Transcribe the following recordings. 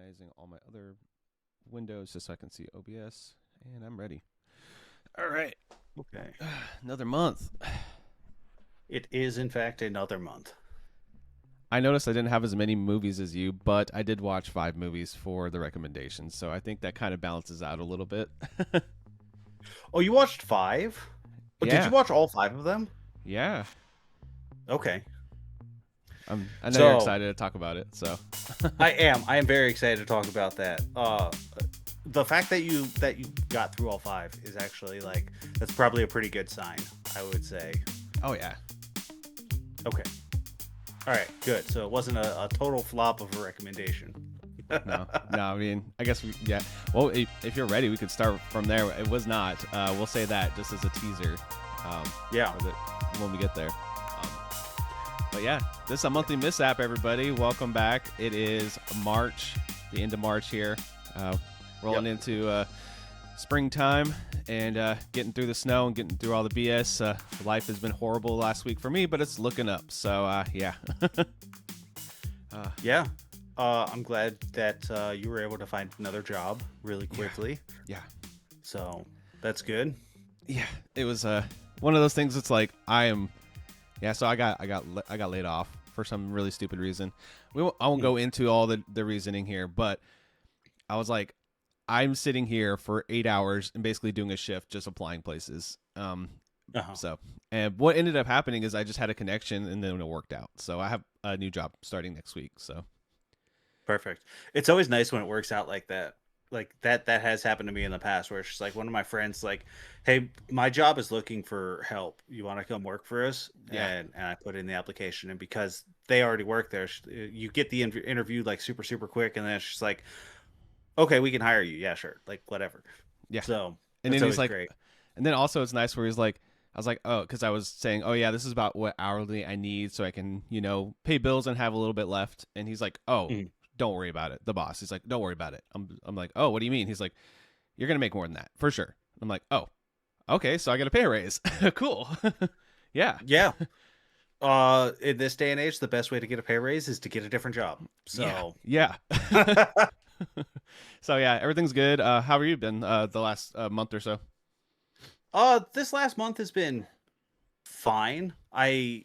organizing all my other windows just so I can see OBS, and I'm ready. All right, Okay. another month. It is, in fact, another month. I noticed I didn't have as many movies as you, but I did watch 5 movies for the recommendations, so I think that kind of balances out a little bit. Oh, you watched 5? Oh, did you Yeah, watch all 5 of them? yeah. Okay. I know you're So, excited to talk about it, so I am. I am very excited to talk about that. The fact that you got through all 5 is actually like that's probably a pretty good sign, I would say. oh yeah. Okay. All right. Good. So it wasn't a total flop of a recommendation. No, no. I mean, I guess yeah. Well, if you're ready, we could start from there. It was not. We'll say that just as a teaser. Um, Yeah. when we get there. But yeah, this is a monthly mishap, everybody. Welcome back. It is March, the end of March here. Rolling Yep. into springtime and getting through the snow and getting through all the BS. Life has been horrible last week for me, but it's looking up. So yeah. Yeah. I'm glad that you were able to find another job really quickly. Yeah. So that's good. Yeah. It was one of those things. It's like I am. Yeah. So I got laid off for some really stupid reason. I won't go into all the reasoning here, but I was like, I'm sitting here for 8 hours and basically doing a shift, just applying places. Uh-huh. So, and what ended up happening is I just had a connection and then it worked out. So I have a new job starting next week. So Perfect. It's always nice when it works out like that. Like that has happened to me in the past where it's just like one of my friends like, "Hey, my job is looking for help. You want to come work for us?" yeah, And I put in the application, and because they already work there, you get the interview like super quick, and then it's just like, "Okay, we can hire you. Yeah, sure. Like whatever." yeah. So, And that's then he's always like, great. and then also it's nice where he's like, I was like, oh, because I was saying, oh yeah, this is about what hourly I need so I can, pay bills and have a little bit left. And he's like, oh, Mhm. don't worry about it. The boss, he's like, don't worry about it. I'm like, oh, what do you mean? He's like, you're gonna make more than that for sure. I'm like, oh, okay, so I got a pay raise. Cool. Yeah. Yeah. In this day and age, the best way to get a pay raise is to get a different job. Yeah. So, Yeah. So yeah, everything's good. How have you been the last month or so? this last month has been fine. I've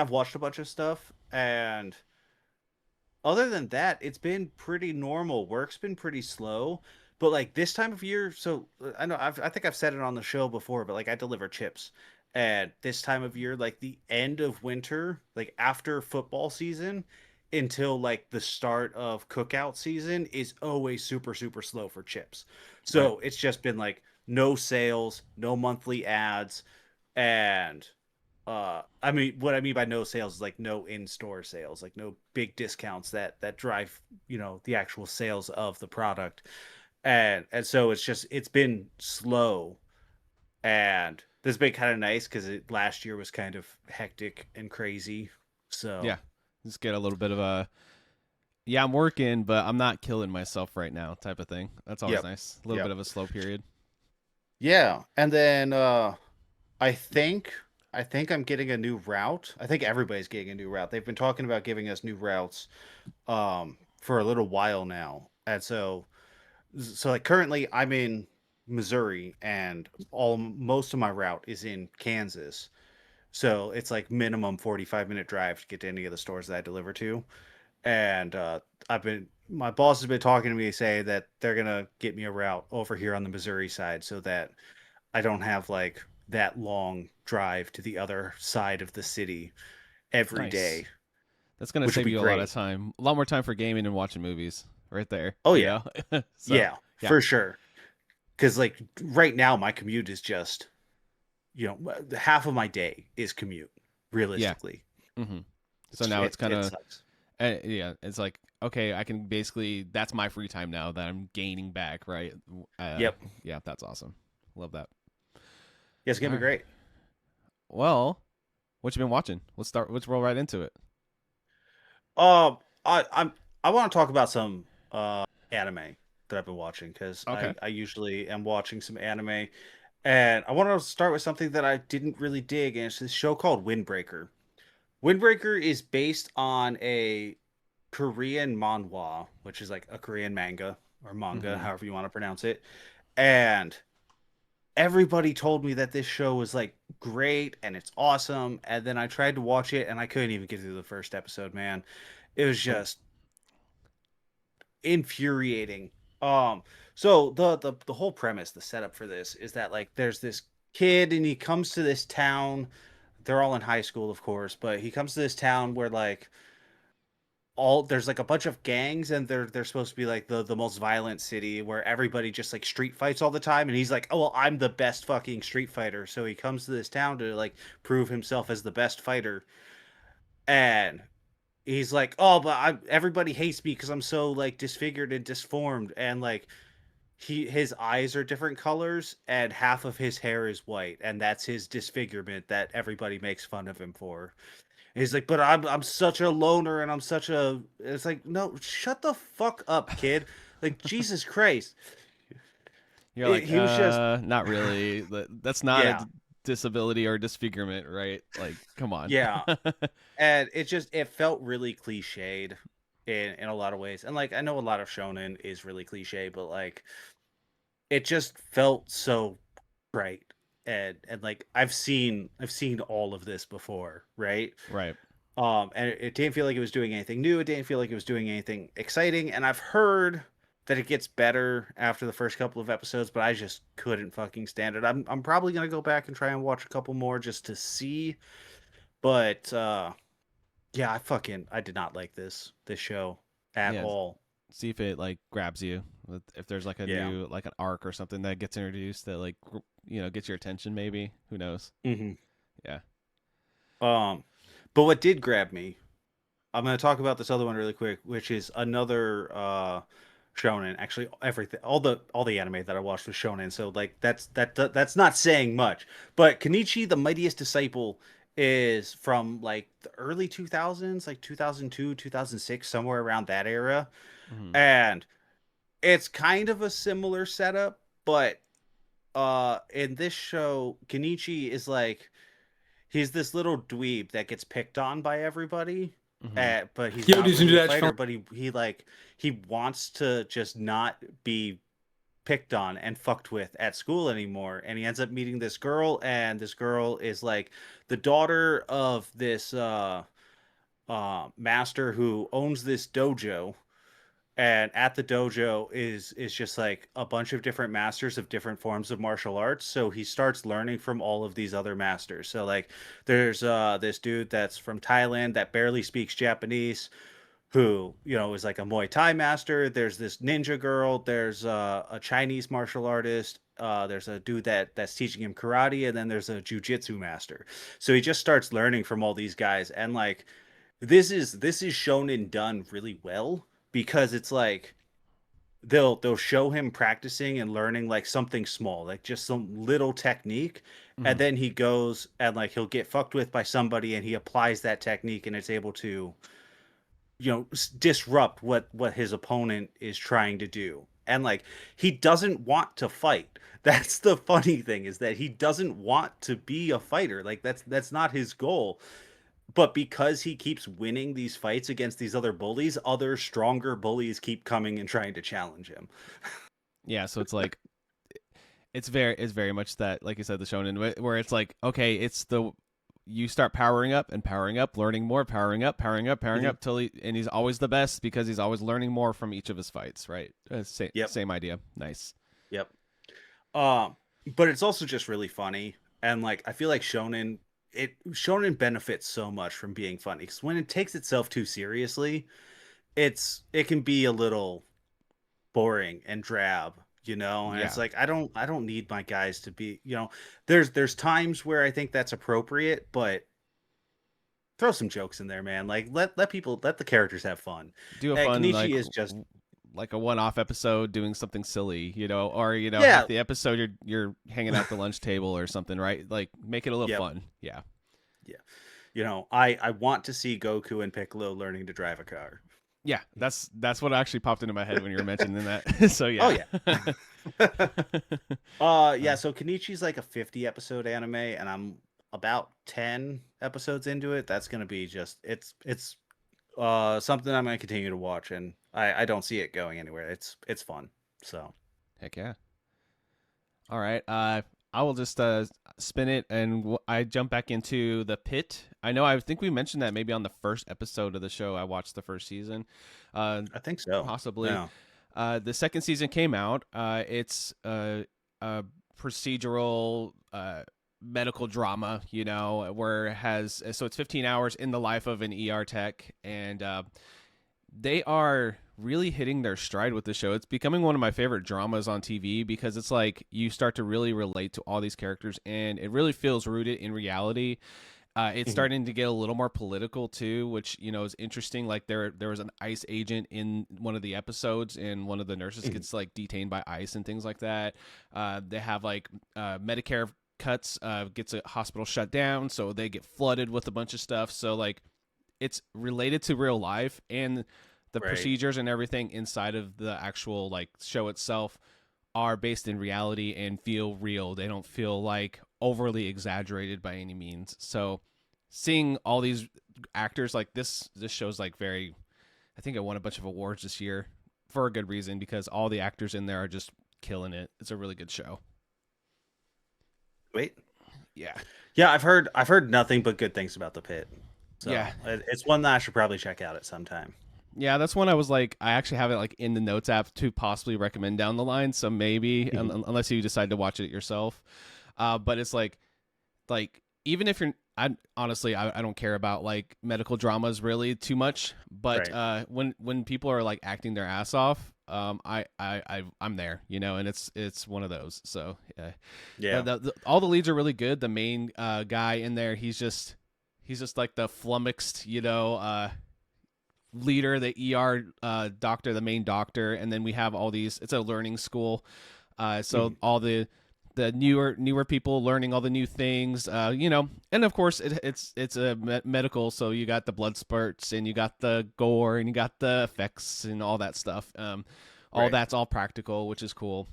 watched a bunch of stuff, and other than that, it's been pretty normal. Work's been pretty slow, but like this time of year, so I know I think I've said it on the show before, but like I deliver chips, and this time of year, like the end of winter, like after football season until like the start of cookout season is always super slow for chips. Right. So it's just been like no sales, no monthly ads, and I mean, what I mean by no sales is like no in-store sales, like no big discounts that drive, the actual sales of the product. And so it's been slow, and this has been kind of nice because last year was kind of hectic and crazy. Yeah. So Just get a little bit of a yeah, I'm working, but I'm not killing myself right now type of thing. That's always yep, nice. A little bit yep, of a slow period. yeah. And then I think I think I'm getting a new route. I think everybody's getting a new route. They've been talking about giving us new routes for a little while now. And so like currently I'm in Missouri, and all most of my route is in Kansas. So it's like minimum 45-minute drive to get to any of the stores that I deliver to. And my boss has been talking to me, say that they're gonna get me a route over here on the Missouri side so that I don't have like that long drive to the other side of the city every Nice. day, That's gonna which will save be you a lot of great. time. A lot more time for gaming and watching movies right there. Oh You yeah. know? So Yeah, yeah. for sure. Because like right now my commute is just, half of my day is commute, Yeah. realistically. hmm So It's now it's it kind it of sucks. yeah, it's like okay, I can basically that's my free time now that I'm gaining back, right? Uh, Yep. yeah, that's awesome. Love that. Yeah, it's All gonna be right. great. Well, what you been watching? Let's roll right into it. Um, I want to talk about some anime that I've been watching because Okay. I usually am watching some anime, and I want to start with something that I didn't really dig, and it's this show called Windbreaker. Windbreaker is based on a Korean manhwa, which is like a Korean manga or manga, Mm-hmm. however you want to pronounce it. And everybody told me that this show was like great and it's awesome. And then I tried to watch it and I couldn't even get through the first episode, man. It was just infuriating. Um, so the whole premise, the setup for this is that like there's this kid and he comes to this town. They're all in high school, of course, but he comes to this town where like all there's like a bunch of gangs and they're supposed to be like the most violent city where everybody just like street fights all the time, and he's like, oh well, I'm the best fucking street fighter, so he comes to this town to like prove himself as the best fighter. And he's like, oh, but everybody hates me because I'm so like disfigured and disformed, and like his eyes are different colors and half of his hair is white, and that's his disfigurement that everybody makes fun of him for. He's like, but I'm such a loner and I'm such a. It's like, no, shut the fuck up, kid. Like Jesus Christ. You're like, He was just, not really. That's not a yeah, disability or disfigurement, right? Like, come on. yeah, and it felt really cliched in a lot of ways. And like I know a lot of shonen is really cliche, but like it just felt so right. And like I've seen all of this before, right? Right. And it didn't feel like it was doing anything new. It didn't feel like it was doing anything exciting. And I've heard that it gets better after the first couple of episodes, but I just couldn't fucking stand it. I'm probably gonna go back and try and watch a couple more just to see. But yeah, I did not like this show at Yeah. all. See if it like grabs you. If there's like a Yeah. new like an arc or something that gets introduced that like gets your attention. Maybe who knows? hmm Yeah. Um, but what did grab me, I'm going to talk about this other one really quick, which is another shonen. Actually, everything, all the anime that I watched was shonen, so like that's not saying much. But Kenichi the Mightiest Disciple is from like the early 2000s, like 2002, 2006, somewhere around that era. Hmm. And it's kind of a similar setup, but in this show, Kenichi is like he's this little dweeb that gets picked on by everybody. Hmm. But he's Yo, not did you really do a that fighter, film? but he wants to just not be picked on and fucked with at school anymore. And he ends up meeting this girl, and this girl is like the daughter of this master who owns this dojo. And at the dojo is just like a bunch of different masters of different forms of martial arts, so he starts learning from all of these other masters. So like there's this dude that's from Thailand that barely speaks Japanese, who is like a Muay Thai master. There's this ninja girl. There's a Chinese martial artist. There's a dude that's teaching him karate, and then there's a jujitsu master. So he just starts learning from all these guys, and like this is shown and done really well, because it's like they'll show him practicing and learning like something small, like just some little technique, and Hmm. then he goes and like he'll get fucked with by somebody and he applies that technique and it's able to disrupt what his opponent is trying to do. And like he doesn't want to fight. That's the funny thing, is that he doesn't want to be a fighter. Like that's not his goal. But because he keeps winning these fights against these other bullies, other stronger bullies keep coming and trying to challenge him. Yeah. So it's like it's very much that, like you said, the shonen where it's like, okay, it's the you start powering up, learning more, powering up, powering Mhm. up till and he's always the best because he's always learning more from each of his fights, right? Same Yep. same idea. Nice. Yep. Um, but it's also just really funny, and like I feel like shonen benefits so much from being funny, because when it takes itself too seriously, it can be a little boring and drab, and it's Yeah. like I don't need my guys to be, there's times where I think that's appropriate, but throw some jokes in there, man. Like let the characters have fun. Do a And fun Kenichi is just, like a one-off episode doing something silly, or half yeah, the episode you're hanging out at the lunch table or something, right? Like make it a little yep, fun. Yeah. yeah. I want to see Goku and Piccolo learning to drive a car. Yeah, that's what actually popped into my head when you were mentioning that. So Oh yeah. yeah. Yeah, Uh, so Kenichi's like a 50 episode anime, and I'm about 10 episodes into it. That's gonna be just it's something I'm gonna continue to watch, and I don't see it going anywhere. It's fun. So Heck yeah. All right. I will just spin it, and I jump back into the pit. I know. I think we mentioned that maybe on the first episode of the show. I watched the first season, I think so. possibly. Yeah. The second season came out. It's a procedural medical drama, where it has so it's 15 hours in the life of an ER tech, and they are really hitting their stride with the show. It's becoming one of my favorite dramas on TV because it's like you start to really relate to all these characters, and it really feels rooted in reality. It's Mhm. starting to get a little more political too, which is interesting. Like there was an ICE agent in one of the episodes, and one of the nurses Mhm. gets like detained by ICE and things like that. They have like Medicare cuts, gets a hospital shut down, so they get flooded with a bunch of stuff. So like it's related to real life, and the Right. procedures and everything inside of the actual like show itself are based in reality and feel real. They don't feel like overly exaggerated by any means. So seeing all these actors, like this show's like very, I think it won a bunch of awards this year for a good reason, because all the actors in there are just killing it. It's a really good show. Wait. Yeah. Yeah, I've heard nothing but good things about the pit. Yeah. So it's one that I should probably check out at some time. Yeah, that's one I was like, I actually have it like in the notes app to possibly recommend down the line. So maybe, Mhm. unless you decide to watch it yourself. But it's like even if you're, I honestly, I don't care about like medical dramas really too much. But Right. when people are like acting their ass off, I'm there, and it's one of those. So yeah, Yeah. all the leads are really good. The main guy in there, he's just like the flummoxed, leader, the ER doctor, the main doctor, and then we have all these. It's a learning school, so Mhm. all the newer people learning all the new things, and of course it's a medical, so you got the blood spurts and you got the gore and you got the effects and all that stuff. All Right. that's all practical, which is cool.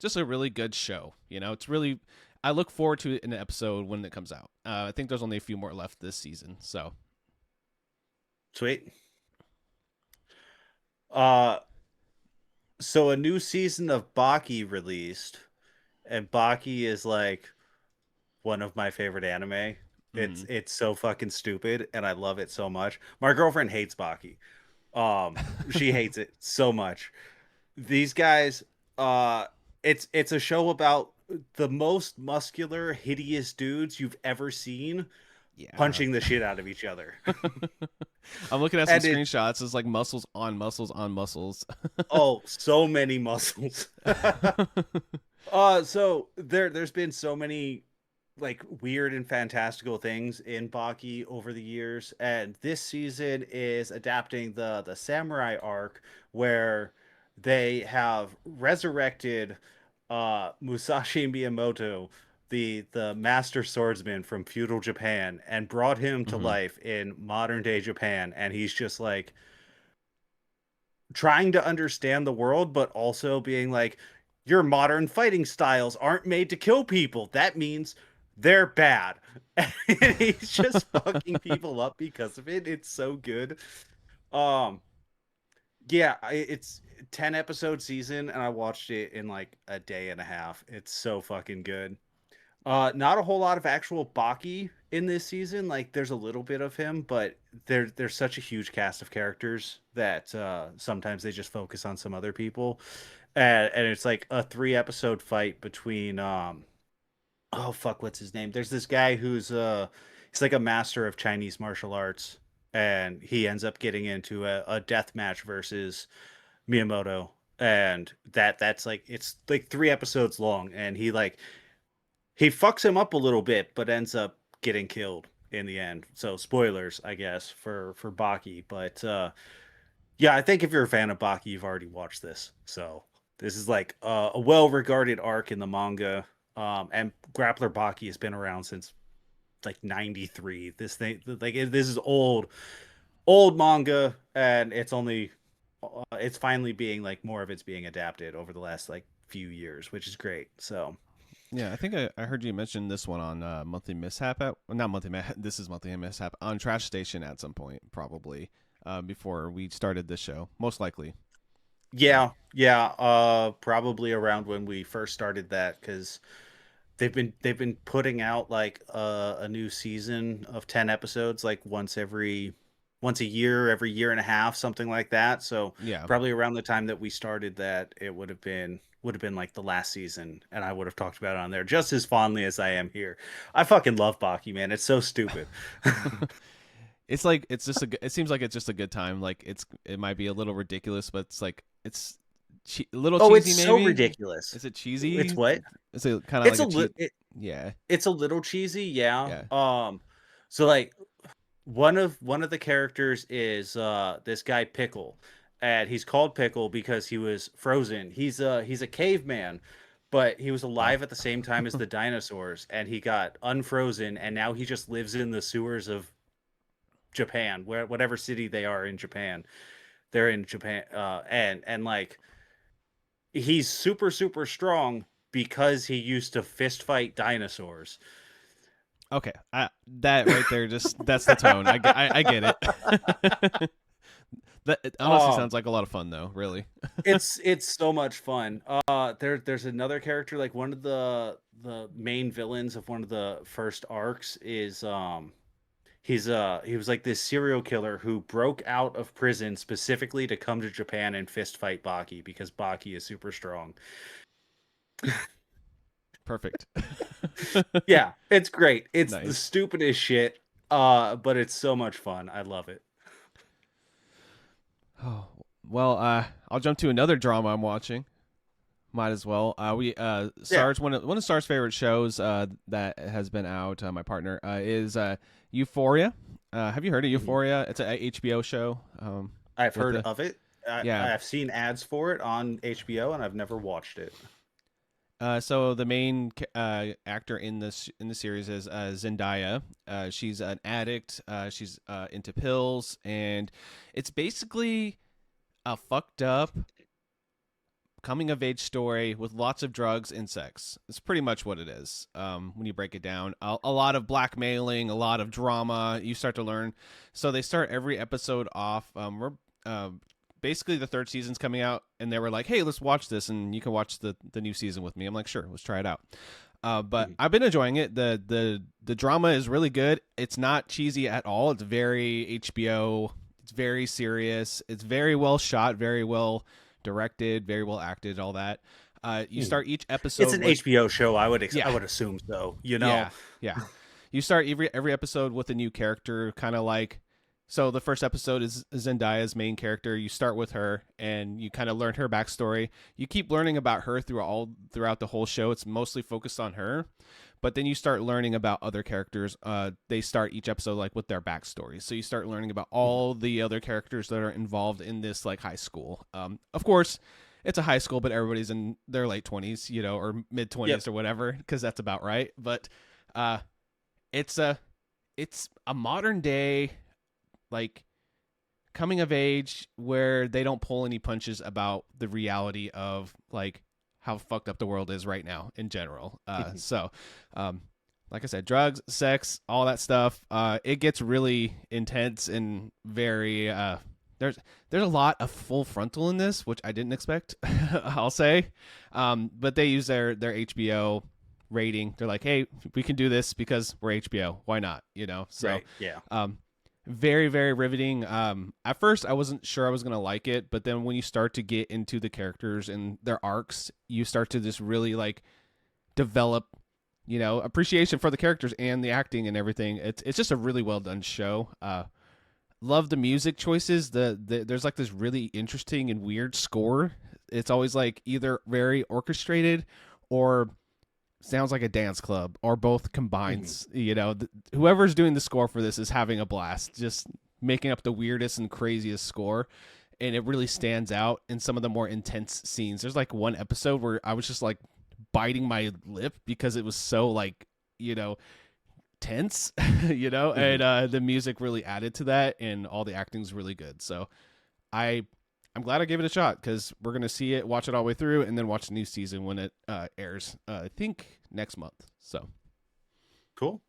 Just a really good show. It's really. I look forward to an episode when it comes out. I think there's only a few more left this season, so Sweet. Uh so a new season of Baki released, and Baki is like one of my favorite anime. It's mhm. it's so fucking stupid and I love it so much. My girlfriend hates Baki. She hates it so much. These guys, uh it's a show about the most muscular, hideous dudes you've ever seen Yeah. punching the shit out of each other. I'm looking at some And it screenshots. It's like muscles on muscles on muscles. oh, so many muscles. So there's been so many like weird and fantastical things in Baki over the years, and this season is adapting the samurai arc where they have resurrected Musashi Miyamoto, the master swordsman from feudal Japan, and brought him to hmm life in modern day Japan, and he's just like trying to understand the world, but also being like, your modern fighting styles aren't made to kill people. That means they're bad. And he's just fucking people up because of it. It's so good. Um, yeah, it's 10 episode season, and I watched it in like a day and a half. It's so fucking good. Not a whole lot of actual Baki in this season. Like, there's a little bit of him, but there's such a huge cast of characters that sometimes they just focus on some other people, and it's like a 3 episode fight between oh fuck, what's his name? There's this guy who's he's like a master of Chinese martial arts, and he ends up getting into a death match versus Miyamoto, and that's like it's like 3 episodes long, and he fucks him up a little bit, but ends up getting killed in the end. So spoilers, I guess, for Baki. But yeah, I think if you're a fan of Baki, you've already watched this. So this is like a well-regarded arc in the manga. And Grappler Baki has been around since like '93. This thing, like this is old manga, and it's finally being like more of it's being adapted over the last like few years, which is great. So Yeah, I think I heard you mention this one on Monthly Mishap. Not Monthly This is Monthly Mishap on Trash Station at some point, probably. before we started this show, most likely. So Yeah, probably around when we first started that, because they've been putting out like a new season of 10 episodes like once a year, every year and a half, something like that. So yeah. probably around the time that we started that, it would have been like the last season, and I would have talked about it on there just as fondly as I am here. I fucking love Baki, man. It's so stupid. It's like it's just it seems like it's just a good time. Like it might be a little ridiculous, but it's like it's a little Oh, it's cheesy so maybe. ridiculous. Is it It's cheesy? what? Is it kind of It's like a a li- cheat? Yeah. it's a little cheesy, yeah. Yeah. So like one of the characters is this guy Pickle, and he's called Pickle because he was frozen. He's a caveman, but he was Oh. alive at the same time as the dinosaurs, and he got unfrozen, and now he just lives in the sewers of Japan, where whatever city they are in Japan. They're in Japan, and like he's super super strong because he used to fist fight dinosaurs. Okay. That right there, just that's the tone. I get it. That it honestly um sounds like a lot of fun, though. Really. it's so much fun. There's another character, like one of the main villains of one of the first arcs is he was like this serial killer who broke out of prison specifically to come to Japan and fist fight Baki because Baki is super strong. Perfect. Yeah, it's great. It's the Nice. stupidest shit. But it's so much fun. I love it. Oh well. I'll jump to another drama I'm watching. Might as well. We Yeah. Stars one of Stars' favorite shows that has been out. My partner is Euphoria. Have you heard of Mhm. Euphoria? It's a HBO show. I've With heard the of it. yeah. I've seen ads for it on HBO, and I've never watched it. So the main actor in the series is Zendaya. She's an addict. She's into pills, and it's basically a fucked up coming of age story with lots of drugs and sex. It's pretty much what it is. When you break it down, a lot of blackmailing, a lot of drama. You start to learn. So they start every episode off. We're basically the third season's coming out, and they were like, "Hey, let's watch this, and you can watch the new season with me." I'm like, "Sure, let's try it out." But Mhm. I've been enjoying it. The drama is really good. It's not cheesy at all. It's very HBO. It's very serious. It's very well shot, very well directed, very well acted, all that. You Mhm. start each It's episode an with HBO show. I yeah, would assume so. You know. yeah, yeah. You start every episode with a new character, kind of like. So the first episode is Zendaya's main character. You start with her, and you kind of learn her backstory. You keep learning about her throughout the whole show. It's mostly focused on her, but then you start learning about other characters. They start each episode like with their backstory. So you start learning about Mhm. all the other characters that are involved in this like high school. Of course, it's a high school, but everybody's in their late 20s, or mid Yep. 20s or whatever, because that's about right. But uh, it's a it's a modern day like coming of age where they don't pull any punches about the reality of like how fucked up the world is right now in general. Mhm. So like I said, drugs, sex, all that stuff. It gets really intense and very. There's there's a lot of full frontal in this, which I didn't expect. I'll say, but they use their HBO rating. They're like, hey, we can do this because we're HBO. Why not? So Right. Yeah. um, very very riveting. At first I wasn't sure I was gonna like it, but then when you start to get into the characters and their arcs, you start to just really like develop appreciation for the characters and the acting and everything. It's just a really well done show. Love the music choices. There's like this really interesting and weird score. It's always like either very orchestrated or sounds like a dance club, or both Mhm. combines. Whoever's doing the score for this is having a blast, just making up the weirdest and craziest score. And it really stands out in some of the more intense scenes. There's like one episode where I was just like biting my lip because it was so like, you know, tense, Mhm. and the music really added to that, and all the acting's really good. So I I'm glad I gave it a shot because we're gonna see it, watch it all the way through, and then watch the new season when it airs. I think next month. So Cool.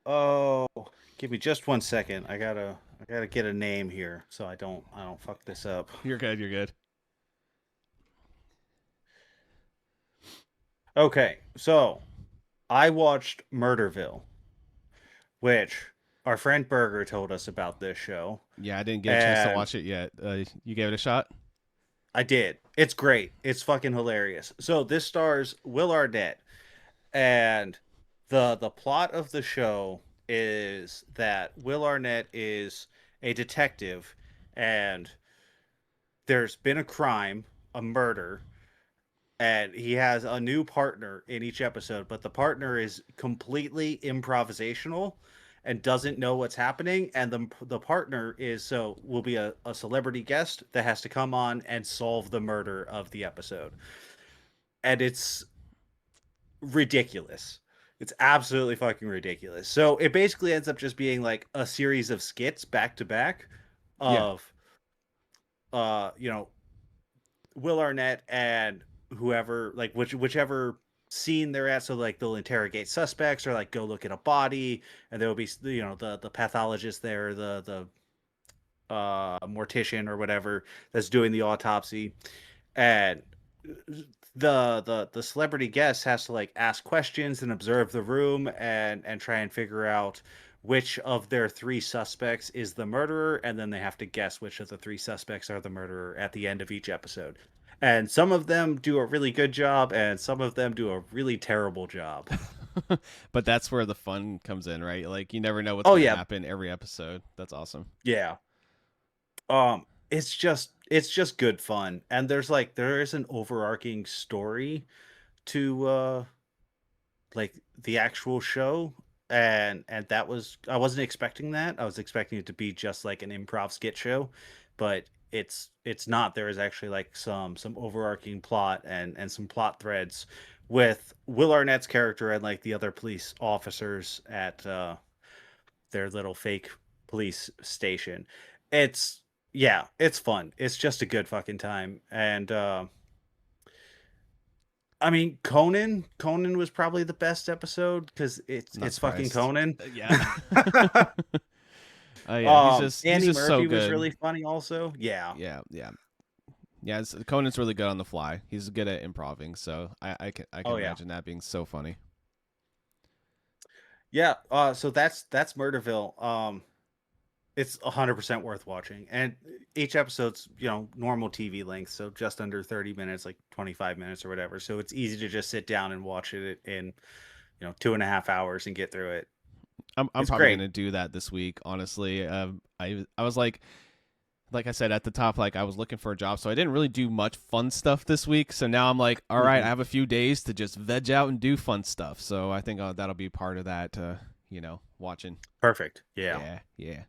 Oh, give me just 1 second. I gotta get a name here so I don't fuck this up. You're good. You're good. Okay, so I watched Murderville, which our friend Berger told us about this show, Yeah, I didn't get a chance to and watch it yet. You gave it a shot? I did. It's great. It's fucking hilarious. So this stars Will Arnett, and the plot of the show is that Will Arnett is a detective, and there's been a crime, a murder, and he has a new partner in each episode, but the partner is completely improvisational and doesn't know what's happening, and the partner is so will be a celebrity guest that has to come on and solve the murder of the episode. And it's ridiculous. It's absolutely fucking ridiculous. So it basically ends up just being like a series of skits back to back Yeah. of you know, Will Arnett and whoever, like whichever scene they're at. So like they'll interrogate suspects or like go look at a body, and there will be the pathologist there, the mortician or whatever that's doing the autopsy, and the celebrity guest has to like ask questions and observe the room and try and figure out which of their three suspects is the murderer, and then they have to guess which of the three suspects are the murderer at the end of each episode. And some of them do a really good job, and some of them do a really terrible job. But that's where the fun comes in, right? Like you never know what's Oh going to yeah, happen every episode. That's awesome. yeah. It's just good fun, and there is an overarching story to like the actual show, and that was I wasn't expecting that. I was expecting it to be just like an improv skit show, but it's not. There is actually like some overarching plot and some plot threads with Will Arnett's character and like the other police officers at their little fake police station. It's yeah, it's fun. It's just a good fucking time. And I mean, Conan was probably the best episode because Not it's fucking surprised. Conan. Yeah. Oh yeah, he's Andy just so Murphy was good. really funny also. Yeah. Yeah, yeah, yeah. Conan's really good on the fly. He's good at improving, so I can Oh yeah. imagine that being so funny. Yeah. So that's Murderville. It's 100% worth watching, and each episode's normal TV length, so just under 30 minutes, like 25 minutes or whatever. So it's easy to just sit down and watch it in 2.5 hours and get through it. I'm It's probably great. gonna do that this week. Honestly, I was like I said at the top, like I was looking for a job, so I didn't really do much fun stuff this week. So now I'm like, all right, I Mhm. have a few days to just veg out and do fun stuff. So I think that'll be part of that. Watching. Perfect. Yeah. Yeah, yeah.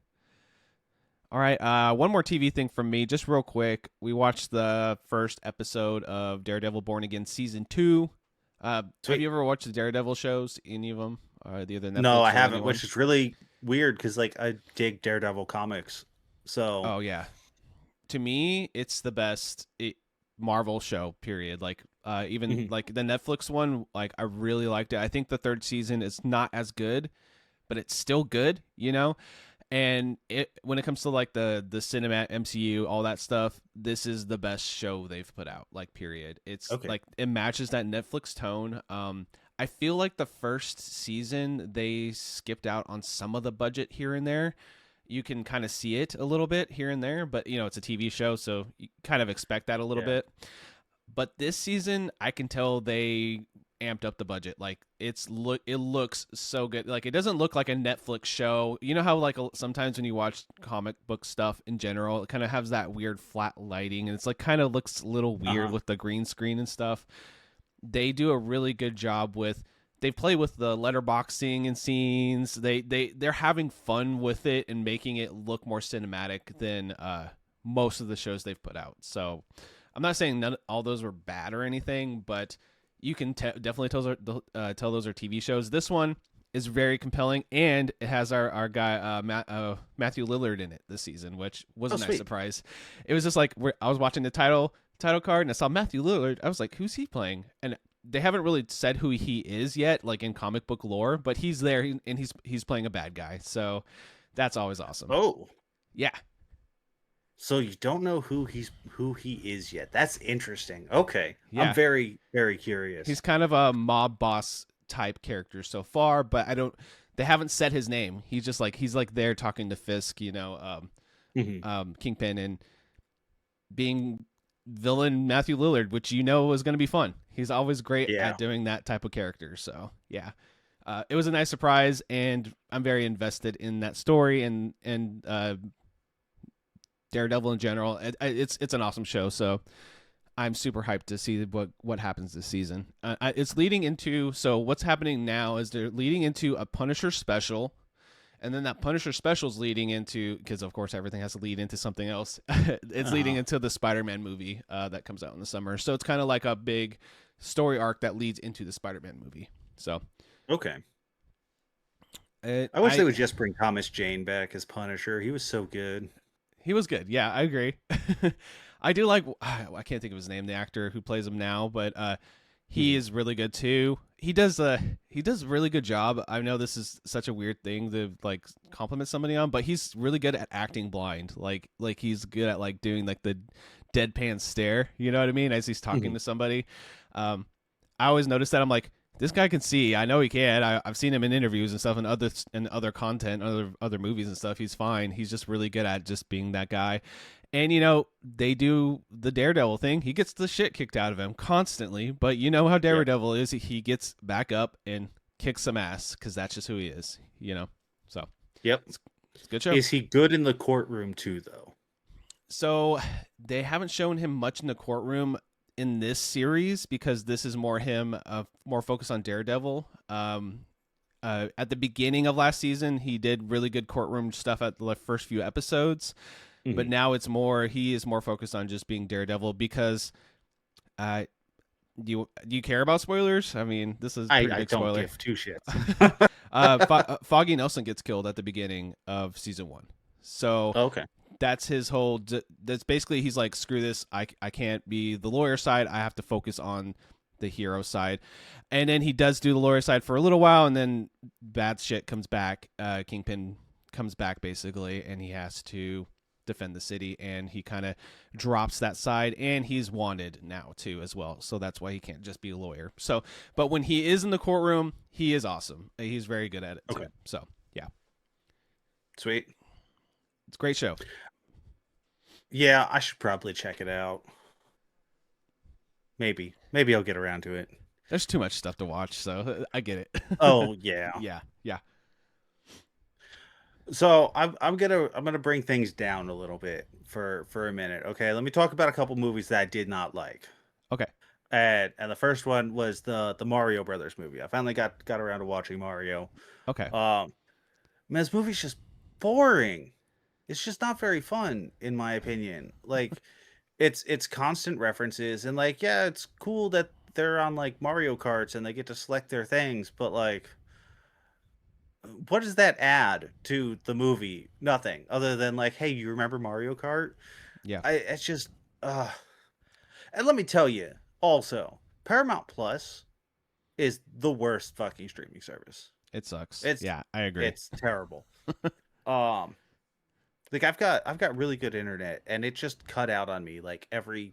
All right. One more TV thing from me, just real quick. We watched the first episode of Daredevil Born Again season 2. Have Sweet. you ever watched the Daredevil shows? Any of them? The other No, I Netflix or haven't, anyone? which is really weird because like I dig Daredevil comics. So, Oh yeah. To me, it's the best Marvel show. Period. Like, even mhm. like the Netflix one, like I really liked it. I think the third season is not as good, but it's still good. And when it comes to like the cinema MCU, all that stuff, this is the best show they've put out. Like, period. It's Okay. like it matches that Netflix tone. I feel like the first season they skipped out on some of the budget here and there. You can kind of see it a little bit here and there, but it's a TV show, so you kind of expect that a little Yeah. bit. But this season, I can tell they amped up the budget. Like it looks so good. Like it doesn't look like a Netflix show. You know how like sometimes when you watch comic book stuff in general, it kind of has that weird flat lighting, and it's like kind of looks a little weird Uh-huh. with the green screen and stuff. They do a really good job with. They play with the letterboxing and scenes. They're having fun with it and making it look more cinematic than most of the shows they've put out. So I'm not saying all those were bad or anything, but you can definitely tell those are TV shows. This one is very compelling, and it has our guy Matthew Lillard in it this season, which was Oh, a nice sweet. surprise. It was just like I was watching the title card and I saw Matthew Lillard. I was like, who's he playing? And they haven't really said who he is yet, like in comic book lore, but he's there and he's playing a bad guy. So that's always awesome. Oh, Yeah. so you don't know who he is yet. That's interesting. Okay. I'm Yeah. very, very curious. He's kind of a mob boss type character so far, but they haven't said his name. He's like there talking to Fisk, Kingpin, and being villain Matthew Lillard, which was going to be fun. He's always great at doing that type of character. So yeah, it was a nice surprise, and I'm very invested in that story and Daredevil in general. It's an awesome show. So I'm super hyped to see what happens this season. It's leading into, so what's happening now is they're leading into a Punisher special. And then that Punisher special is leading into, because of course everything has to lead into something else. It's leading into the Spider-Man movie that comes out in the summer. So it's kind of like a big story arc that leads into the Spider-Man movie. So okay. I wish they would just bring Thomas Jane back as Punisher. He was so good. He was good. Yeah, I agree. I do like, I can't think of his name, the actor who plays him now, but he is really good too. He does a really good job. I know this is such a weird thing to like compliment somebody on, but he's really good at acting blind. Like he's good at like doing like the deadpan stare, you know what I mean, as he's talking to somebody. I always notice that. I'm like, this guy can see. I know he can. I've seen him in interviews and stuff and other content, other movies and stuff. He's fine. He's just really good at just being that guy. And, they do the Daredevil thing. He gets the shit kicked out of him constantly. But you know how Daredevil is. He gets back up and kicks some ass because that's just who he is, So, yep. It's a good show. Is he good in the courtroom too, though? So they haven't shown him much in the courtroom in this series because this is more him, more focused on Daredevil. At the beginning of last season, he did really good courtroom stuff at the first few episodes. But now he is more focused on just being Daredevil because do you care about spoilers? I mean, this is a big spoiler. I don't give two shits. Foggy Nelson gets killed at the beginning of season 1. So okay. That's his whole, that's basically, he's like, screw this. I can't be the lawyer side. I have to focus on the hero side. And then he does do the lawyer side for a little while. And then bad shit comes back. Kingpin comes back basically. And he has to defend the city, and he kind of drops that side, and he's wanted now too as well, so that's why he can't just be a lawyer. So but when he is in the courtroom, he is awesome. He's very good at it too. So yeah, sweet. It's a great show. Yeah, I should probably check it out. Maybe I'll get around to it. There's too much stuff to watch, so I get it. Oh yeah. yeah So I'm gonna bring things down a little bit for a minute. Okay, let me talk about a couple movies that I did not like. Okay. And the first one was the Mario Brothers movie. I finally got around to watching Mario. Okay. Man, this movie's just boring. It's just not very fun, in my opinion. Like, it's constant references, and like, yeah, it's cool that they're on like Mario Karts and they get to select their things, but like, what does that add to the movie? Nothing other than like, hey, you remember Mario Kart? Yeah. It's just and let me tell you also, Paramount Plus is the worst fucking streaming service. It sucks. Yeah, I agree. It's terrible. Like I've got really good internet, and it just cut out on me like every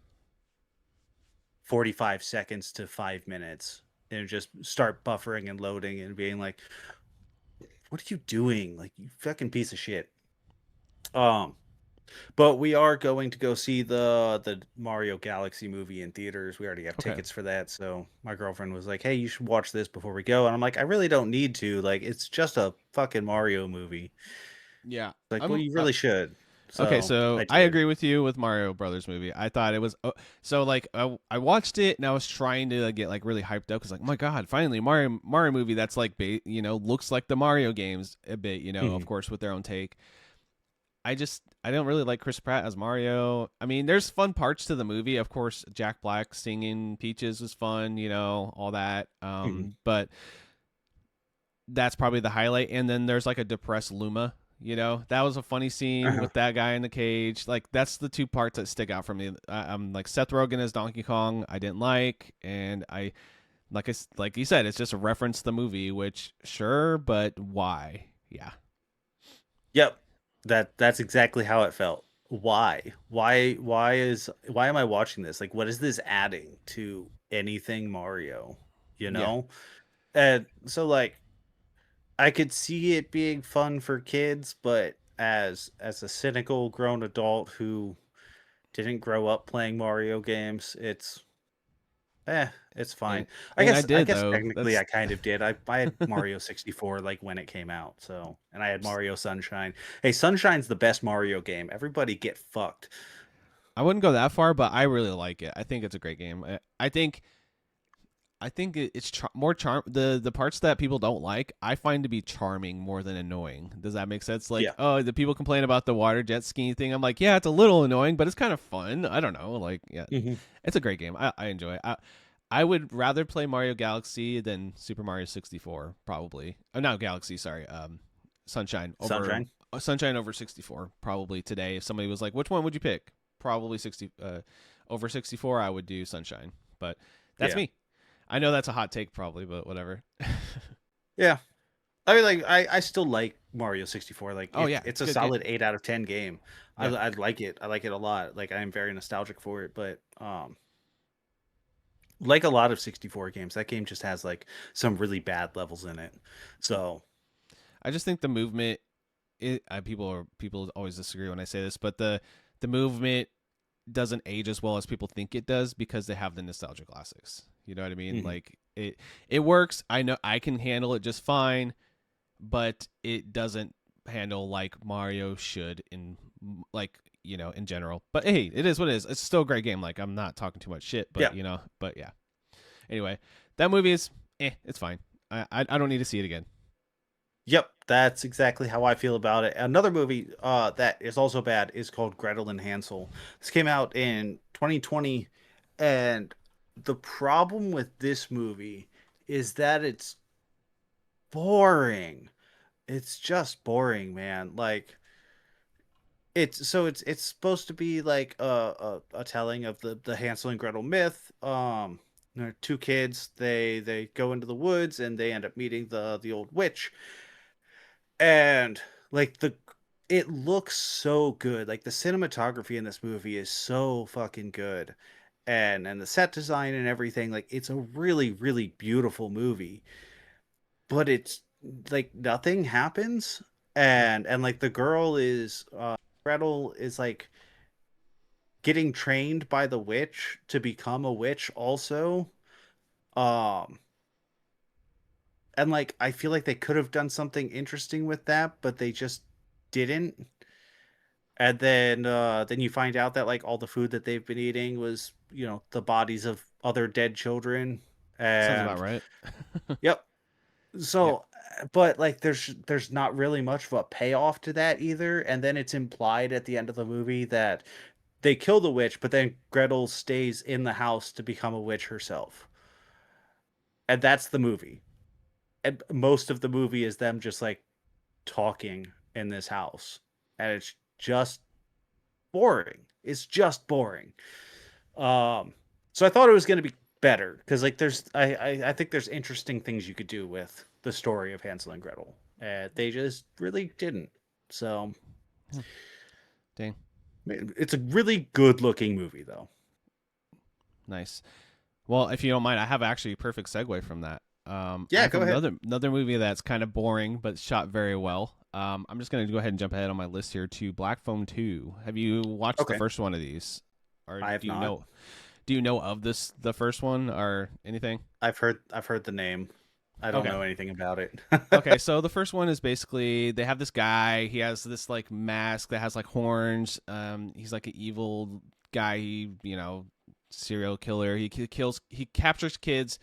45 seconds to 5 minutes, and just start buffering and loading and being like, what are you doing? Like, you fucking piece of shit. But we are going to go see the Mario Galaxy movie in theaters. We already have tickets for that. So my girlfriend was like, hey, you should watch this before we go. And I'm like, I really don't need to. Like, it's just a fucking Mario movie. Yeah. Like, well, you really should. So, okay, so I agree with you with Mario Brothers movie. I thought it was so like I watched it and I was trying to get like really hyped up because like, my God, finally Mario movie that's like looks like the Mario games a bit, of course with their own take. I don't really like Chris Pratt as Mario. I mean, there's fun parts to the movie, of course. Jack Black singing Peaches was fun, all that. But that's probably the highlight. And then there's like a depressed Luma. That was a funny scene with that guy in the cage. Like, that's the two parts that stick out for me. I'm like, Seth Rogen as Donkey Kong, I didn't like, and like you said, it's just a reference to the movie, which sure, but why? Yeah. Yep. That's exactly how it felt. Why? Why am I watching this? Like, what is this adding to anything Mario? You Yeah. know? And so like I could see it being fun for kids, but as a cynical grown adult who didn't grow up playing Mario games, it's fine. And and I I did guess though. technically That's I kind of did. I had Mario 64 like when it came out, so and I had Mario Sunshine. Hey, Sunshine's the best Mario game. Everybody get fucked. I wouldn't go that far, but I really like it. I think it's a great game. I think it's more charm. The parts that people don't like, I find to be charming more than annoying. Does that make sense? Like, Yeah. oh, the people complain about the water jet skiing thing. I'm like, yeah, it's a little annoying, but it's kind of fun. I don't know. Like, yeah, Hmm. it's a great game. I enjoy it. I would rather play Mario Galaxy than Super Mario 64, probably. Oh, not Galaxy, sorry. Sunshine. Sunshine over 64, probably today. If somebody was like, which one would you pick? Probably 60 over 64. I would do Sunshine, but that's Yeah. me. I know that's a hot take, probably, but whatever. Yeah. I mean, like, I still like Mario 64. Like, Oh yeah, it's it's a a good game. solid 8 out of 10 game. Yeah, I like it. I like it a lot. Like, I am very nostalgic for it. But like a lot of 64 games, that game just has like some really bad levels in it. So I just think the movement. People always disagree when I say this, but the movement doesn't age as well as people think it does because they have the nostalgia classics. You know what I mean? mhm. Like it works. I know I can handle it just fine, but it doesn't handle like Mario should in like in general. But hey, it is what it is. It's still a great game. Like I'm not talking too much shit, Yeah. but but yeah. Anyway, that movie is it's fine. I don't need to see it again. Yep, that's exactly how I feel about it. Another movie that is also bad is called Gretel and Hansel. This came out in 2020, and the problem with this movie is that it's boring. It's just boring, man. Like it's supposed to be like a telling of the Hansel and Gretel myth. There are two kids. They go into the woods and they end up meeting the old witch, and like the it looks so good. Like the cinematography in this movie is so fucking good, and the set design and everything. Like it's a really beautiful movie, but it's like nothing happens, and like the girl is Gretel is like getting trained by the witch to become a witch also. Um and like I feel like they could have done something interesting with that, but they just didn't. And then you find out that like all the food that they've been eating was, the bodies of other dead children. Sounds about And right. yep. Yep. So but like there's not really much of a payoff to that either. And then it's implied at the end of the movie that they kill the witch, but then Gretel stays in the house to become a witch herself. And that's the movie. And most of the movie is them just like talking in this house. And it's just boring. It's just boring. Um so I thought it was gonna be better because like I think there's interesting things you could do with the story of Hansel and Gretel. They just really didn't. So Dang. it's a really good looking movie though. Nice. Well, if you don't mind, I have actually a perfect segue from that. I Yeah, have go ahead. another movie that's kind of boring but shot very well. I'm just gonna go ahead and jump ahead on my list here to Black Phone 2. Have you watched the Okay. first one of these, or I have do you not. know? Do you know of the first one or anything? I've heard the name. I don't Okay. know anything about it. Okay, so the first one is basically they have this guy. He has this like mask that has like horns. He's like an evil guy. Serial killer. He captures kids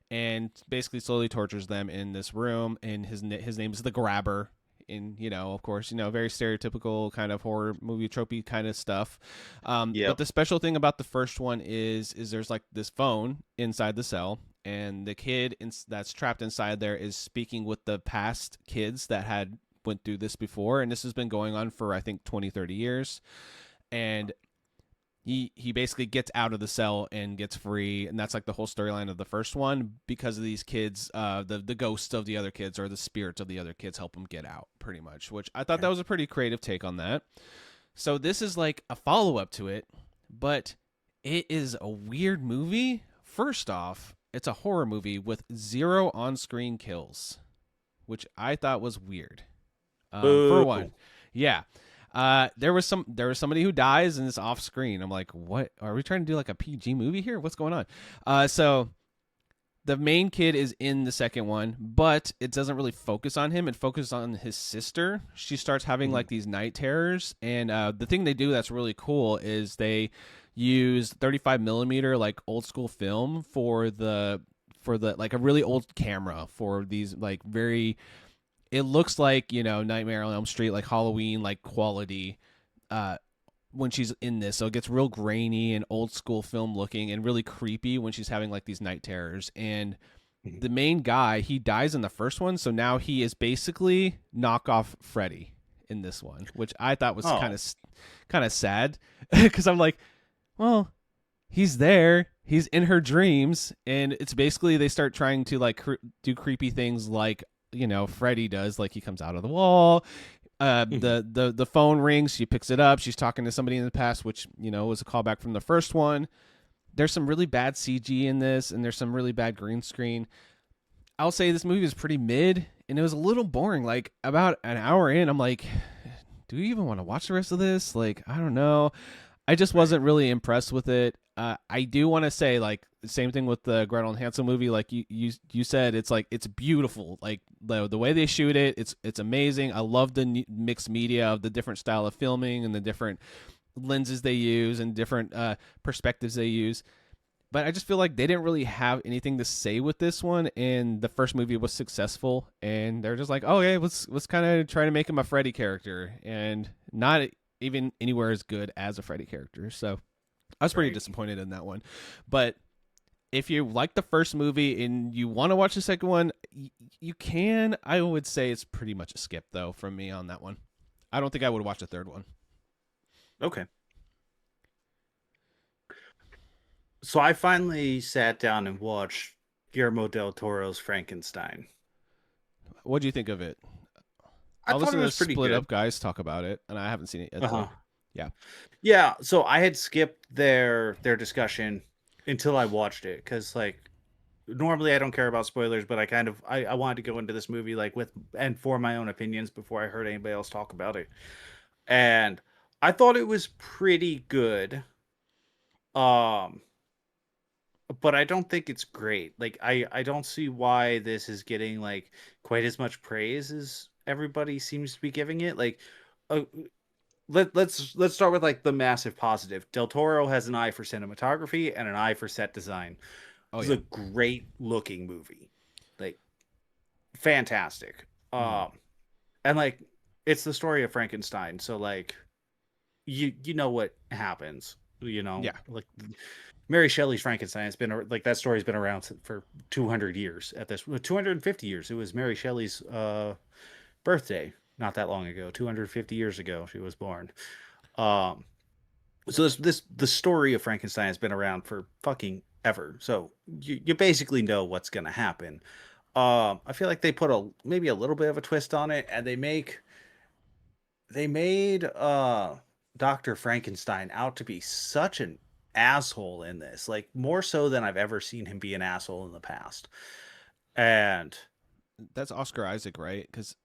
and basically slowly tortures them in this room. And his name is the Grabber. In of course, very stereotypical kind of horror movie tropey kind of stuff. But Yep. the special thing about the first one is there's like this phone inside the cell, and the kid that's trapped inside there is speaking with the past kids that had went through this before, and this has been going on for I think 20, 30 years. And he basically gets out of the cell and gets free, and that's like the whole storyline of the first one because of these kids, the ghosts of the other kids or the spirits of the other kids help him get out, pretty much. Which I thought Okay. that was a pretty creative take on that. So this is like a follow up to it, but it is a weird movie. First off, it's a horror movie with 0 on screen kills, which I thought was weird. For one, Boo. yeah. There was somebody who dies and it's off screen. I'm like, what? Are we trying to do like a PG movie here? What's going on? So the main kid is in the second one, but it doesn't really focus on him. It focuses on his sister. She starts having Mhm. like these night terrors, and the thing they do that's really cool is they use 35 millimeter like old school film for the like a really old camera for these like very, it looks like, you know, Nightmare on Elm Street, like Halloween, like quality, uh, when she's in this. So it gets real grainy and old school film looking and really creepy when she's having like these night terrors. And Mhm. the main guy, he dies in the first one, so now he is basically knockoff Freddy in this one, which I thought was Oh. kind of sad because I'm like, well, he's there. He's in her dreams, and it's basically they start trying to like do creepy things like, you know, Freddy does, like he comes out of the wall. Mhm. The phone rings. She picks it up. She's talking to somebody in the past, which, you know, was a callback from the first one. There's some really bad CG in this, and there's some really bad green screen. I'll say this movie is pretty mid, and it was a little boring. Like about an hour in, I'm like, do you even want to watch the rest of this? Like, I don't know. I just wasn't really impressed with it. I do want to say, like, the same thing with the Gretel and Hansel movie. Like you said, it's like it's beautiful. Like the way they shoot it, it's amazing. I love the mixed media of the different style of filming and the different lenses they use and different perspectives they use. But I just feel like they didn't really have anything to say with this one, and the first movie was successful, and they're just like, oh yeah, let's kind of try to make him a Freddy character, and not even anywhere as good as a Freddy character. So I was pretty Right. disappointed in that one. But if you like the first movie and you want to watch the second one, you can. I would say it's pretty much a skip though from me on that one. I don't think I would watch the third one. Okay. So I finally sat down and watched Guillermo del Toro's Frankenstein. What do you think of it? I I'll thought listen it to was pretty split good. up guys talk about it, and I haven't seen it yet though. Uh-huh. Yeah. Yeah, so I had skipped their discussion until I watched it because like normally I don't care about spoilers, but I wanted to go into this movie like with and for my own opinions before I heard anybody else talk about it. And I thought it was pretty good. Um but I don't think it's great. Like I don't see why this is getting like quite as much praise as everybody seems to be giving it. Like uh, let's start with like the massive positive. Del Toro has an eye for cinematography and an eye for set design. Oh This is yeah. a great looking movie. Like fantastic. Mm-hmm. And like it's the story of Frankenstein. So like you know what happens, you know, Yeah. like Mary Shelley's Frankenstein has been like that story's been around for 200 years at this 250 years. It was Mary Shelley's birthday not that long ago. 250 years ago she was born. Um so this the story of Frankenstein has been around for fucking ever. So you basically know what's going to happen. I feel like they put a maybe a little bit of a twist on it and they made Dr. Frankenstein out to be such an asshole in this, like more so than I've ever seen him be an asshole in the past. And That's Oscar Isaac, right? Because,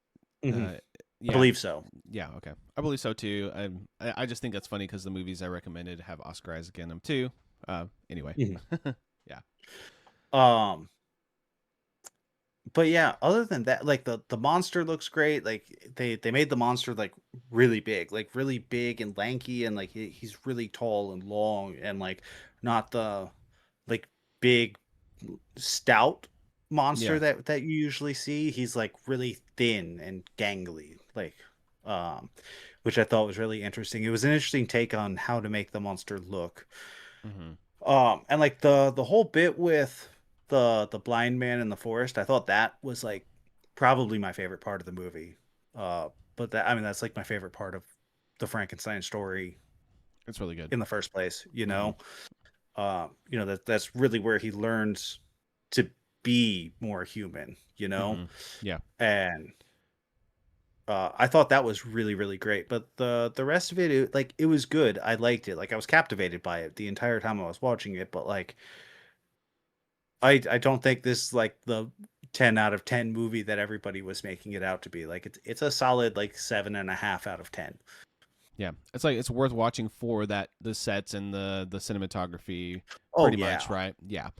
mhm, uh, I yeah, believe so. yeah, okay, I believe so too. I just think that's funny because the movies I recommended have Oscar Isaac in them too. Anyway, Mhm. yeah, Um, but yeah, other than that, like the monster looks great. Like they made the monster like really big and lanky, and like he's really tall and long, and like not the like big stout monster yeah, that you usually see. He's like really thin and gangly, like um, which I thought was really interesting. It was an interesting take on how to make the monster look. hmm And like the whole bit with the blind man in the forest, I thought that was like probably my favorite part of the movie. But that I mean that's like my favorite part of the Frankenstein story It's really good. in the first place. Hmm. That's really where he learns to be more human. Hmm. Yeah. And I thought that was really, really great. But the rest of it, it was good. I liked it. Like I was captivated by it the entire time I was watching it. But like I don't think this is like the 10 out of 10 movie that everybody was making it out to be. Like it's a solid like 7.5 out of 10. Yeah, it's like it's worth watching for that the sets and the cinematography, Oh pretty much, yeah. right? Yeah.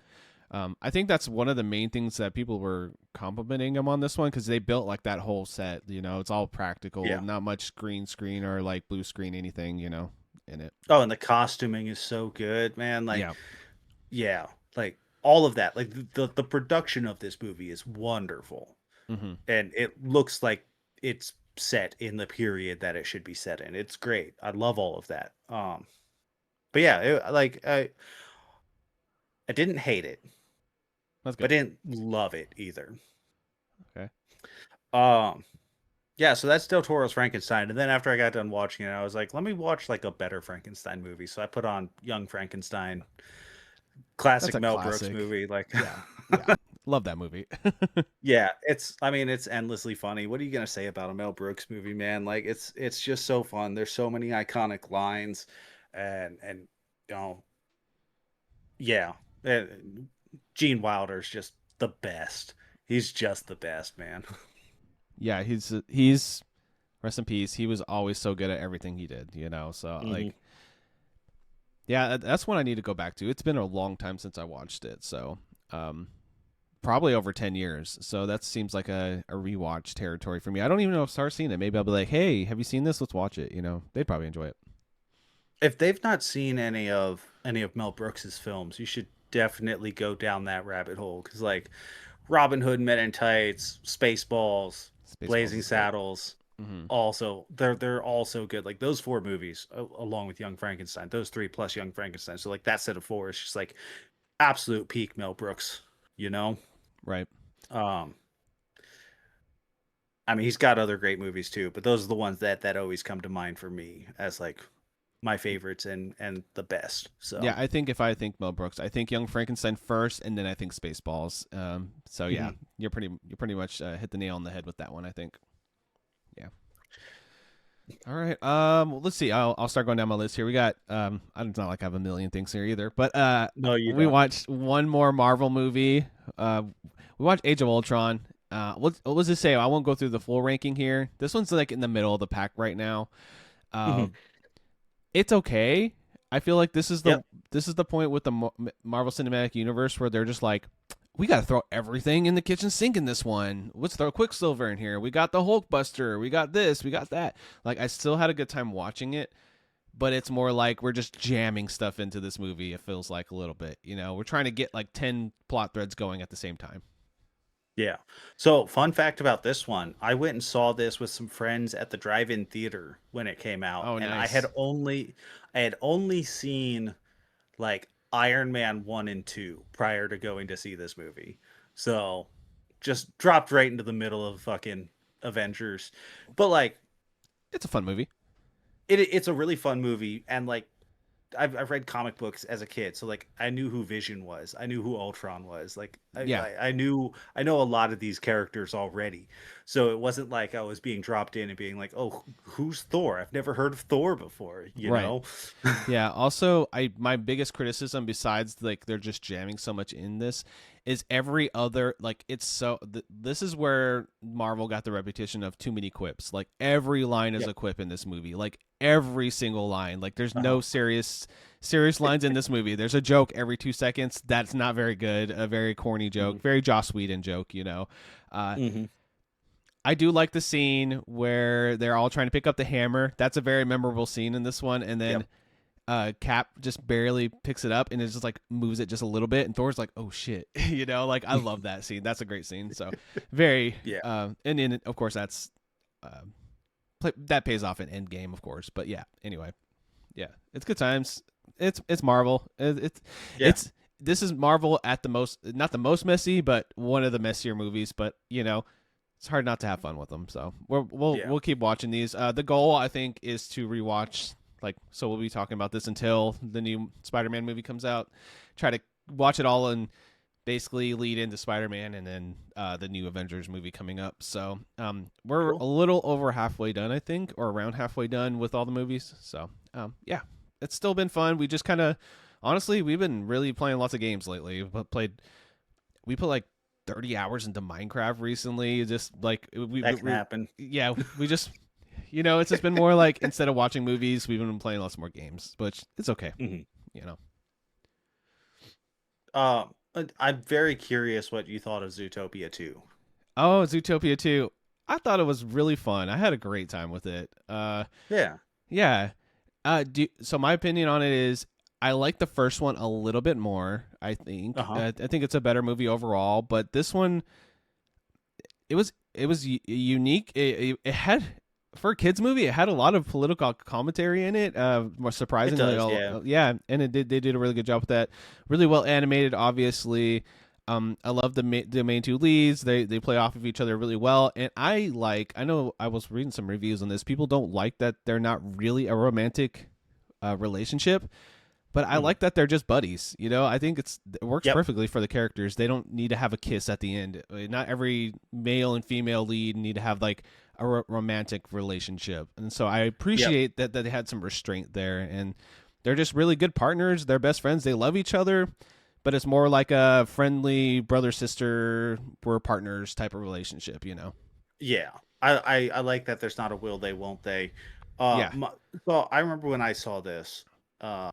I think that's one of the main things that people were complimenting him on this one because they built like that whole set. It's all practical, Yeah. not much green screen or like blue screen anything. In it. Oh, and the costuming is so good, man. Like, Yeah. yeah, like all of that. Like the production of this movie is wonderful. Hmm. And it looks like it's set in the period that it should be set in. It's great. I love all of that. But yeah, I didn't hate it, That's but good. I didn't love it either. Okay. Um, yeah, so that's Del Toro's Frankenstein. And then after I got done watching it, I was like, let me watch like a better Frankenstein movie. So I put on Young Frankenstein, That's classic a Mel Brooks classic. movie. Like, Yeah. Yeah. Love that movie. yeah, I mean, it's endlessly funny. What are you gonna say about a Mel Brooks movie, man? Like, it's just so fun. There's so many iconic lines, and you know, yeah, uh, Gene Wilder's just the best. He's just the best, man. Yeah, he's rest in peace. He was always so good at everything he did. So Hmm. like, yeah, that's one I need to go back to. It's been a long time since I watched it, so um, probably over 10 years. So that seems like a rewatch territory for me. I don't even know if Star's seen it. Maybe I'll be like, hey, have you seen this? Let's watch it. They'd probably enjoy it. If they've not seen any of Mel Brooks's films, you should definitely go down that rabbit hole because like Robin Hood Men in Tights, Spaceballs, Spaceballs Blazing is good. Saddles. Hmm. Also, they're all so good. Like those four movies, along with Young Frankenstein, those three plus Young Frankenstein. So like that set of four is just like absolute peak Mel Brooks. You know, Right. um, I mean he's got other great movies too, but those are the ones that always come to mind for me as like my favorites and the best. Yeah, So I think if I think Mel Brooks, I think Young Frankenstein first, and then I think Spaceballs. So yeah, mhm. you're pretty much hit the nail on the head with that one. I think. Yeah. All right. Well, let's see. I'll start going down my list here. We got it's not like I have a million things here either, but No, you we don't. watched one more Marvel movie. We watched Age of Ultron. What does it say? I won't go through the full ranking here. This one's like in the middle of the pack right now. Uh, Mhm. it's okay. I feel like this is the Yep. this is the point with the Marvel Cinematic Universe where they're just like, we got to throw everything in the kitchen sink in this one. Let's throw Quicksilver in here. We got the Hulkbuster. We got this. We got that. Like I still had a good time watching it, but it's more like we're just jamming stuff into this movie. It feels like a little bit. We're trying to get like 10 plot threads going at the same time. Yeah. So, fun fact about this one, I went and saw this with some friends at the drive-in theater when it came out, Oh, and nice. I had only seen like Iron Man 1 and 2 prior to going to see this movie. So, just dropped right into the middle of fucking Avengers. But like It's a fun movie. it's a really fun movie and like I've read comic books as a kid, so like I knew who Vision was, I knew who Ultron was, like Yeah. I know a lot of these characters already, so it wasn't like I was being dropped in and being like, oh, who's Thor? I've never heard of Thor before, you Right. know? Yeah. Also, I my biggest criticism, besides like they're just jamming so much in this, is every other like it's so. This is where Marvel got the reputation of too many quips. Like every line is Yep. a quip in this movie. Like every single line. Like there's Uh-huh. no serious lines in this movie. There's a joke every 2 seconds. That's not very good. A very corny Hmm. joke. Very Joss Whedon joke. Uh, Hmm. I do like the scene where they're all trying to pick up the hammer. That's a very memorable scene in this one. And Yep. then Cap just barely picks it up and it just like moves it just a little bit, and Thor's like, "Oh shit," Like I love that scene. That's a great scene. So very, Yeah. and then of course uh, that pays off in Endgame, of course. But yeah, anyway, yeah, it's good times. It's Marvel. Yeah. It's this is Marvel at the most, not the most messy, but one of the messier movies. But it's hard not to have fun with them. So we'll Yeah. we'll keep watching these. The goal I think is to rewatch like, so we'll be talking about this until the new Spider-Man movie comes out. Try to watch it all and basically lead into Spider-Man and then the new Avengers movie coming up. So we're a Cool. little over halfway done, I think, or around halfway done with all the movies. So yeah, it's still been fun. We just kind of, honestly, we've been really playing lots of games lately. We put like 30 hours into Minecraft recently. Just like That can happen. yeah, we just, it's just been more like instead of watching movies, we've been playing lots more games, but it's okay, Hmm. you know. I'm very curious what you thought of Zootopia 2. Oh, Zootopia 2. I thought it was really fun. I had a great time with it. Yeah. Yeah. So my opinion on it is I like the first one a little bit more, I think. Uh-huh. I think it's a better movie overall, but this one it was unique. It had for a kids movie, it had a lot of political commentary in it. More It surprisingly, does, yeah. yeah, and they did a really good job with that. Really well animated, obviously. I love the main two leads. They play off of each other really well, and I know I was reading some reviews on this. People don't like that they're not really a romantic relationship, but I Mhm. like that they're just buddies. I think it works Yep. perfectly for the characters. They don't need to have a kiss at the end. Not every male and female lead need to have like a romantic relationship, and so I Yep. appreciate that they had some restraint there, and they're just really good partners. They're best friends. They love each other, but it's more like a friendly brother sister, we're partners type of relationship. Yeah. I like that there's not a will they won't they. Uh Yeah, my, so I remember when I saw this, um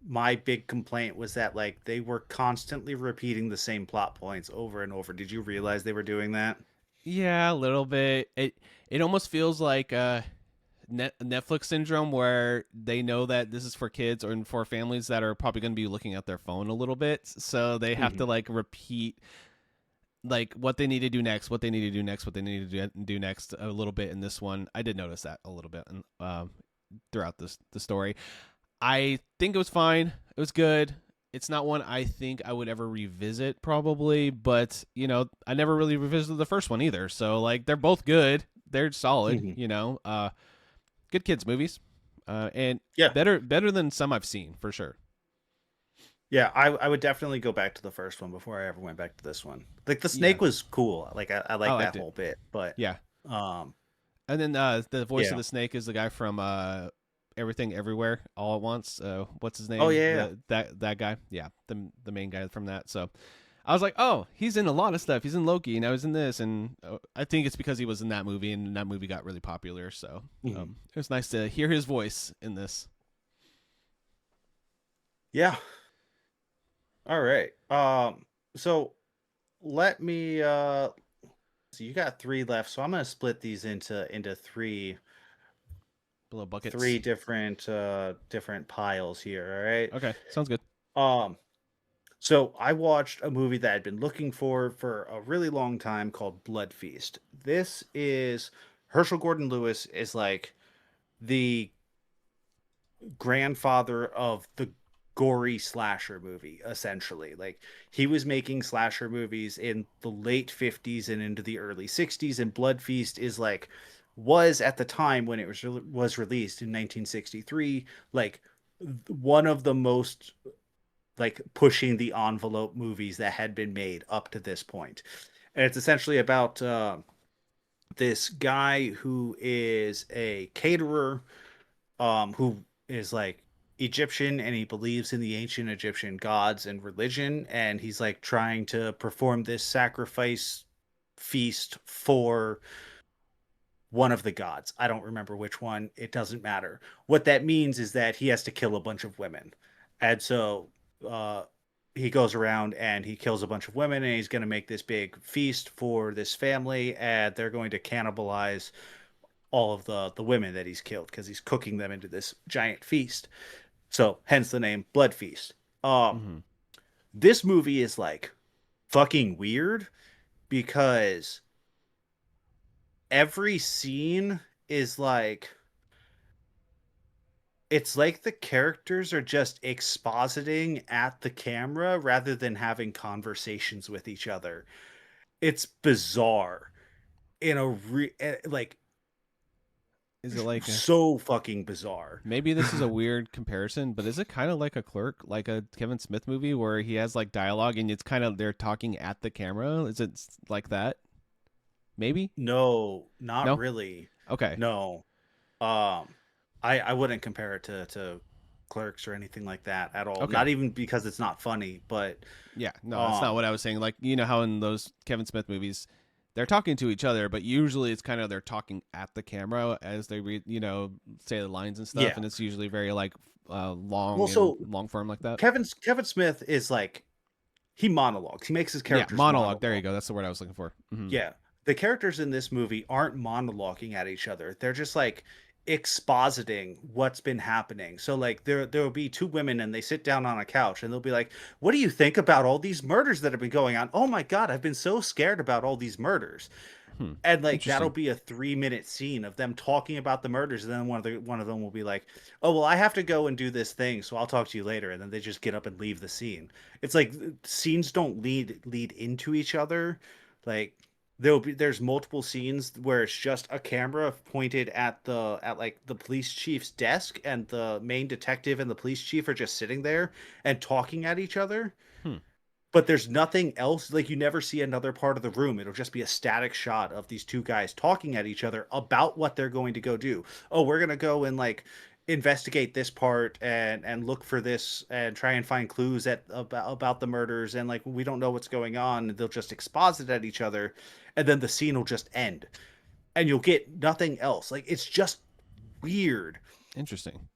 my big complaint was that like they were constantly repeating the same plot points over and over. Did you realize they were doing that? yeah, a little bit. It almost feels like Netflix syndrome where they know that this is for kids or for families that are probably going to be looking at their phone a little bit, so they have Hmm. to like repeat like what they need to do next, what they need to do next, what they need to do next a little bit in this one. I did notice that a little bit throughout the story. I think it was fine. It was good. It's not one I think I would ever revisit, probably, but I never really revisited the first one either. So like, they're both good. They're solid. Hmm. Good kids movies, and Yeah. better than some I've seen for sure. Yeah, I would definitely go back to the first one before I ever went back to this one. Like the Yeah, snake was cool. Like I I like that liked it. whole bit, but Yeah, um and then the voice of yeah. the snake is the guy from Everything Everywhere All at Once. What's his Oh name? yeah, yeah. That guy. Yeah, the main guy from that. So I was like, oh, he's in a lot of stuff. He's in Loki, and I was in this, and I think it's because he was in that movie, and that movie got really popular. So Mhm. it was nice to hear his voice in this. Yeah. All right. So let me so you got three left, so I'm gonna split these into Below three buckets. different piles here, all right? Okay, sounds good. Um so I watched a movie that I'd been looking for a really long time called Blood Feast. This is Herschel Gordon Lewis is like the grandfather of the gory slasher movie, essentially. Like he was making slasher movies in the late 50s and into the early 60s, and Blood Feast is like was at the time when it was released in 1963 like one of the most like pushing the envelope movies that had been made up to this point. And it's essentially about this guy who is a caterer, who is like Egyptian, and he believes in the ancient Egyptian gods and religion, and he's like trying to perform this sacrifice feast for one of the gods. I don't remember which one. It doesn't matter. What that means is that he has to kill a bunch of women. And so uh he goes around and he kills a bunch of women, and he's going to make this big feast for this family, and they're going to cannibalize all of the women that he's killed because he's cooking them into this giant feast. So hence the name Blood Feast. Um, Hmm. this movie is like fucking weird because every scene is like it's like the characters are just expositing at the camera rather than having conversations with each other. It's bizarre in a like Is it like a, So fucking bizarre. maybe this is a weird comparison, but is it kind of like a Clerk, like a Kevin Smith movie where he has like dialogue and it's kind of they're talking at the camera? Is it like that? Maybe? No, not No? really. Okay. No. Um, I wouldn't compare it to Clerks or anything like that at all. Okay. Not even because it's not funny, but Yeah, no, that's not um, what I was saying. Like, you know how in those Kevin Smith movies, they're talking to each other, but usually it's kind of they're talking at the camera as they read, say the lines and stuff, yeah. and it's usually very like long Well, and so long form like that. Kevin Smith is like he monologues. He makes his Yeah, characters monologue. There you monologue. go. That's the word I was looking for. Yeah. The characters in this movie aren't monologuing at each other. They're just like expositing what's been happening. So like there'll be two women and they sit down on a couch and they'll be like, "What do you think about all these murders that have been going on? Oh my god, I've been so scared about all these murders." Hmm. And like that'll Interesting. be a 3-minute scene of them talking about the murders, and then one of them will be like, "Oh well, I have to go and do this thing, so I'll talk to you later." And then they just get up and leave the scene. It's like scenes don't lead into each other. Like there's multiple scenes where it's just a camera pointed at like the police chief's desk, and the main detective and the police chief are just sitting there and talking at each other, Hmm. but there's nothing else. Like you never see another part of the room. It'll just be a static shot of these two guys talking at each other about what they're going to go do. Oh, we're going to go and like investigate this part and look for this and try and find clues about the murders, and like we don't know what's going on. They'll just exposit at each other, and then the scene will just end and you'll get nothing else. Like it's just weird. Interesting.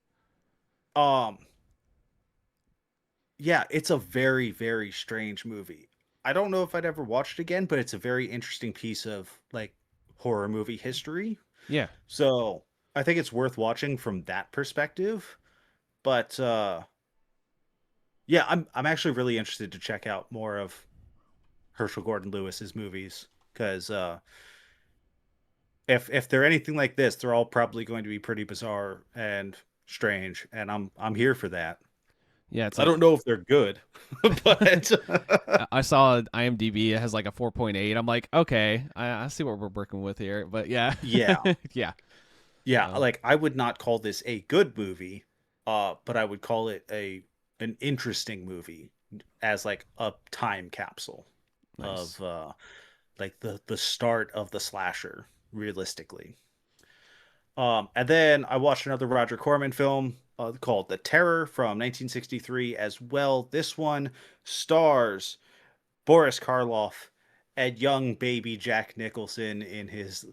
Um Yeah, it's a very, very strange movie. I don't know if I'd ever watch it again, but it's a very interesting piece of like horror movie history. Yeah. So I think it's worth watching from that perspective. But yeah, I'm actually really interested to check out more of Herschel Gordon Lewis's movies because if they're anything like this, they're all probably going to be pretty bizarre and strange, and I'm here for that. Yeah. It's I like don't know if they're good, but I saw IMDb. It has like a 4.8. I'm like, okay, I see what we're working with here. But yeah, yeah. yeah. Yeah, So like I would not call this a good movie, but I would call it an interesting movie as like a time capsule nice. of like the start of the slasher, realistically. And then I watched another Roger Corman film called The Terror from 1963 as well. This one stars Boris Karloff and young baby Jack Nicholson in his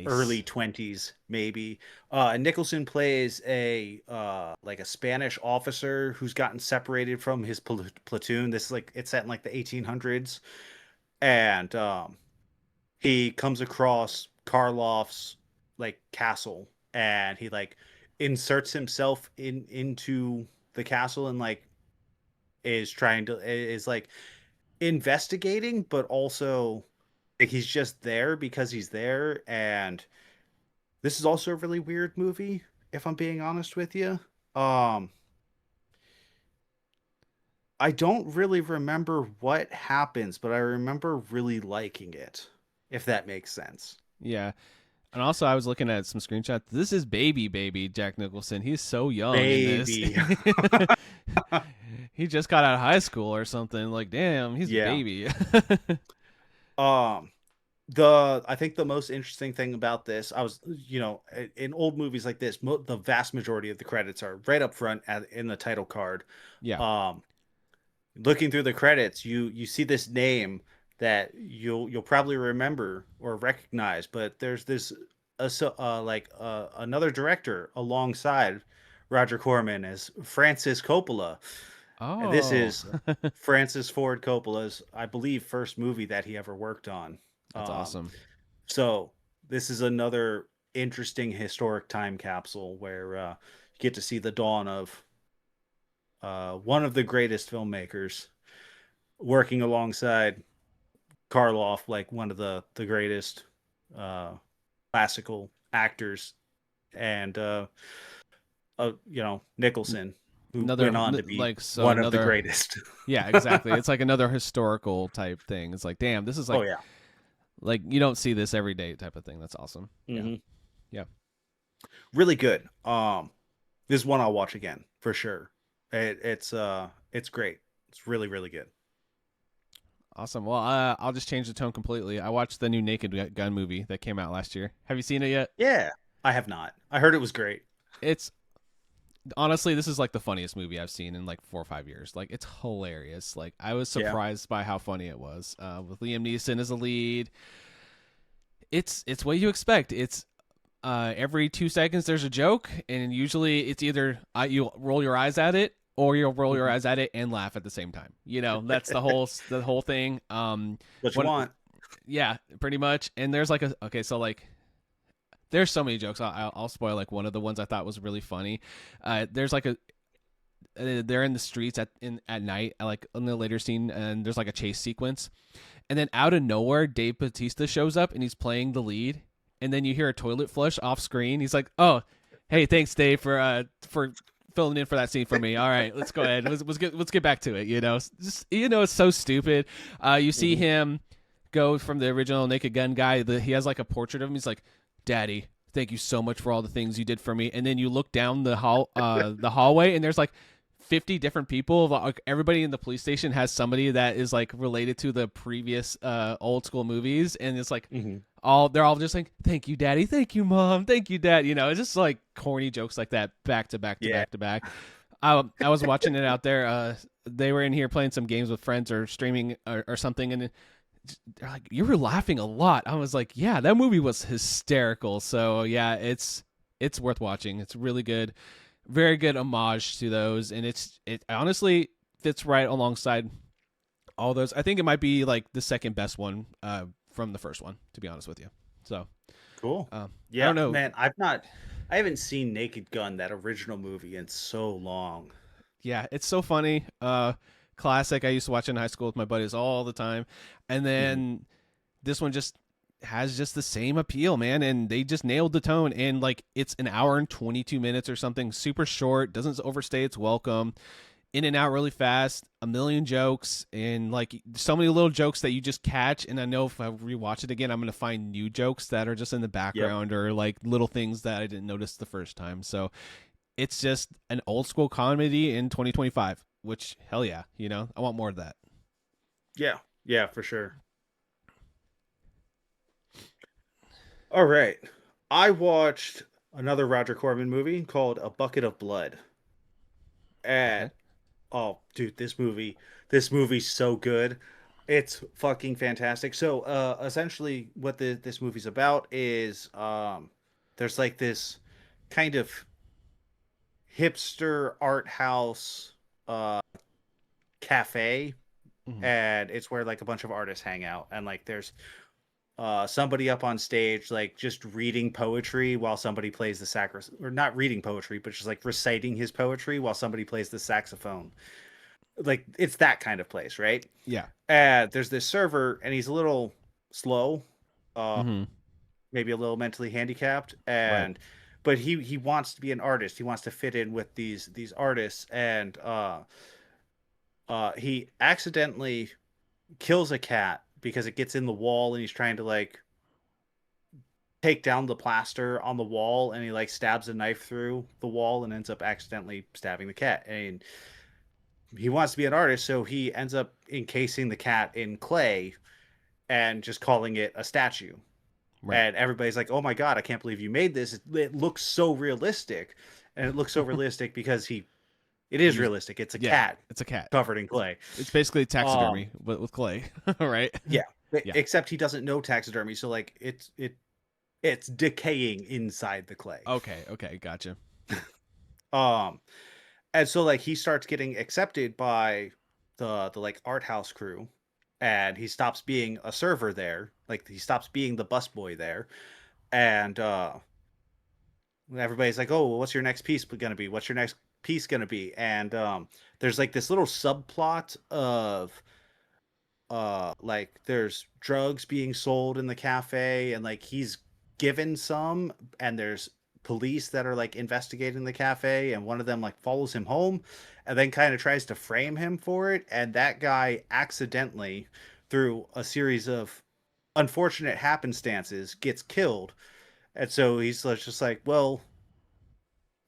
early Nice. 20s maybe. Nicholson plays a like a Spanish officer who's gotten separated from his platoon. This is like it's set in like the 1800s, and he comes across Karloff's like castle, and he like inserts himself into the castle and like is like investigating, but also like he's just there because he's there. And this is also a really weird movie, if I'm being honest with you. Um, I don't really remember what happens, but I remember really liking it, if that makes sense. Yeah. And also, I was looking at some screenshots. This is baby Jack Nicholson. He's so young in this. Baby. He just got out of high school or something. Like, damn, he's a Yeah. baby. Um, the I think the most interesting thing about this, I was, in old movies like this, the vast majority of the credits are right up front in the title card. Yeah. Um, Looking through the credits, you see this name that you'll probably remember or recognize, but there's this another director alongside Roger Corman as Francis Coppola. And this Oh, is Francis Ford Coppola's, I believe, first movie that he ever worked on. that's Um, awesome. so this is another interesting historic time capsule where you get to see the dawn of one of the greatest filmmakers working alongside Karloff, like one of the greatest uh, classical actors, and Nicholson, who Another went on to be like so one of the another. greatest. Yeah, exactly. It's like another historical type thing. It's like, damn, this is Oh yeah. like you don't see this every day type of thing. That's awesome. Yeah. Hmm. Yeah. Really good. This is one I'll watch again for sure. It's great. It's really really good. Awesome. Well, I'll just change the tone completely. I watched the new Naked Gun movie that came out last year. Have you seen it yet? Yeah, I have not. I heard it was great. It's honestly, this is like the funniest movie I've seen in like 4 or 5 years. Like, it's hilarious. Like, I was Yeah. surprised by how funny it was. With Liam Neeson as a lead, it's what you expect. It's every 2 seconds there's a joke, and usually it's either you roll your eyes at it or you'll roll your Mhm. eyes at it and laugh at the same time. That's the whole thing. What you One, want? yeah, pretty much. And there's like a okay, so like there's so many jokes. I'll spoil like one of the ones I thought was really funny. There's like a they're in the streets at night, like in the later scene, and there's like a chase sequence, and then out of nowhere, Dave Bautista shows up and he's playing the lead, and then you hear a toilet flush off screen. He's like, "Oh, hey, thanks, Dave, for filling in for that scene for me. All right, let's go ahead. Let's get back to it. Just it's so stupid. You see Mhm. him go from the original Naked Gun guy. He has like a portrait of him. He's like, "Daddy, thank you so much for all the things you did for me." And then you look down the hallway, and there's like 50 different people. Like, everybody in the police station has somebody that is like related to the previous old school movies, and it's like Mhm. they're all just like, "Thank you, Daddy. Thank you, Mom. Thank you, Dad." It's just like corny jokes like that, back to back to Yeah. back to back. I was watching it out there. They were in here playing some games with friends or streaming or something, and they're like, "You were laughing a lot." I was like, "Yeah, that movie was hysterical." So yeah, it's worth watching. It's really good, very good homage to those, and it honestly fits right alongside all those. I think it might be like the second best one from the first one, to be honest with you. So Cool. I Yeah, don't know. man. I haven't seen Naked Gun, that original movie, in so long. Yeah, it's so funny. Classic. I used to watch it in high school with my buddies all the time, and Mhm. then this one just has just the same appeal, man. And they just nailed the tone. And like, it's an hour and 22 minutes or something, super short, doesn't overstay its welcome, in and out really fast, a million jokes, and like so many little jokes that you just catch. And I know if I rewatch it again, I'm gonna find new jokes that are just in the Yep. background or like little things that I didn't notice the first time. So it's just an old school comedy in 2025, which hell yeah, I want more of that. Yeah. Yeah, for sure. All right. I watched another Roger Corman movie called A Bucket of Blood. Okay. And oh, dude, this movie's so good. It's fucking fantastic. So, essentially what this movie's about is there's like this kind of hipster art house uh cafe, Mm-hmm. and it's where like a bunch of artists hang out, and like there's somebody up on stage like just reading poetry while somebody plays the or not reading poetry but just like reciting his poetry while somebody plays the saxophone. Like, it's that kind of place, right? Yeah. There's this server, and he's a little slow, uh Mm-hmm. maybe a little mentally handicapped, Right. and but he wants to be an artist. He wants to fit in with these artists, and he accidentally kills a cat because it gets in the wall, and he's trying to like take down the plaster on the wall, and he like stabs a knife through the wall and ends up accidentally stabbing the cat. And he wants to be an artist, so he ends up encasing the cat in clay and just calling it a statue. Right. And everybody's like, "Oh my god, I can't believe you made this. It looks so realistic." And it looks so realistic because it is Use realistic. It's a Yeah, cat it's a cat. covered in clay. It's basically Um taxidermy, but with clay, right? yeah, Yeah. except he doesn't know taxidermy, so like it's decaying inside the clay. Okay. Okay. Gotcha. Um and so like he starts getting accepted by the like art house crew, and he stops being a server there. Like, he stops being the busboy there, and everybody's like, "Oh, well, what's your next piece gonna be? What's your next piece gonna be?" And there's like this little subplot of like there's drugs being sold in the cafe, and like he's given some, and there's police that are like investigating the cafe, and one of them like follows him home and then kind of tries to frame him for it, and that guy accidentally, through a series of unfortunate happenstances, gets killed. And so he's just like, well,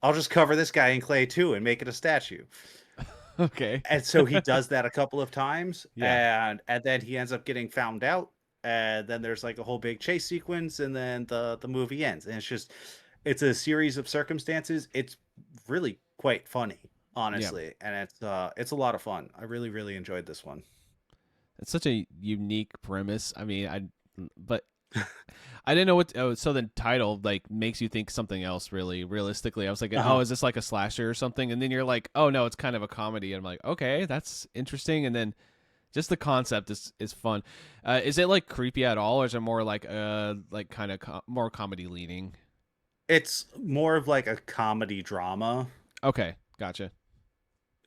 I'll just cover this guy in clay too and make it a statue. Okay. And so he does that a couple of times, Yeah. and then he ends up getting found out, and then there's like a whole big chase sequence, and then the movie ends. And it's a series of circumstances. It's really quite funny, Yeah. honestly, and it's a lot of fun. I really, really enjoyed this one. It's such a unique premise. I mean, but I didn't know what. Oh, so the title like makes you think something else. Really, realistically, I was like, oh, Uh-huh. is this like a slasher or something? And then you're like, oh no, it's kind of a comedy. And I'm like, okay, that's interesting. And then just the concept is fun. Is it like creepy at all, or is it more like kind of more comedy leaning? It's more of like a comedy drama Okay, gotcha.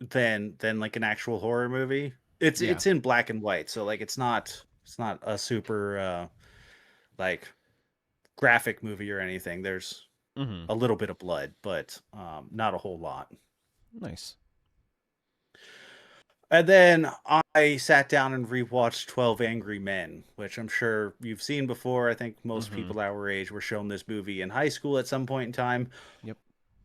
than like an actual horror movie. It's Yeah. it's in black and white, so like it's not a super like graphic movie or anything. There's Mm-hmm. a little bit of blood, but not a whole lot. Nice. And then I sat down and rewatched 12 Angry Men, which I'm sure you've seen before. I think most Mm-hmm. people our age were shown this movie in high school at some point in time. Yep.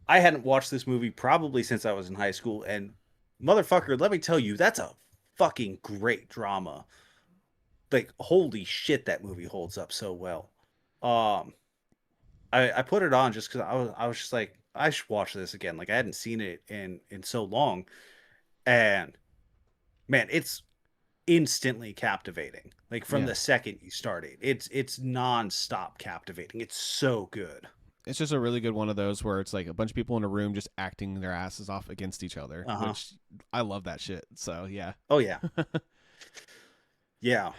I hadn't watched this movie probably since I was in high school, and motherfucker, let me tell you, that's a fucking great drama. Like, holy shit, that movie holds up so well. Um, I put it on just because I was just like, I should watch this again. Like, I hadn't seen it in so long, and man, it's instantly captivating. Like from Yeah. the second you start it, it's nonstop captivating. It's so good. It's just a really good one of those where it's like a bunch of people in a room just acting their asses off against each other, Uh huh. which I love that shit. So yeah. Oh yeah, yeah.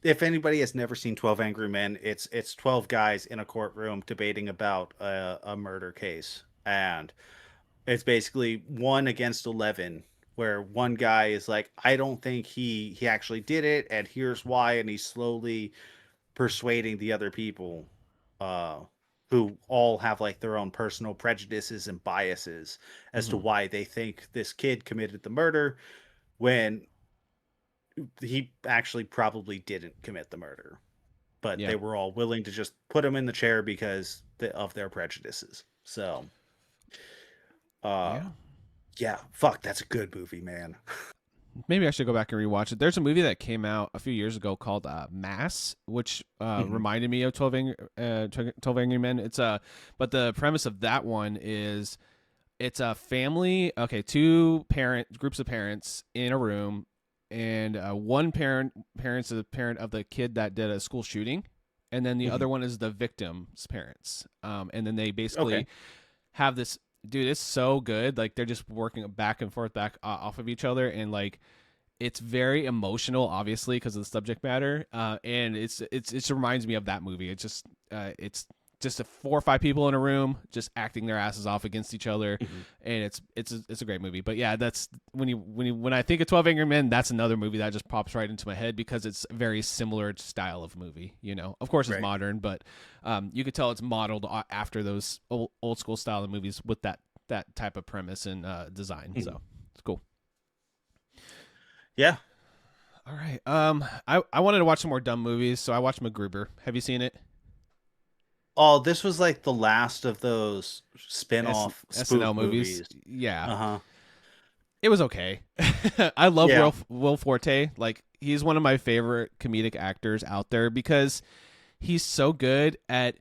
If anybody has never seen 12 Angry Men, it's 12 guys in a courtroom debating about a murder case, and it's basically 1 against 11, where one guy is like, I don't think he actually did it, and here's why, and he's slowly persuading the other people, uh, who all have like their own personal prejudices and biases as to Mm-hmm. why they think this kid committed the murder when he actually probably didn't commit the murder, but Yeah. they were all willing to just put him in the chair because of their prejudices. So, uh, Yeah. yeah, fuck, that's a good movie, man. Maybe I should go back and rewatch it. There's a movie that came out a few years ago called Mass, which Mhm. reminded me of 12 Angry Men. But the premise of that one is it's a family. Okay, two groups of parents in a room, and one parents is the parent of the kid that did a school shooting, and then the Mhm. other one is the victim's parents. And then they Okay. basically have this. Dude, it's so good. Like they're just working back and forth, back off of each other, and like it's very emotional, obviously, because of the subject matter. And it just reminds me of that movie. It's just 4 or 5 people in a room just acting their asses off against each other, Mhm. and it's a great movie. But yeah, that's when I think of 12 Angry Men, that's another movie that just pops right into my head because it's a very similar style of movie. You know, of course it's Right. modern, but you could tell it's modeled after those old school style of movies with that type of premise and design. Mhm. So it's cool. Yeah. All right. I wanted to watch some more dumb movies, so I watched MacGruber. Have you seen it? Oh, this was like the last of those S spin-off SNL spoof movies. movies. Yeah, Uh-huh. it was okay. I love Yeah. Will Forte. Like he's one of my favorite comedic actors out there because he's so good at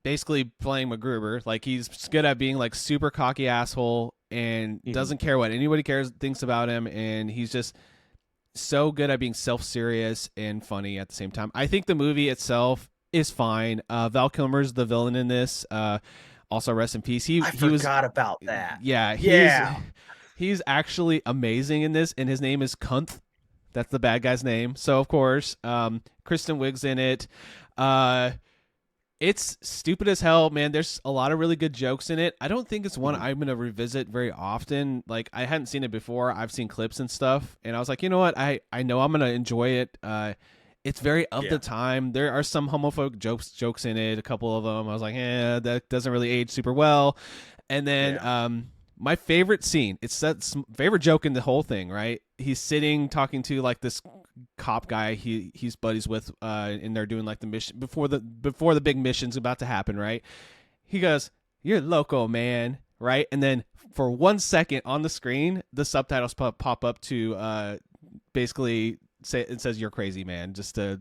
basically playing MacGruber. Like he's good at being like super cocky asshole and Mhm. doesn't care what anybody thinks about him, and he's just so good at being self-serious and funny at the same time. I think the movie itself is fine. Val Kilmer's the villain in this. Also, rest in peace. I He was, forgot about that. yeah, Yeah. he's actually amazing in this, and his name is Kunth. That's the bad guy's name. So of course, Kristen Wiig's in it. Uh, it's stupid as hell, man. There's a lot of really good jokes in it. I don't think it's one Mhm. I'm gonna revisit very often. Like I hadn't seen it before. I've seen clips and stuff, and I was like, you know what? I know I'm gonna enjoy it. It's very of the Yeah. time. There are some homophobic jokes in it. A couple of them. I was like, that doesn't really age super well. And then Yeah. my favorite scene. It's that favorite joke in the whole thing. Right? He's sitting talking to like this cop guy he's buddies with, and they're doing like the mission before the big mission's about to happen. Right? He goes, "You're loco, man," right? And then for 1 second on the screen, the subtitles pop up to basically say it says "You're crazy, man," just to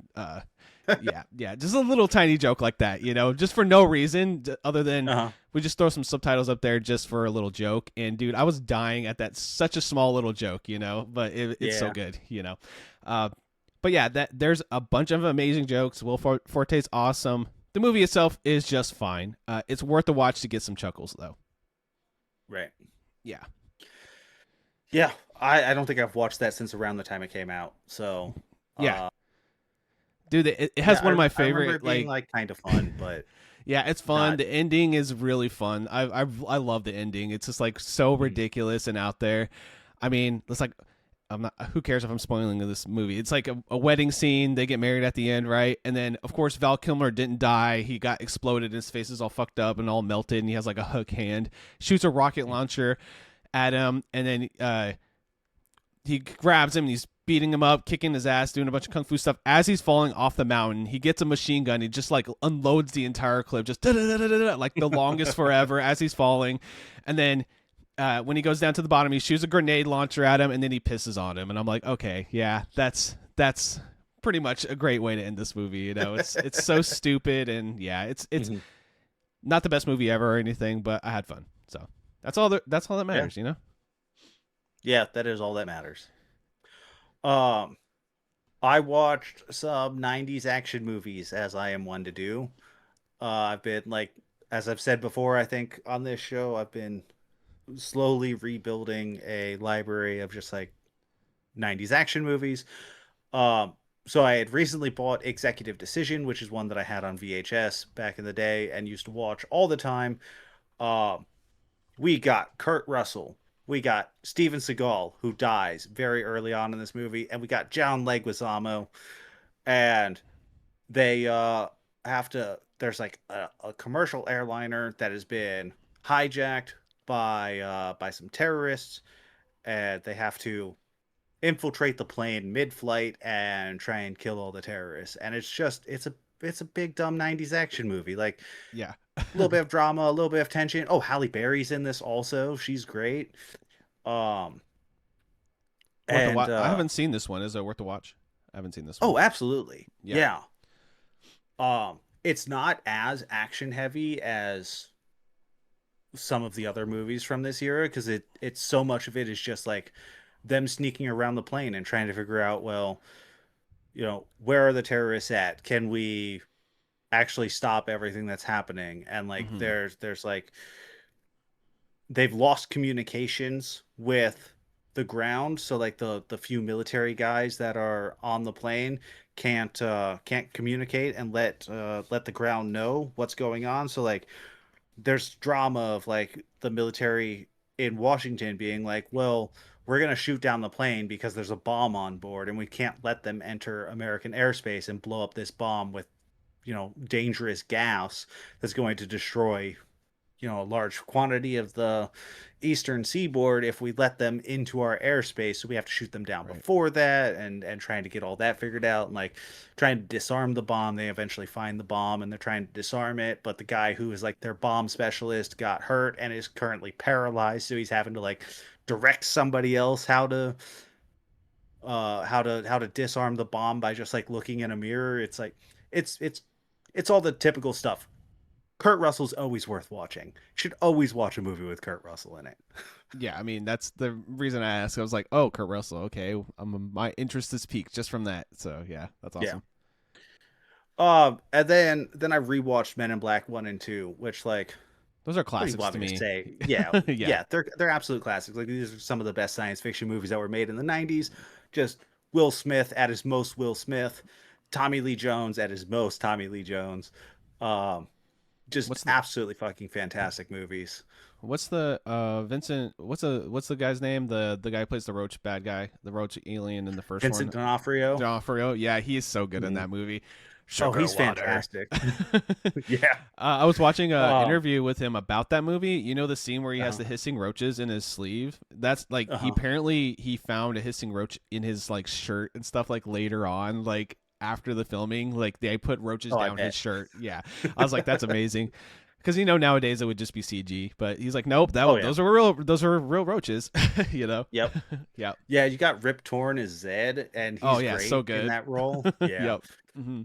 yeah, just a little tiny joke like that, just for no reason other than Uh-huh. we just throw some subtitles up there just for a little joke. And dude, I was dying at that, such a small little joke, but it's so Yeah. good. But yeah, that there's a bunch of amazing jokes. Will Forte's awesome. The movie itself is just fine. It's worth a watch to get some chuckles though. Right. Yeah. Yeah. I don't think I've watched that since around the time it came out. So Yeah. Dude, it has one of my I remember favorite it being like kind of fun, but yeah, it's fun. not. The ending is really fun. I love the ending. It's just like so ridiculous and out there. I mean, it's like I'm not. Who cares if I'm spoiling this movie? It's like a wedding scene. They get married at the end, right? And then of course Val Kilmer didn't die. He got exploded. And his face is all fucked up and all melted. And he has like a hook hand. Shoots a rocket launcher at him, and then he grabs him and he's beating him up, kicking his ass, doing a bunch of kung fu stuff. As he's falling off the mountain, he gets a machine gun. He just like unloads the entire clip, just like the longest forever as he's falling. And then when he goes down to the bottom, he shoots a grenade launcher at him, and then he pisses on him. And I'm like, okay, yeah, that's pretty much a great way to end this movie. It's so stupid, and yeah, it's not the best movie ever or anything, but I had fun. So that's all that matters, Yeah, that is all that matters. I watched some 90s action movies, as I am one to do. I've been like, as I've said before, I think on this show, I've been slowly rebuilding a library of just like 90s action movies. So I had recently bought Executive Decision, which is one that I had on VHS back in the day and used to watch all the time. We got Kurt Russell. We got Steven Seagal, who dies very early on in this movie, and we got John Leguizamo, and they have to. There's like a commercial airliner that has been hijacked by some terrorists, and they have to infiltrate the plane mid-flight and try and kill all the terrorists. And it's a big dumb 90s action movie. Like Yeah. a little bit of drama, a little bit of tension. Oh, Halle Berry's in this also. She's great. Worth a And watch. I haven't seen this one. Is it worth a watch? I haven't seen this one. oh, absolutely. Yeah. It's not as action heavy as some of the other movies from this era because it's so much of it is just like them sneaking around the plane and trying to figure out, well, where are the terrorists at? Can we actually stop everything that's happening? And like there's like they've lost communications with the ground, so like the few military guys that are on the plane can't communicate and let the ground know what's going on. So like there's drama of like the military in Washington being like, well, we're going to shoot down the plane because there's a bomb on board and we can't let them enter American airspace and blow up this bomb with dangerous gas that's going to destroy a large quantity of the eastern seaboard if we let them into our airspace. So we have to shoot them down before that, and trying to get all that figured out, and like trying to disarm the bomb. They eventually find the bomb and they're trying to disarm it, but the guy who is like their bomb specialist got hurt and is currently paralyzed, so he's having to like direct somebody else how to disarm the bomb by just like looking in a mirror. It's like it's all the typical stuff. Kurt Russell's always worth watching. You should always watch a movie with Kurt Russell in it. Yeah, I mean that's the reason I asked. I was like, oh, Kurt Russell. Okay, my interest is piqued just from that. So yeah, that's awesome. And then I rewatched Men in Black 1 and 2, which like those are classics what do you want to me. To say? Yeah, Yeah. they're absolute classics. Like these are some of the best science fiction movies that were made in the 90s. Just Will Smith at his most Will Smith, Tommy Lee Jones at his most Tommy Lee Jones. Just absolutely fucking fantastic movies. What's the Vincent? What's the guy's name? The guy who plays the Roach bad guy, the Roach alien in the first Vincent one. D'Onofrio. D'Onofrio. Yeah, he is so good in that movie. He's fantastic. Yeah. I was watching an interview with him about that movie. You know the scene where he has the hissing roaches in his sleeve? That's like he found a hissing roach in his like shirt and stuff like later on, like after the filming, like they put roaches down his shirt. Yeah. I was like, that's amazing. Because nowadays it would just be CG, but he's like, nope, Oh yeah. those are real roaches. Yep. Yep. Yeah, you got Rip Torn as Zed, and Oh he's yeah, so great in good. that role. Yeah. Yep. Hmm.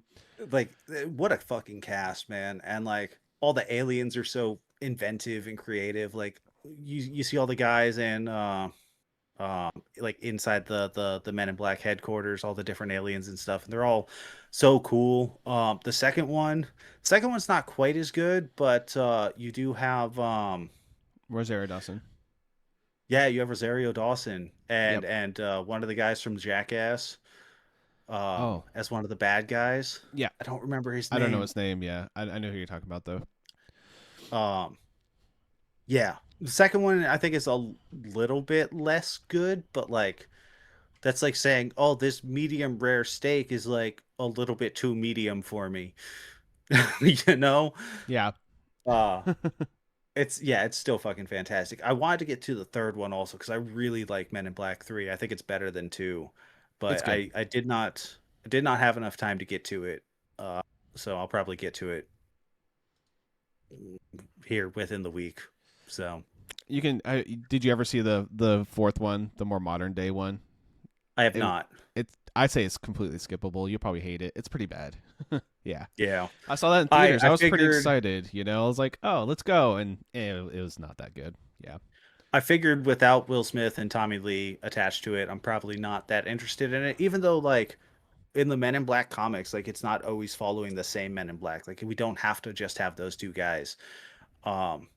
Like what a fucking cast, man. And like all the aliens are so inventive and creative. Like you see all the guys and like inside the Men in Black headquarters, all the different aliens and stuff, and they're all so cool. Second one's not quite as good, but you do have Rosario Dawson. yeah, you have Rosario Dawson Yep. and one of the guys from Jackass Oh as one of the bad guys. yeah, I don't remember his I don't know name. his name. Yeah, I know who you're talking about though. Um yeah. The second one I think is a little bit less good, but like that's like saying, "Oh, this medium rare steak is like a little bit too medium for me." you know? Yeah, Uh it's yeah, it's still fucking fantastic. I wanted to get to the third one also because I really like Men in Black 3. I think it's better than 2, it's but good. I did not have enough time to get to it. Uh so I'll probably get to it here within the week. So You can. Did you ever see the fourth one, the more modern day one? I have It not. it's I'd say it's completely skippable. You'll probably hate it. It's pretty bad. Yeah. Yeah. I saw that in I theaters. I I was pretty figured excited. I was like, "Oh, let's go," and it was not that good. Yeah. I figured without Will Smith and Tommy Lee attached to it, I'm probably not that interested in it. Even though like in the Men in Black comics, like it's not always following the same Men in Black. Like we don't have to just have those two guys. Um,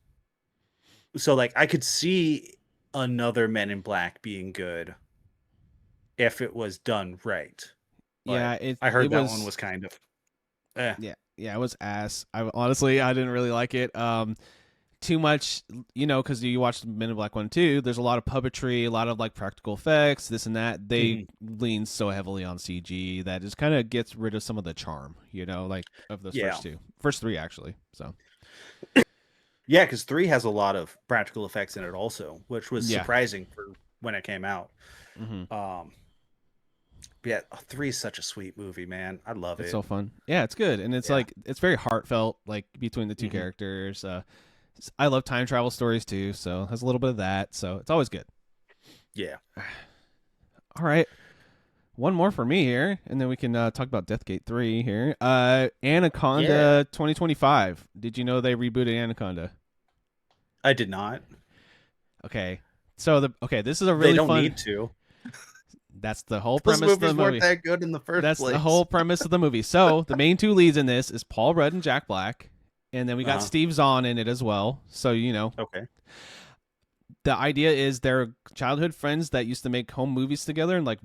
so like I could see another Men in Black being good if it was done right. Yeah. But It I it heard that one was. was kind of eh. Yeah. It was ass. I didn't really like it. Too much. Because you watch the Men in Black one too. There's a lot of puppetry, a lot of like practical effects, this and that. They Mhm. lean so heavily on CG that just kind of gets rid of some of the charm. Like of those Yeah. first three actually. So Yeah, because 3 has a lot of practical effects in it also, which was yeah. surprising for when it came out. Hmm. Um, but yeah, 3 is such a sweet movie, man. I love It's it. so fun. Yeah, it's good, and it's Yeah. like it's very heartfelt, like between the two Hmm. characters. I love time travel stories too, so it has a little bit of that. So it's always good. Yeah. All right, one more for me here, and then we can talk about Deathgate 3 here. Yeah. Anaconda 2025. Did you know they rebooted Anaconda? I did not. Okay, so this is a They really don't fun. need to. That's the whole Those premise of the movies weren't movie. that good in the first That's the place. whole premise of the movie. So the main two leads in this is Paul Rudd and Jack Black, and then we got Uh-huh. Steve Zahn in it as well. So Okay. the idea is they're childhood friends that used to make home movies together and like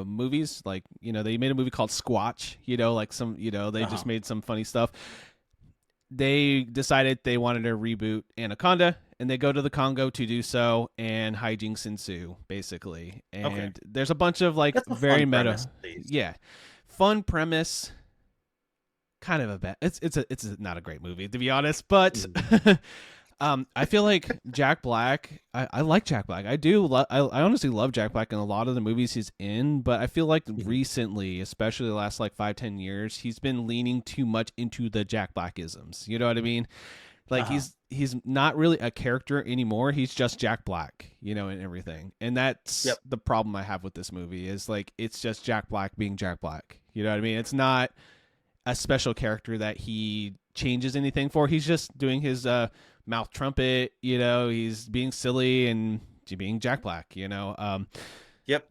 movies like they made a movie called Squatch. Like some they Uh-huh. just made some funny stuff. They decided they wanted to reboot Anaconda, and they go to the Congo to do so, and hijinks ensue basically. Okay. And there's a bunch of like That's a very fun meta, premise, at least. yeah, fun premise. Kind of a bad. It's not a great movie to be honest, but Mhm. I feel like Jack Black. I like Jack Black. I do. I honestly love Jack Black in a lot of the movies he's in, but I feel like Mhm. recently, especially the last like 5-10 years, he's been leaning too much into the Jack Black isms. You know what I mean? Like Uh-huh. he's not really a character anymore. He's just Jack Black, and everything. And that's Yep. the problem I have with this movie is like it's just Jack Black being Jack Black. You know what I mean? It's not a special character that he changes anything for. He's just doing his mouth trumpet. He's being silly and being Jack Black. Yep.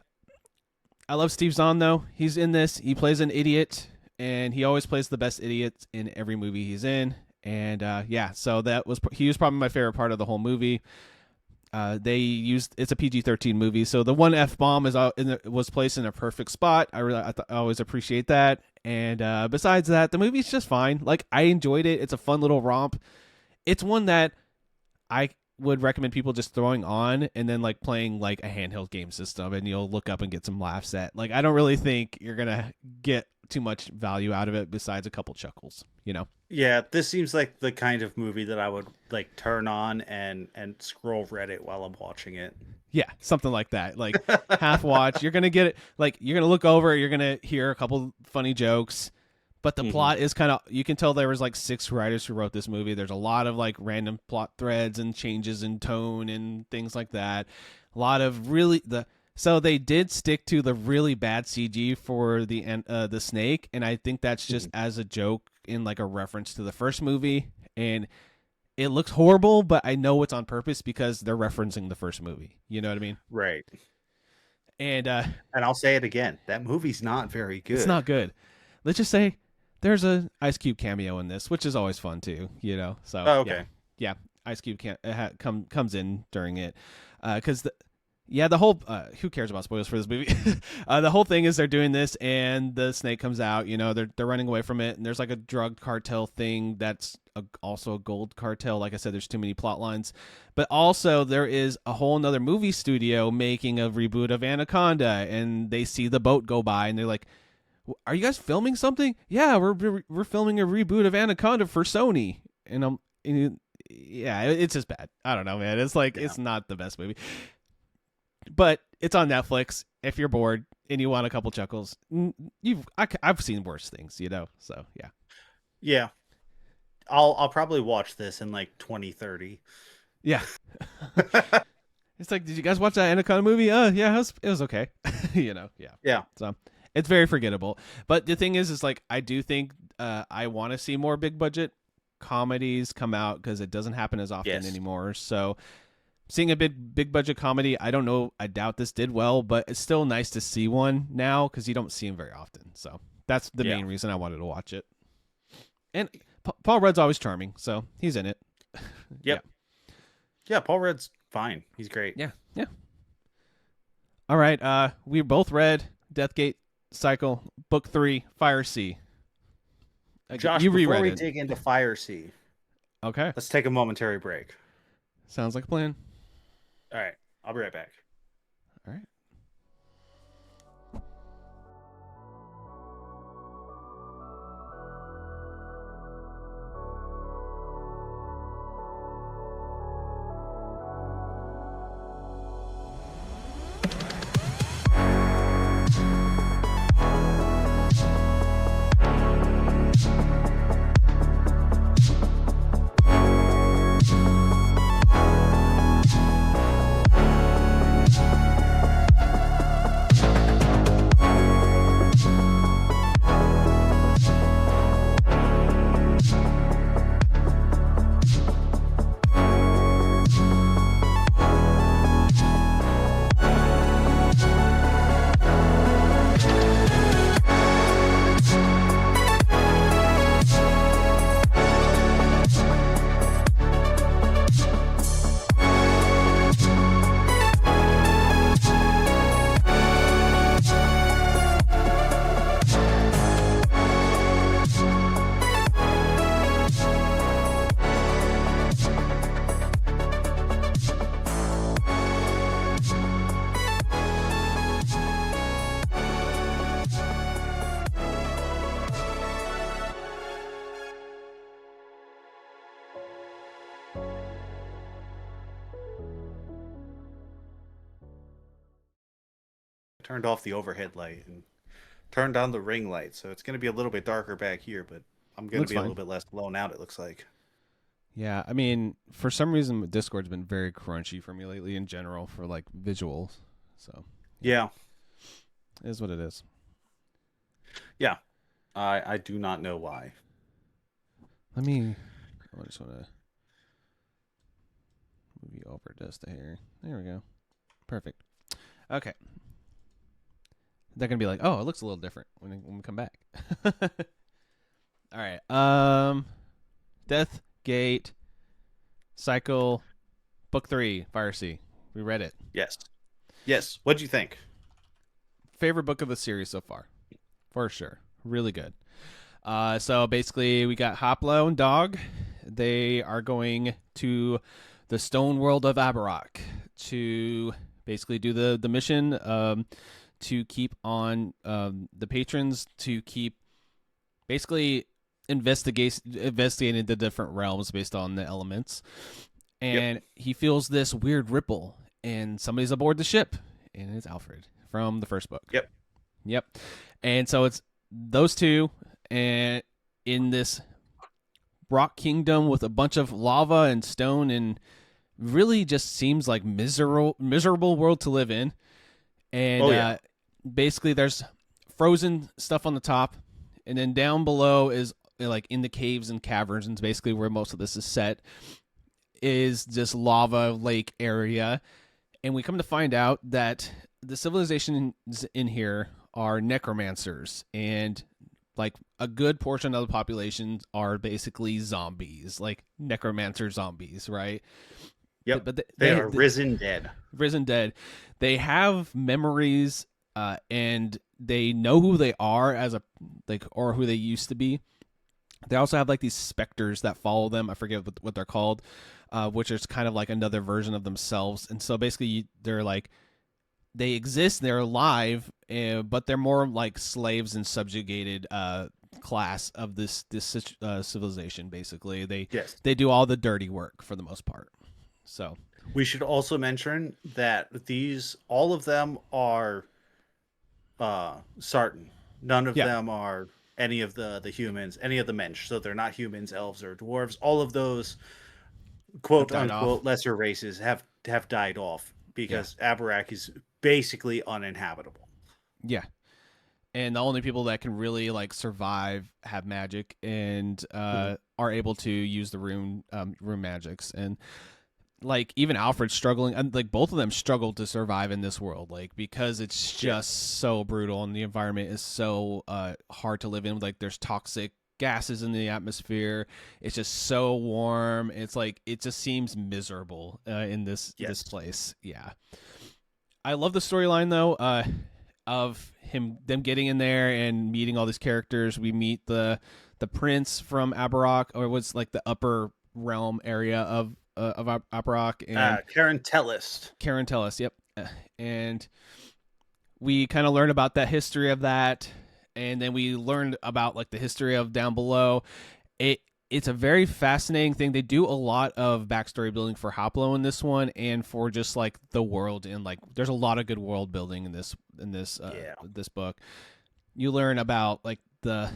I love Steve Zahn though. He's in this. He plays an idiot, and he always plays the best idiot in every movie he's in. And yeah, so he was probably my favorite part of the whole movie. It's a PG-13 movie, so the one F bomb was placed in a perfect spot. I always appreciate that. And besides that, the movie's just fine. Like I enjoyed it. It's a fun little romp. It's one that I would recommend people just throwing on and then like playing like a handheld game system, and you'll look up and get some laughs at. Like I don't really think you're gonna get too much value out of it besides a couple chuckles. Yeah, this seems like the kind of movie that I would like turn on and scroll Reddit while I'm watching it. Yeah, something like that. Like half watch, you're gonna get it. Like you're gonna look over, you're gonna hear a couple funny jokes, But the plot is kind of, you can tell there was like 6 writers who wrote this movie. There's a lot of like random plot threads and changes in tone and things like that. A lot of so they did stick to the really bad CG for the snake, and I think that's just as a joke in like a reference to the first movie, and it looks horrible, but I know it's on purpose because they're referencing the first movie. You know what I mean? Right. And I'll say it again. That movie's not very good. It's not good. Let's just say there's a Ice Cube cameo in this, which is always fun too, you know. So okay. Yeah. Ice Cube comes in during it, because the whole who cares about spoilers for this movie? The whole thing is they're doing this, and the snake comes out. You know, they're running away from it, and there's like a drug cartel thing that's also a gold cartel. Like I said, there's too many plot lines, but also there is a whole another movie studio making a reboot of Anaconda, and they see the boat go by, and they're like, "Are you guys filming something?" Yeah, we're filming a reboot of Anaconda for Sony, and yeah, it's just bad. I don't know, man. It's like It's not the best movie, but it's on Netflix. If you're bored and you want a couple chuckles, I've seen worse things, you know. So yeah. Yeah. I'll probably watch this in like 2030. Yeah. It's like, did you guys watch that Anaconda movie? Yeah, it was okay. You know, yeah. Yeah. So it's very forgettable. But the thing is like, I do think I want to see more big budget comedies come out, because it doesn't happen as often anymore. So seeing a big budget comedy, I don't know, I doubt this did well, but it's still nice to see one now, because you don't see them very often. So that's the main reason I wanted to watch it. And Paul Rudd's always charming, so he's in it. Yep. Yeah, Paul Rudd's fine. He's great. Yeah. All right, we both read Deathgate Cycle, Book 3, Fire Sea. Josh, before we dig into Fire Sea, okay, let's take a momentary break. Sounds like a plan. All right, I'll be right back. All right. Turned off the overhead light and turned on the ring light, so it's going to be a little bit darker back here, but I'm going to be a little bit less blown out, it looks like. Yeah, I mean, for some reason, Discord's been very crunchy for me lately in general for like visuals. So yeah, it is what it is. Yeah, I do not know why. I just want to move you over just to here. There we go. Perfect. Okay. They're gonna be like, oh, it looks a little different when we come back. All right. Deathgate Cycle, Book 3, Fire Sea. We read it. Yes. What'd you think? Favorite book of the series so far, for sure. Really good. So basically, we got Hoplo and Dog. They are going to the stone world of Abarak to basically do the mission to keep on the patrons, to keep basically investigating the different realms based on the elements. And he feels this weird ripple, and somebody's aboard the ship, and it's Alfred from the first book. Yep. And so it's those two, and in this rock kingdom with a bunch of lava and stone, and really just seems like miserable world to live in. And basically there's frozen stuff on the top, and then down below is like in the caves and caverns, and basically where most of this is set is this lava lake area. And we come to find out that the civilizations in here are necromancers, and like a good portion of the population are basically zombies, like necromancer zombies, right? Yep. But they are risen dead. Risen dead. They have memories, and they know who they are as a or who they used to be. They also have like these specters that follow them. I forget what they're called, which is kind of like another version of themselves. And so basically, they're like, they exist, they're alive, but they're more like slaves and subjugated class of this civilization. Basically, they do all the dirty work for the most part. So we should also mention that all of them are Sartan. None of them are any of the humans, any of the mensch. So they're not humans, elves, or dwarves. All of those quote unquote lesser races have died off because Abarak is basically uninhabitable. Yeah. And the only people that can really like survive have magic and are able to use the rune magics. And like even Alfred's struggling, and like both of them struggle to survive in this world, like because it's just so brutal and the environment is so hard to live in. Like there's toxic gases in the atmosphere. It's just so warm. It's like it just seems miserable in this place. Yeah. I love the storyline though, of them getting in there and meeting all these characters. We meet the prince from Abarak, or what's like the upper realm area of Abarak, and Karen Tellist. Yep. And we kind of learn about that history of that, and then we learned about like the history of down below. It's a very fascinating thing. They do a lot of backstory building for Hoplo in this one, and for just like the world, and like there's a lot of good world building in this book. You learn about like the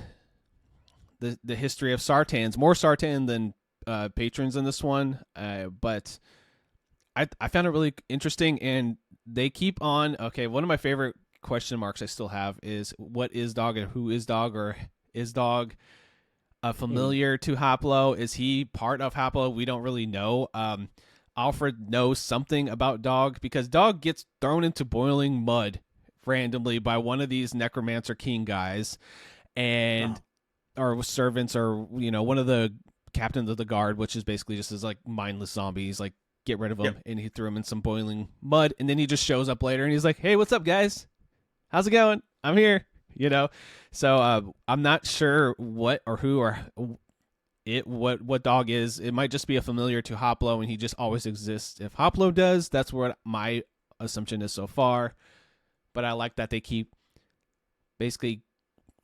history of Sartans, more Sartan than patrons in this one, but I found it really interesting. And they keep on. Okay, one of my favorite question marks I still have is what is dog and who is dog, or is dog familiar to Hoplo? Is he part of Hoplo? We don't really know. Alfred knows something about Dog because Dog gets thrown into boiling mud randomly by one of these necromancer king guys, and or servants, or one of the captains of the guard, which is basically just as like mindless zombies. Like, get rid of him. And he threw him in some boiling mud, and then he just shows up later and he's like, "Hey, what's up, guys? How's it going? I'm here." So I'm not sure what or who or what Dog is. It might just be a familiar to Hoplo, and he just always exists if Hoplo does. That's what my assumption is so far. But I like that they keep basically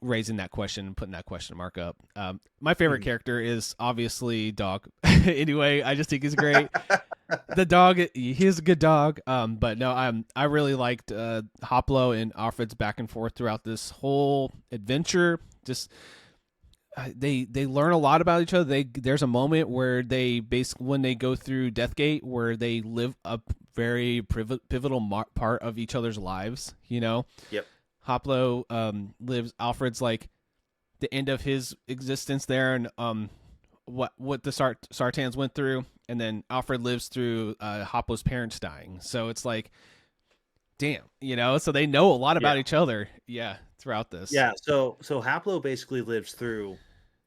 raising that question and putting that question mark up. My favorite character is obviously Dog. Anyway, I just think he's great. The dog, he's a good dog. But no, I really liked Hoplo and Alfred's back and forth throughout this whole adventure. Just they learn a lot about each other. There's a moment where when they go through Deathgate, where they live a very pivotal part of each other's lives. Yep. Hoplo lives Alfred's like the end of his existence there, and what the Sartans went through, and then Alfred lives through Hoplo's parents dying. So it's like, damn, so they know a lot about each other. Yeah, throughout this. Yeah. So Hoplo basically lives through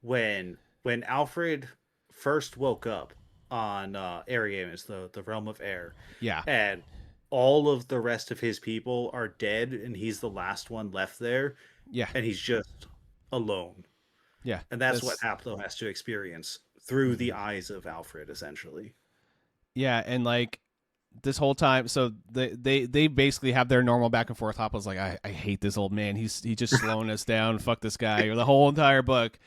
when Alfred first woke up on Ariamis, the realm of air. Yeah. And all of the rest of his people are dead, and he's the last one left there. Yeah. And he's just alone. Yeah. And that's what Hoplo has to experience through the eyes of Alfred, essentially. Yeah, and like this whole time, so they basically have their normal back and forth. Hoplo's like, I hate this old man. He's just slowing us down. Fuck this guy. Or the whole entire book.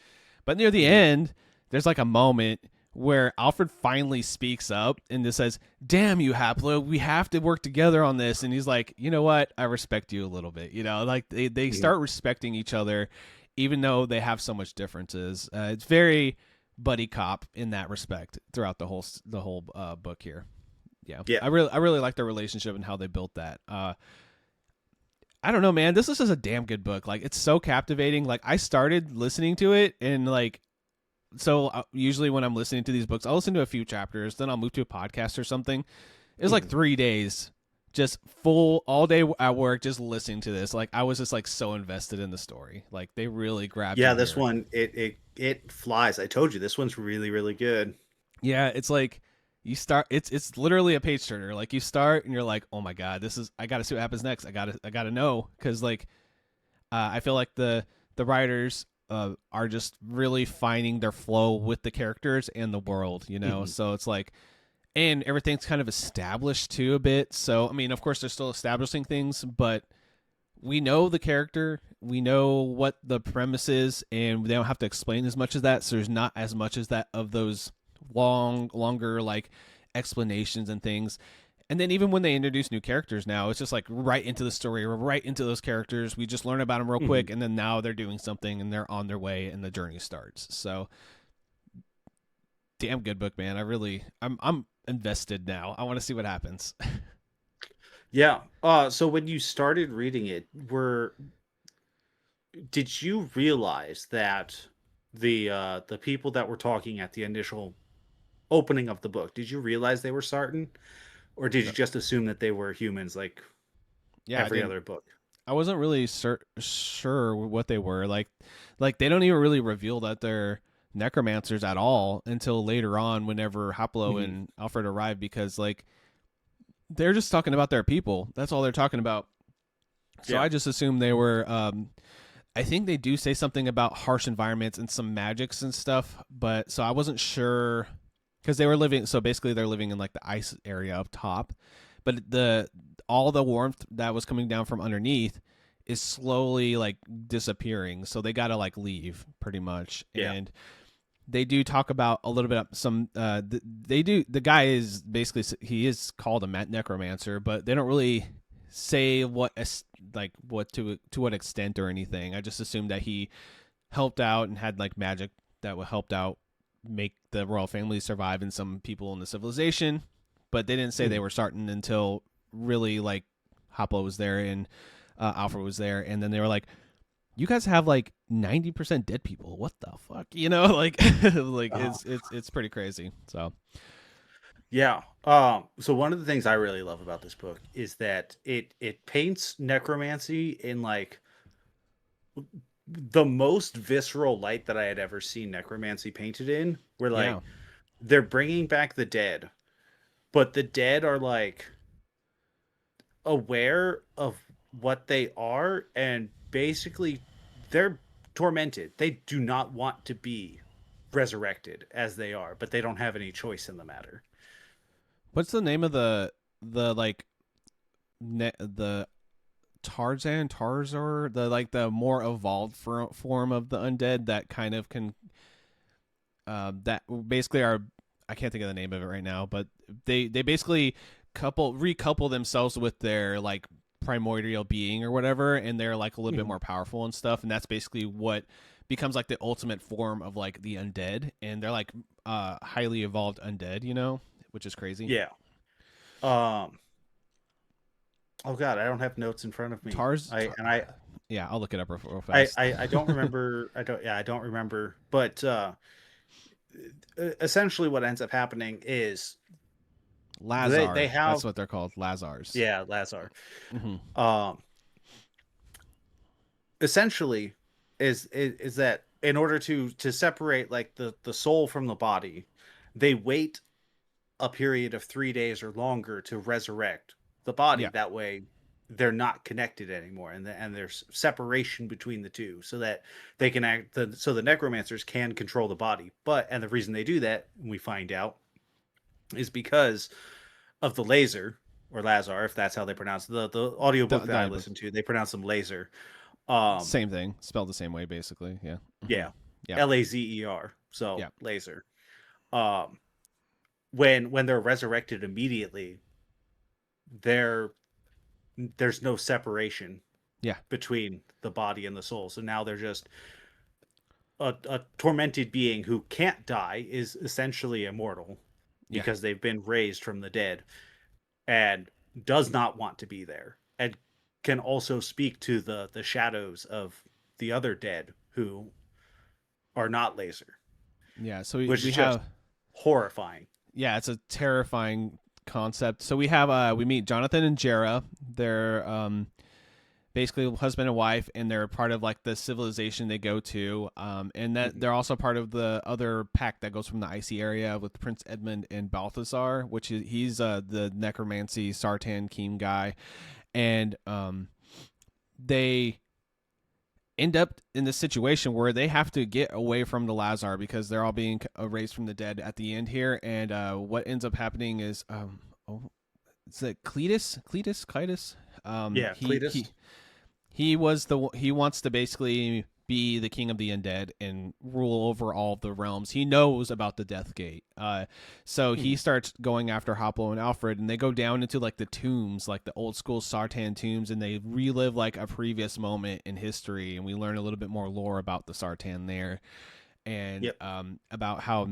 But near the end, there's like a moment where Alfred finally speaks up and just says, "Damn you, Hoplo, we have to work together on this." And he's like, "You know what? I respect you a little bit." Like they start respecting each other even though they have so much differences. It's very buddy cop in that respect throughout the whole book here. Yeah, Yeah. I really like their relationship and how they built that. I don't know, man. This is just a damn good book. Like, it's so captivating. Like, I started listening to it, and like, so usually when I'm listening to these books, I'll listen to a few chapters, then I'll move to a podcast or something. It was like 3 days, just full all day at work, just listening to this. Like, I was just like so invested in the story. Like, they really grabbed Yeah, you this here. one it flies. I told you this one's really, really good. Yeah, it's like you start. It's literally a page turner. Like, you start and you're like, oh my god, this is. I gotta see what happens next. I gotta know, because like I feel like the writers are just really finding their flow with the characters and the world. Mhm. So it's like, and everything's kind of established too a bit. So I mean, of course, they're still establishing things, but we know the character, we know what the premise is, and they don't have to explain as much as that. So there's not as much as that of those longer like explanations and things. And then even when they introduce new characters now, it's just like right into the story, or right into those characters. We just learn about them real Mhm. quick, and then now they're doing something and they're on their way and the journey starts. So damn good book, man. I'm invested now. I want to see what happens. Yeah. So when you started reading it, were did you realize that the people that were talking at the initial opening of the book, did you realize they were Sartan? Or did you No. just assume that they were humans like Yeah, I every didn't. other book? I wasn't really sure what they were. Like they don't even really reveal that they're necromancers at all until later on, whenever Haplo Mhm. and Alfred arrive, because like they're just talking about their people. That's all they're talking about. So Yeah. I just assumed they were. I think they do say something about harsh environments and some magics and stuff, but so I wasn't sure, because they were living. So basically, they're living in like the ice area up top, but the all the warmth that was coming down from underneath is slowly like disappearing. So they got to like leave pretty much, Yeah. and they do talk about a little bit of some. They do. The guy is basically, he is called a necromancer, but they don't really say like what to what extent or anything. I just assumed that he helped out and had like magic that would helped out make the royal family survive and some people in the civilization. But they didn't say they Mhm. were starting until really like Hoplo was there and Alfred was there, and then they were like, "You guys have like 90% dead people. What the fuck?" Like like Uh-huh. it's pretty crazy. So Yeah. So one of the things I really love about this book is that it paints necromancy in like the most visceral light that I had ever seen necromancy painted in, where yeah, like they're bringing back the dead, but the dead are like aware of what they are, and basically they're tormented. They do not want to be resurrected as they are, but they don't have any choice in the matter. what's the name of the like the Tarzor, the like the more evolved form of the undead that kind of can that basically are, I can't think of the name of it right now, but they basically recouple themselves with their like primordial being or whatever, and they're like a little bit Mhm. more powerful and stuff, and that's basically what becomes like the ultimate form of like the undead, and they're like highly evolved undead, which is crazy. Yeah. Um. Oh God, I don't have notes in front of me. Tars, I tar, and I yeah, I'll look it up real I fast. I, I don't remember. I don't. Yeah, I don't remember. But essentially, what ends up happening is they Lazar, that's have what they're called, Lazars. yeah, Lazar. Hmm. Um. Essentially, is that in order to separate like the soul from the body, they wait a period of 3 days or longer to resurrect the body. Yeah. That way, they're not connected anymore, and there's separation between the two, so that they can so the necromancers can control the body. And the reason they do that, we find out, is because of the laser or Lazar, if that's how they pronounce it. The audiobook that I The listened to, they pronounce them laser. Um, same thing, spelled the same way, basically. Yeah. Hmm. yeah, Yeah. Lazer. So Yeah. laser. Um, when they're resurrected immediately, they're there's no separation Yeah. between the body and the soul. So now they're just a tormented being who can't die is essentially immortal Yeah. because they've been raised from the dead and does not want to be there and can also speak to the shadows of the other dead who are not laser, Yeah. So which we is just have, horrifying. yeah, it's a terrifying concept. So we have, we meet Jonathan and Jera. They're, basically husband and wife, and they're part of like the civilization they go to, and that they're also part of the other pack that goes from the icy area with Prince Edmund and Balthazar, which is he's the necromancy Sartan Keem guy, and they end up in this situation where they have to get away from the Lazar because they're all being raised from the dead at the end here, and what ends up happening is oh, it's like Cletus. Yeah, Cletus. He was he wants to basically be the king of the undead and rule over all of the realms. He knows about the Death Gate. So he starts going after Hoplo and Alfred, and they go down into like the tombs, like the old school Sartan tombs, and they relive like a previous moment in history, and we learn a little bit more lore about the Sartan there, and about how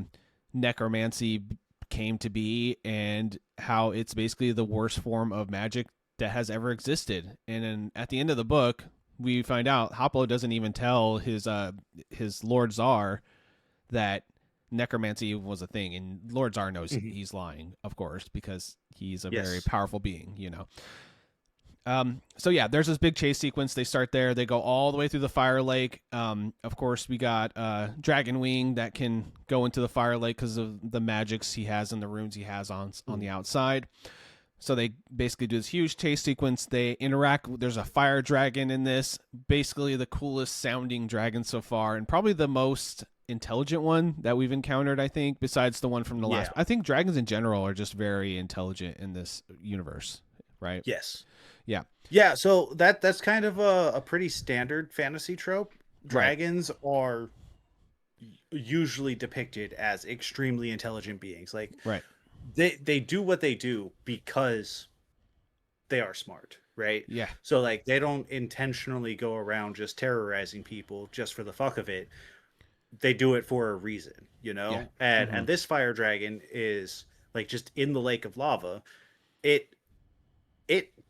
necromancy came to be and how it's basically the worst form of magic that has ever existed. And then at the end of the book, we find out Hoplo doesn't even tell his Lord Tsar that necromancy was a thing, and Lord Tsar knows he's lying, of course, because he's a very powerful being, you know. So yeah, there's this big chase sequence. They start there. They go all the way through the Fire Lake. Of course, we got Dragon Wing that can go into the Fire Lake because of the magics he has and the runes he has on the outside. So they basically do this huge chase sequence. They interact. There's a fire dragon in this, basically the coolest sounding dragon so far, and probably the most intelligent one that we've encountered, I think, besides the one from the last. I think dragons in general are just very intelligent in this universe, right? Yes. Yeah. Yeah, so that's kind of a pretty standard fantasy trope. Dragons are usually depicted as extremely intelligent beings. Like they do what they do because they are smart, right? Yeah. So like they don't intentionally go around just terrorizing people just for the fuck of it. They do it for a reason, you know? Yeah. And this fire dragon is like just in the lake of lava. It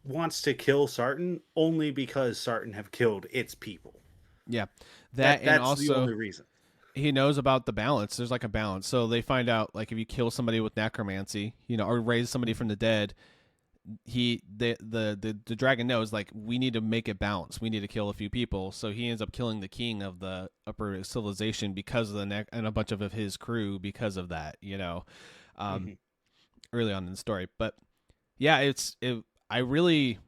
wants to kill Sartan only because Sartan have killed its people. Yeah. That's and also the only reason. He knows about the balance. There's like a balance. So they find out like if you kill somebody with necromancy, you know, or raise somebody from the dead, the dragon knows like we need to make it balance. We need to kill a few people. So he ends up killing the king of the upper civilization because of the and a bunch of his crew because of that, you know, early on in the story. But yeah, I really,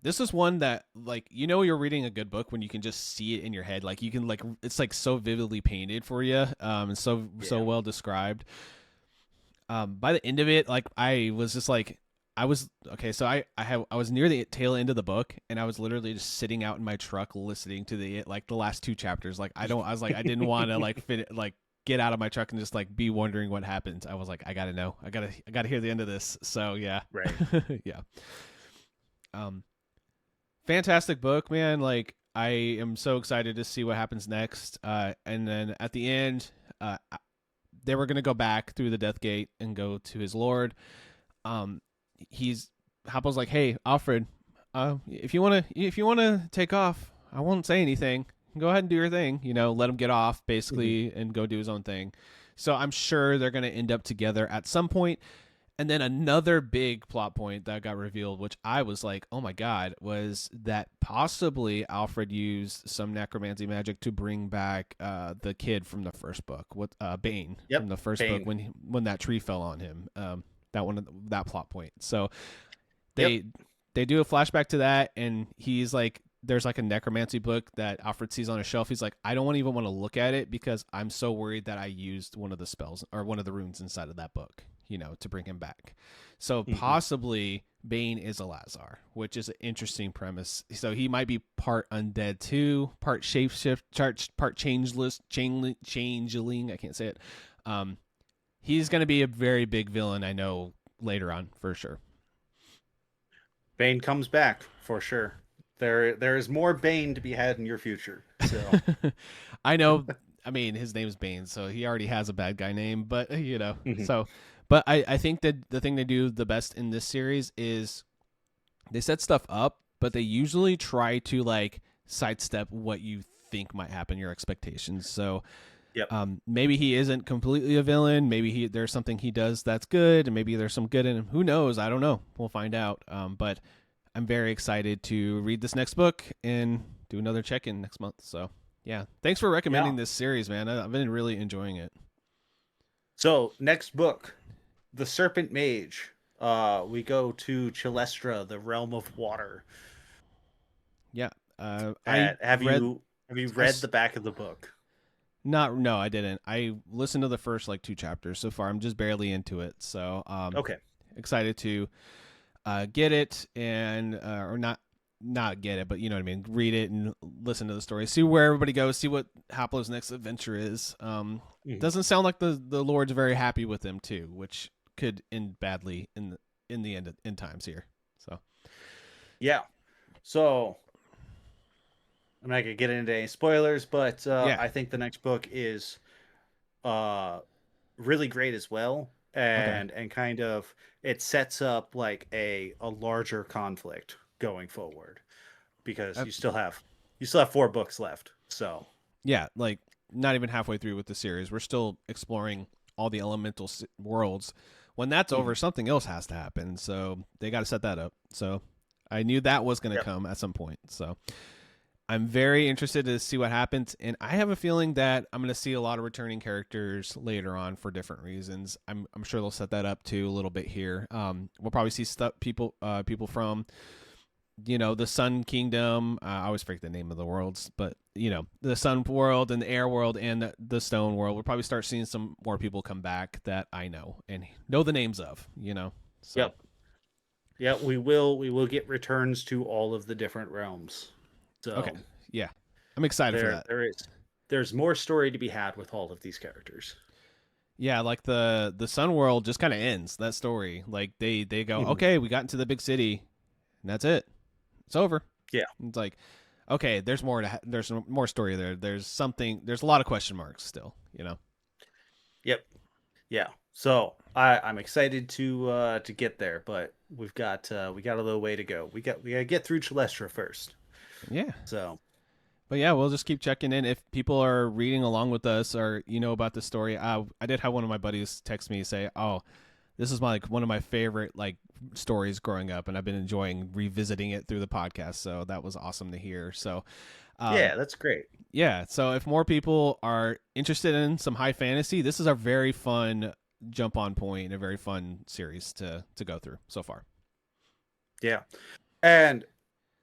this is one that like, you know, you're reading a good book when you can just see it in your head. Like you can like, it's like so vividly painted for you. And so well described. By the end of it, like I was just like, I was okay. So I was near the tail end of the book, and I was literally just sitting out in my truck listening to the last two chapters. Like I was like, I didn't want to like get out of my truck and just like be wondering what happens. I was like, I gotta know. I gotta hear the end of this. So yeah. Right. Yeah. Fantastic book, man. Like I am so excited to see what happens next. And then at the end, they were gonna go back through the Death Gate and go to his lord. Hoplo's like, hey, Alfred, if you wanna take off, I won't say anything. Go ahead and do your thing. You know, let him get off basically and go do his own thing. So I'm sure they're gonna end up together at some point. And then another big plot point that got revealed, which I was like, oh my God, was that possibly Alfred used some necromancy magic to bring back the kid from the first book, Bane from the first book when that tree fell on him. That plot point. So they do a flashback to that, and he's like, there's like a necromancy book that Alfred sees on a shelf. He's like, I don't even want to look at it because I'm so worried that I used one of the spells or one of the runes inside of that book, you know, to bring him back. So possibly Bane is a Lazar, which is an interesting premise. So he might be part undead too, part shapeshift, part changeling. I can't say it. He's going to be a very big villain, I know, later on for sure. Bane comes back for sure. There is more Bane to be had in your future. So I know. I mean, his name's Bane, so he already has a bad guy name. But Mhm. so, but I think that the thing they do the best in this series is they set stuff up, but they usually try to like sidestep what you think might happen, your expectations. So Yep. maybe he isn't completely a villain. Maybe there's something he does that's good, and maybe there's some good in him. Who knows? I don't know. We'll find out. But I'm very excited to read this next book and do another check-in next month. So yeah, thanks for Yeah. recommending this series, man. I've been really enjoying it. So next book, The Serpent Mage. We go to Chalestra, the realm of water. Yeah, I And have read. you I read the back of the book? not no, I didn't. I listened to the first like 2 chapters so far. I'm just barely into it, so Okay. excited to get it and or not get it, but you know what I mean. Read it and listen to the story. See where everybody goes. See what Haplo's next adventure is. Mhm. Doesn't sound like the Lord's very happy with him too, which could end badly in the end times here. So Yeah. So I'm not gonna get into any spoilers, but yeah, I think the next book is uh really great as well, okay. and kind of it sets up like a larger conflict going forward because Uh, you still have 4 books left. So yeah, like not even halfway through with the series. We're still exploring all the elemental worlds. When that's over, mhm. something else has to happen. So they got to set that up. So I knew that was going to Yep. come at some point. So I'm very interested to see what happens, and I have a feeling that I'm going to see a lot of returning characters later on for different reasons. I'm sure they'll set that up too a little bit here. We'll probably see people from the Sun Kingdom. I always forget the name of the worlds, but the Sun world and the Air world and the Stone world. We'll probably start seeing some more people come back that I know and know the names of. So Yep. Yeah, we will get returns to all of the different realms. okay, So yeah, I'm excited for there that. there is there's more story to be had with all of these characters. Yeah, like the Sun World just kind of ends that story. Like they go, Mhm. okay, we got into the big city, and that's it. It's over. Yeah. It's like, okay, there's more there's more story there. There's something. There's a lot of question marks still. Yep. Yeah. So I'm excited to get there, but we got a little way to go. We gotta get through Chalestra first. Yeah. So But yeah, we'll just keep checking in if people are reading along with us or about the story. I did have one of my buddies text me say, "Oh, this is one of my favorite stories growing up, and I've been enjoying revisiting it through the podcast." So that was awesome to hear. So, um, yeah, that's great. yeah. So if more people are interested in some high fantasy, this is a very fun jump on point and a very fun series to go through so far. Yeah. And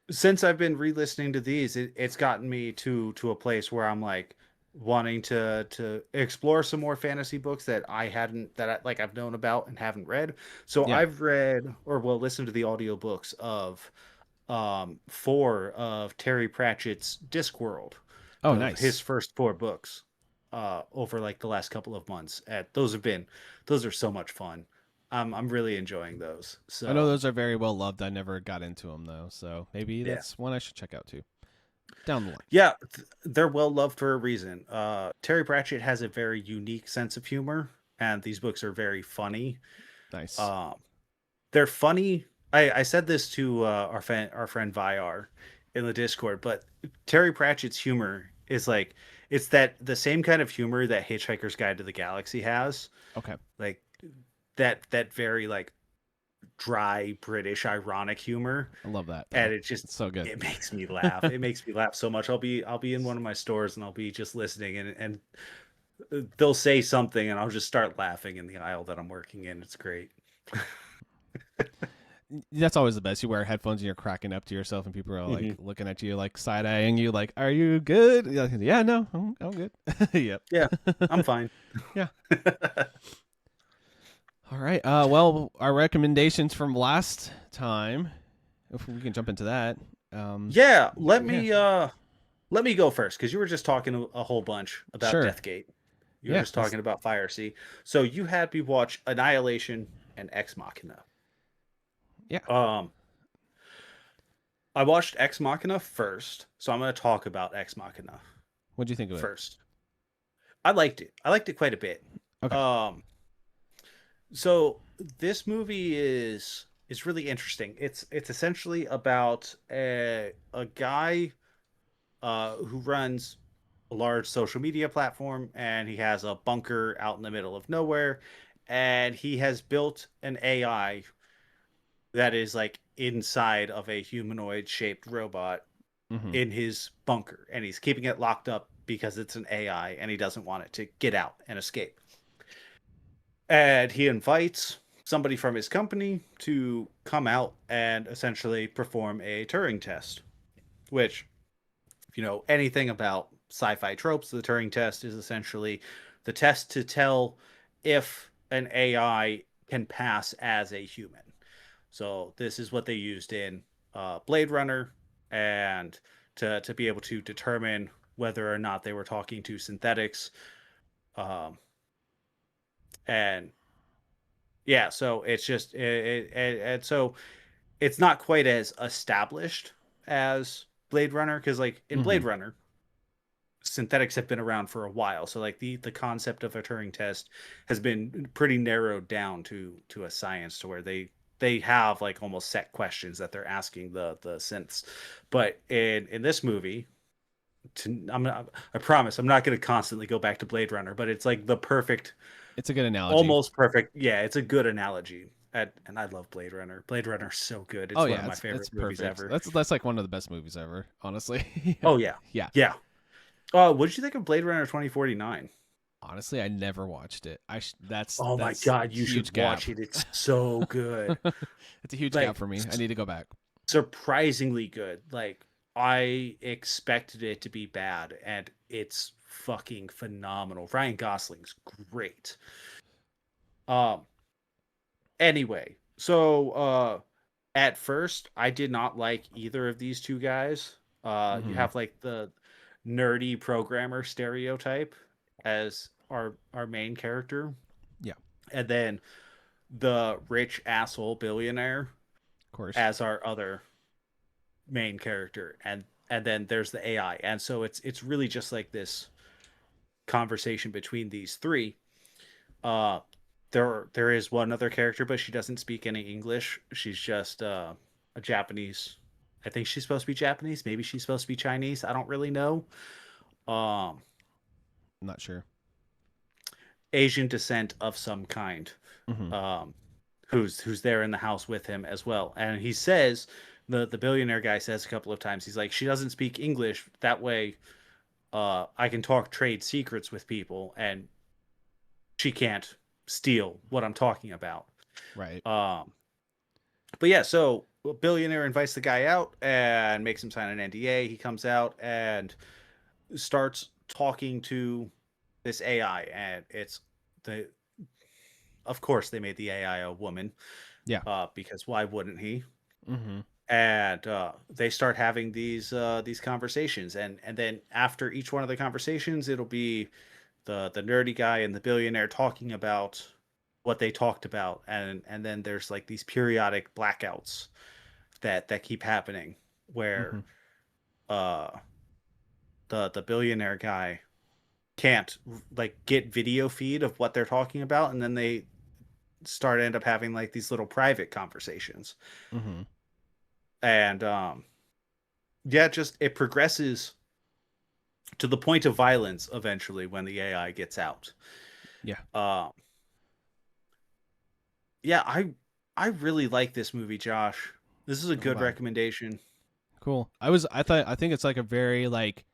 since I've been re-listening to these, it's gotten me to a place where I'm like wanting to explore some more fantasy books that I hadn't that I've known about and haven't read. So Yeah. I've read or will listen to the audiobooks of 4 of Terry Pratchett's Discworld, Oh, his nice. first 4 books over like the last couple of months. And those are so much fun. I'm really enjoying those. I know So those are very well loved. I never got into them though, so maybe yeah. that's one I should check out too down the line. Yeah, they're well loved for a reason. Terry Pratchett has a very unique sense of humor, and these books are very funny. Nice. Um, they're funny. I said this to our friend Vyar in the Discord, but Terry Pratchett's humor is like it's that the same kind of humor that Hitchhiker's Guide to the Galaxy has, Okay. like that very like dry British ironic humor, I love that and though. it just It's so good. it makes me laugh. It makes me laugh so much. I'll be in one of my stores and I'll be just listening, and they'll say something and I'll just start laughing in the aisle that I'm working in. It's great. That's always the best. You wear headphones and you're cracking up to yourself, and people are like Hmm. looking at you, like side eyeing you, like, "Are you good?" You're like, yeah, no, I'm good. Yep. Yeah, I'm fine. Yeah. All right. Well, our recommendations from last time, if we can jump into that. Yeah, Yeah. let me go first because you were just talking a whole bunch about Sure. Deathgate. You were Yeah. just talking about Fire Sea. So you had me watch Annihilation and Ex Machina. Yeah. Um, I watched Ex Machina first, so I'm going to talk about Ex Machina What'd you think of it? first. I liked it. I liked it quite a bit. Okay. Um, so this movie is really interesting. It's essentially about a guy who runs a large social media platform, and he has a bunker out in the middle of nowhere, and he has built an AI that is like inside of a humanoid shaped robot Mm-hmm. in his bunker, and he's keeping it locked up because it's an AI and he doesn't want it to get out and escape. And he invites somebody from his company to come out and essentially perform a Turing test, which, if you know anything about sci-fi tropes, the Turing test is essentially the test to tell if an AI can pass as a human. So this is what they used in Blade Runner, and to be able to determine whether or not they were talking to synthetics. Um, and yeah, so it's just and so it's not quite as established as Blade Runner, because like in Mm-hmm. Blade Runner, synthetics have been around for a while. So like the concept of a Turing test has been pretty narrowed down to a science, to where they have like almost set questions that they're asking the synths. But in this movie, I promise I'm not going to constantly go back to Blade Runner, but it's like the perfect, It's a good analogy. almost perfect. Yeah, it's a good analogy. And I love Blade Runner. Blade Runner's so good. Oh It's one of yeah, my favorite it's movies perfect. ever. That's like one of the best movies ever, honestly. Yeah. Oh yeah, Yeah. yeah. What did you think of Blade Runner 2049? Honestly, I never watched it. Oh my That's God, you huge should gap. watch it. It's so good. It's a huge gap Like for me. I need to go back. surprisingly good. Like I expected it to be bad, and it's fucking phenomenal. Ryan Gosling's great. Um anyway, so at first I did not like either of these two guys. You Mm-hmm. have like the nerdy programmer stereotype as our main character, Yeah, and then the rich asshole billionaire of course. as our other main character, and then there's the AI. And so it's really just like this conversation between these three. uh there is one other character, but she doesn't speak any English. She's just a Japanese. I think she's supposed to be Japanese, maybe she's supposed to be Chinese, I don't really know. um I'm not sure. Asian descent of some kind. Mm-hmm. um who's there in the house with him as well. And he says, the billionaire guy says a couple of times, he's like, she doesn't speak English, that way I can talk trade secrets with people, and she can't steal what I'm talking about. Right. um but yeah, so a billionaire invites the guy out and makes him sign an NDA. He comes out and starts talking to this AI, and it's the of course they made the AI a woman, Yeah. because why wouldn't he? Mm-hmm. And they start having these conversations, and then after each one of the conversations, it'll be the nerdy guy and the billionaire talking about what they talked about, and then there's like these periodic blackouts that keep happening, Mm-hmm. where uh the billionaire guy can't like get video feed of what they're talking about, and then they end up having like these little private conversations. Mm-hmm. And yeah, just it progresses to the point of violence eventually when the AI gets out. Yeah. Um yeah, I really like this movie, Josh. This is a I'm good glad. recommendation. Cool. I think it's like a very like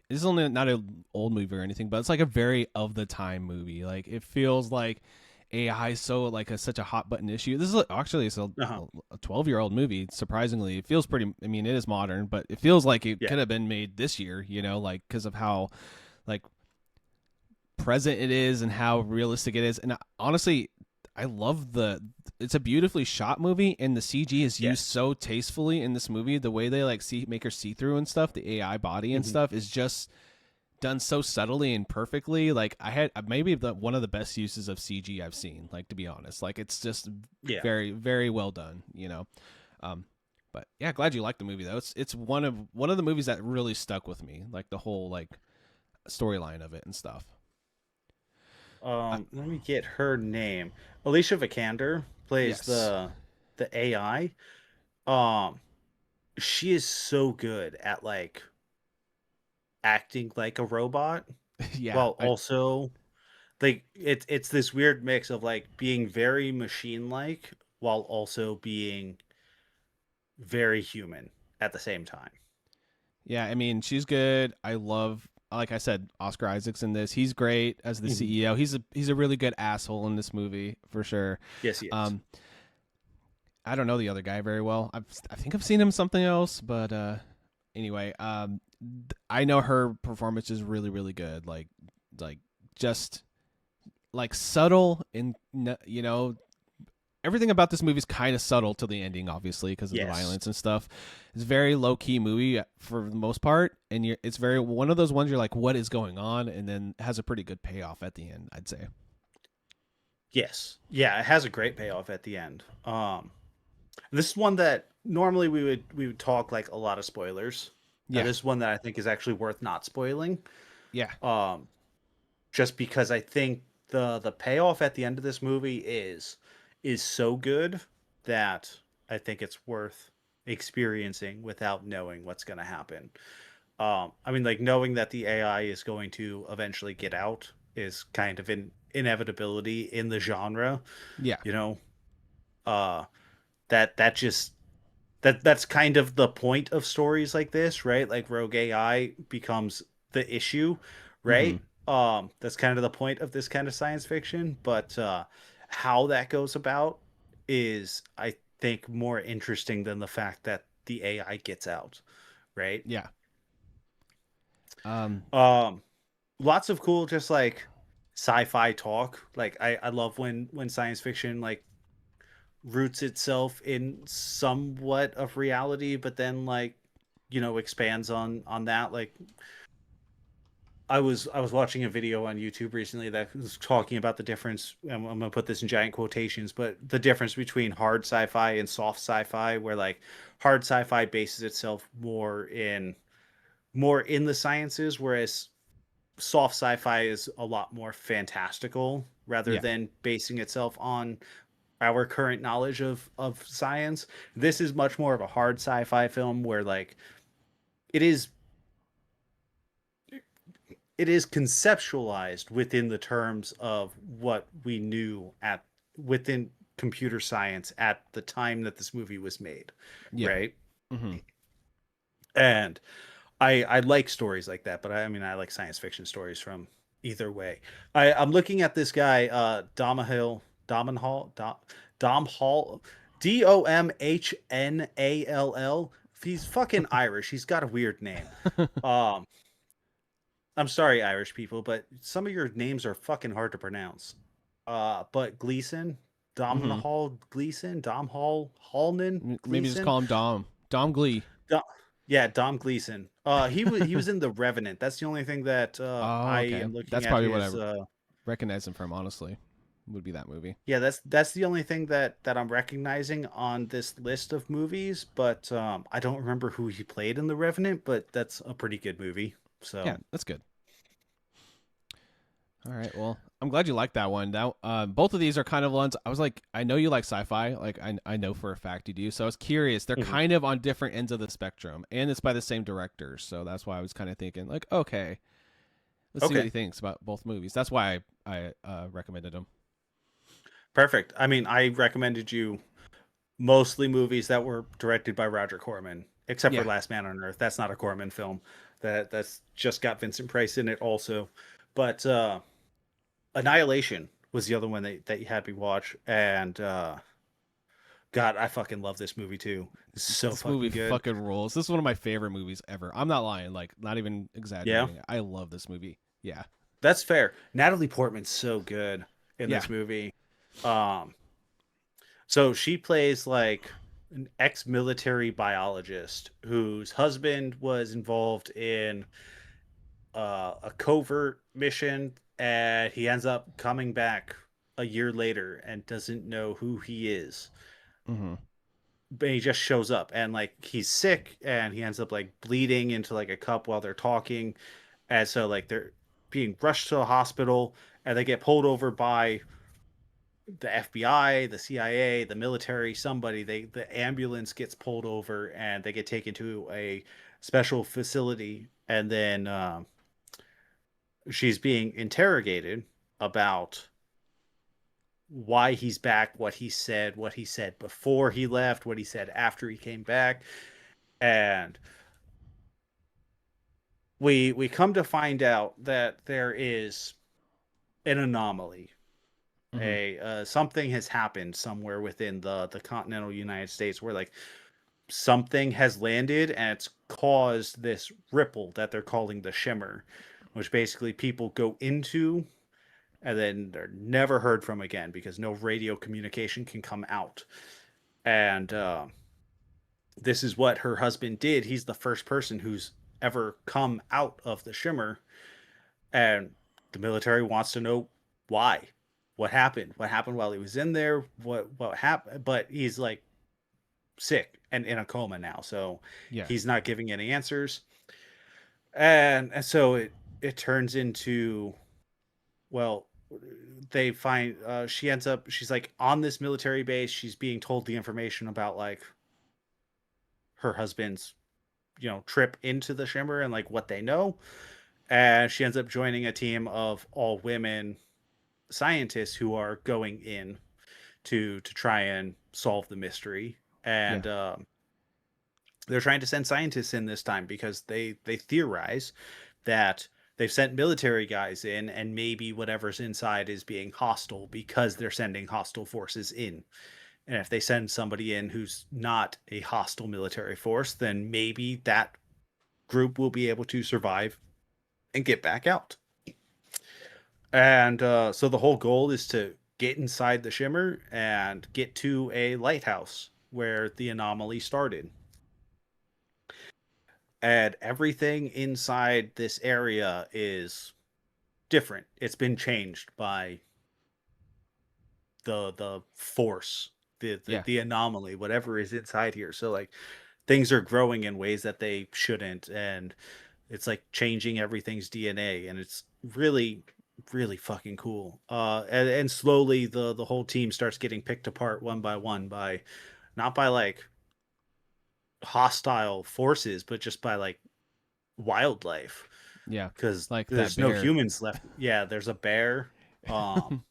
this is only not an old movie or anything, but it's like a very of the time movie. Like it feels like AI is so like such a hot button issue. This is actually it's Uh-huh. a 12-year-old movie. Surprisingly, it feels pretty. I mean, it is modern, but it feels like it Yeah. could have been made this year. You know, like because of how like present it is and how realistic it is. And honestly, I love the. It's a beautifully shot movie, and the CG is used Yes. so tastefully in this movie. The way they like make her see through and stuff, the AI body and Hmm. stuff is just done so subtly and perfectly. Like I had maybe one of the best uses of CG I've seen. Like to be honest, like it's just Yeah. very very well done. You know, um, but yeah, glad you liked the movie though. It's one of the movies that really stuck with me. Like the whole like storyline of it and stuff. I, Let me get her name. Alicia Vikander plays yes. the AI. Um, she is so good at like acting like a robot Yeah. while also like it's this weird mix of like being very machine like while also being very human at the same time. Yeah, I mean, she's good. I love, like I said, Oscar Isaac's in this. He's great as the Mhm. CEO. He's a really good asshole in this movie for sure. Yes, he is. Um, I don't know the other guy very well. I think I've seen him something else, but anyway, I know her performance is really really good. Like just like subtle and everything about this movie is kind of subtle till the ending, obviously, because of the Yes. violence and stuff. It's a very low key movie for the most part, and it's very one of those ones you're like, what is going on, and then has a pretty good payoff at the end, I'd say. Yes. Yeah, it has a great payoff at the end. This is one that normally we would talk like a lot of spoilers. Yeah, This is one that I think is actually worth not spoiling. yeah, Um, just because I think the payoff at the end of this movie is so good that I think it's worth experiencing without knowing what's going to happen. I mean, like knowing that the AI is going to eventually get out is kind of an inevitability in the genre, yeah, you know. Uh, that just that's kind of the point of stories like this, right? Like rogue AI becomes the issue, mm-hmm. right? That's kind of the point of this kind of science fiction, but how that goes about is I think more interesting than the fact that the AI gets out, right? Yeah. Um, Um Lots of cool just like sci-fi talk. Like I love when science fiction like roots itself in somewhat of reality, but then like expands on that. Like I was watching a video on YouTube recently that was talking about the difference. I'm gonna put this in giant quotations, but the difference between hard sci-fi and soft sci-fi, where like hard sci-fi bases itself more in the sciences, whereas soft sci-fi is a lot more fantastical rather yeah, than basing itself on our current knowledge of science. This is much more of a hard sci-fi film where like it is it is conceptualized within the terms of what we knew at within computer science at the time that this movie was made, yeah, right? mm-hmm. And I like stories like that, but I mean I like science fiction stories from either way. I'm looking at this guy, Dom Hall, Domhnall. He's fucking Irish. He's got a weird name. Um, I'm sorry, Irish people, but some of your names are fucking hard to pronounce. But Gleason, Mm-hmm. Dom Hall, Hallman, Maybe just Gleason. call him Dom Glee. Do- yeah, Dom Gleason. He was in The Revenant. That's the only thing that Oh, I okay, am looking that's at probably what I his. recognize him from. Honestly, would be that movie. Yeah, that's the only thing that I'm recognizing on this list of movies. But I don't remember who he played in The Revenant. But that's a pretty good movie. Yeah, So that's good. All right. Well, I'm glad you like that one. That both of these are kind of ones. I was like, I know you like sci-fi. Like, I know for a fact you do. So I was curious. They're mhm. kind of on different ends of the spectrum, and it's by the same director. So that's why I was kind of thinking, like, okay, let's see what Okay, he thinks about both movies. That's why I recommended them. perfect. I mean, I recommended you mostly movies that were directed by Roger Corman, except for Yeah. Last Man on Earth. That's not a Corman film. That's just got Vincent Price in it also. But Annihilation was the other one that you had me watch, and God, I fucking love this movie too. It's so This movie fucking good. fucking rules. This is one of my favorite movies ever. I'm not lying. Like, not even Yeah, exaggerating. I love this movie. Yeah. that's fair. Natalie Portman's so good in Yeah. this movie. Um, so she plays like an ex-military biologist whose husband was involved in a covert mission, and he ends up coming back a year later and doesn't know who he is. Mm-hmm. But he just shows up and like he's sick and he ends up like bleeding into like a cup while they're talking, and so like they're being rushed to the hospital, and they get pulled over by the FBI, the CIA, the military, somebody. The ambulance gets pulled over and they get taken to a special facility, and then she's being interrogated about why he's back, what he said before he left, what he said after he came back, and we come to find out that there is an anomaly. Hmm. A something has happened somewhere within the continental United States where like something has landed and it's caused this ripple that they're calling the shimmer, which basically people go into and then they're never heard from again because no radio communication can come out. And this is what her husband did. He's the first person who's ever come out of the shimmer, and the military wants to know why, what happened while he was in there, what happened. But he's like sick and in a coma now, so Yeah. he's not giving any answers. And so it turns into, well, they find she ends up, she's like on this military base, she's being told the information about like her husband's, you know, trip into the shimmer and like what they know, and she ends up joining a team of all women scientists who are going in to try and solve the mystery. Yeah. And they're trying to send scientists in this time because they theorize that they've sent military guys in and maybe whatever's inside is being hostile because they're sending hostile forces in. And if they send somebody in who's not a hostile military force, then maybe that group will be able to survive and get back out. And so the whole goal is to get inside the shimmer and get to a lighthouse where the anomaly started. And everything inside this area is different. It's been changed by the force, Yeah. the anomaly, whatever is inside here. So like things are growing in ways that they shouldn't, and it's like changing everything's DNA, and it's really really fucking cool. And slowly the whole team starts getting picked apart one by one by, not by like hostile forces, but just by like wildlife, Yeah. because Like that there's no bear. humans left. Yeah, there's a bear. Um,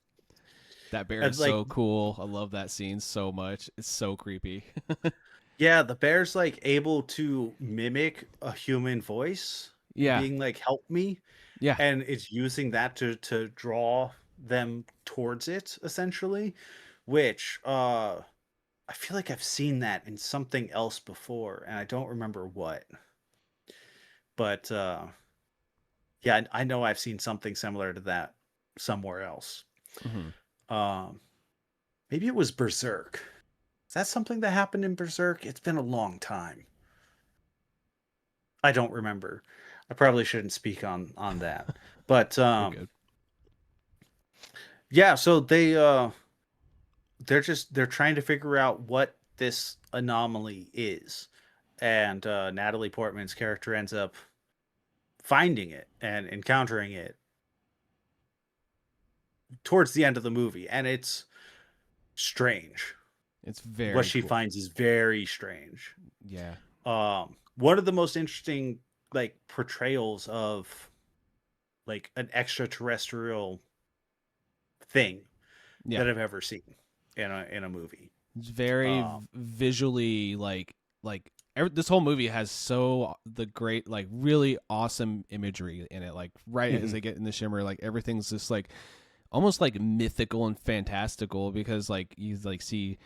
That bear is and like, so cool. I love that scene so much. It's so creepy. yeah, the bear's like able to mimic a human voice, Yeah. being like, "Help me," Yeah. and it's using that to draw them towards it, essentially. Which I feel like I've seen that in something else before, and I don't remember what. But yeah, I know I've seen something similar to that somewhere else. Hmm. Um, Maybe it was Berserk. Is that something that happened in Berserk? It's been a long time. I don't remember. I probably shouldn't speak on that. But You're good. yeah, so they're trying to figure out what this anomaly is. And Natalie Portman's character ends up finding it and encountering it towards the end of the movie, and it's strange. It's What very she cool. finds is very strange. Yeah. One of the most interesting like portrayals of like an extraterrestrial thing Yeah. that I've ever seen in a movie. It's very Um, visually this whole movie has so the great like really awesome imagery in it. Like right as mhm. they get in the shimmer, like everything's just like almost like mythical and fantastical because like you like see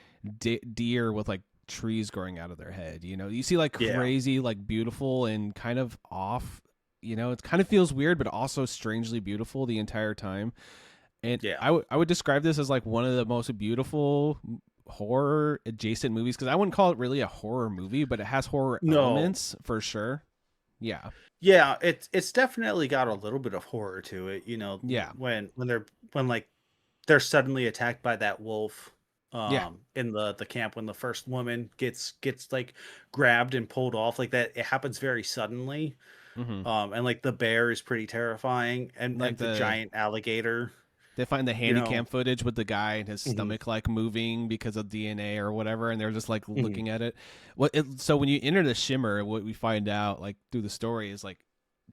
deer with like trees growing out of their head. You know, you see like Yeah, crazy, like beautiful and kind of off. You know, it kind of feels weird, but also strangely beautiful the entire time. And yeah. I would describe this as like one of the most beautiful horror adjacent movies because I wouldn't call it really a horror movie, but it has horror No, elements for sure. Yeah, yeah. It's definitely got a little bit of horror to it. You know, yeah, when like they're suddenly attacked by that wolf yeah. in the camp, when the first woman gets like grabbed and pulled off like that. It happens very suddenly. Hmm. And like the bear is pretty terrifying, and Like the the giant alligator. They find the You handy cam know. footage with the guy and his Hmm. stomach like moving because of DNA or whatever, and they're just like Hmm. looking at it. So when you enter the shimmer, what we find out like through the story is like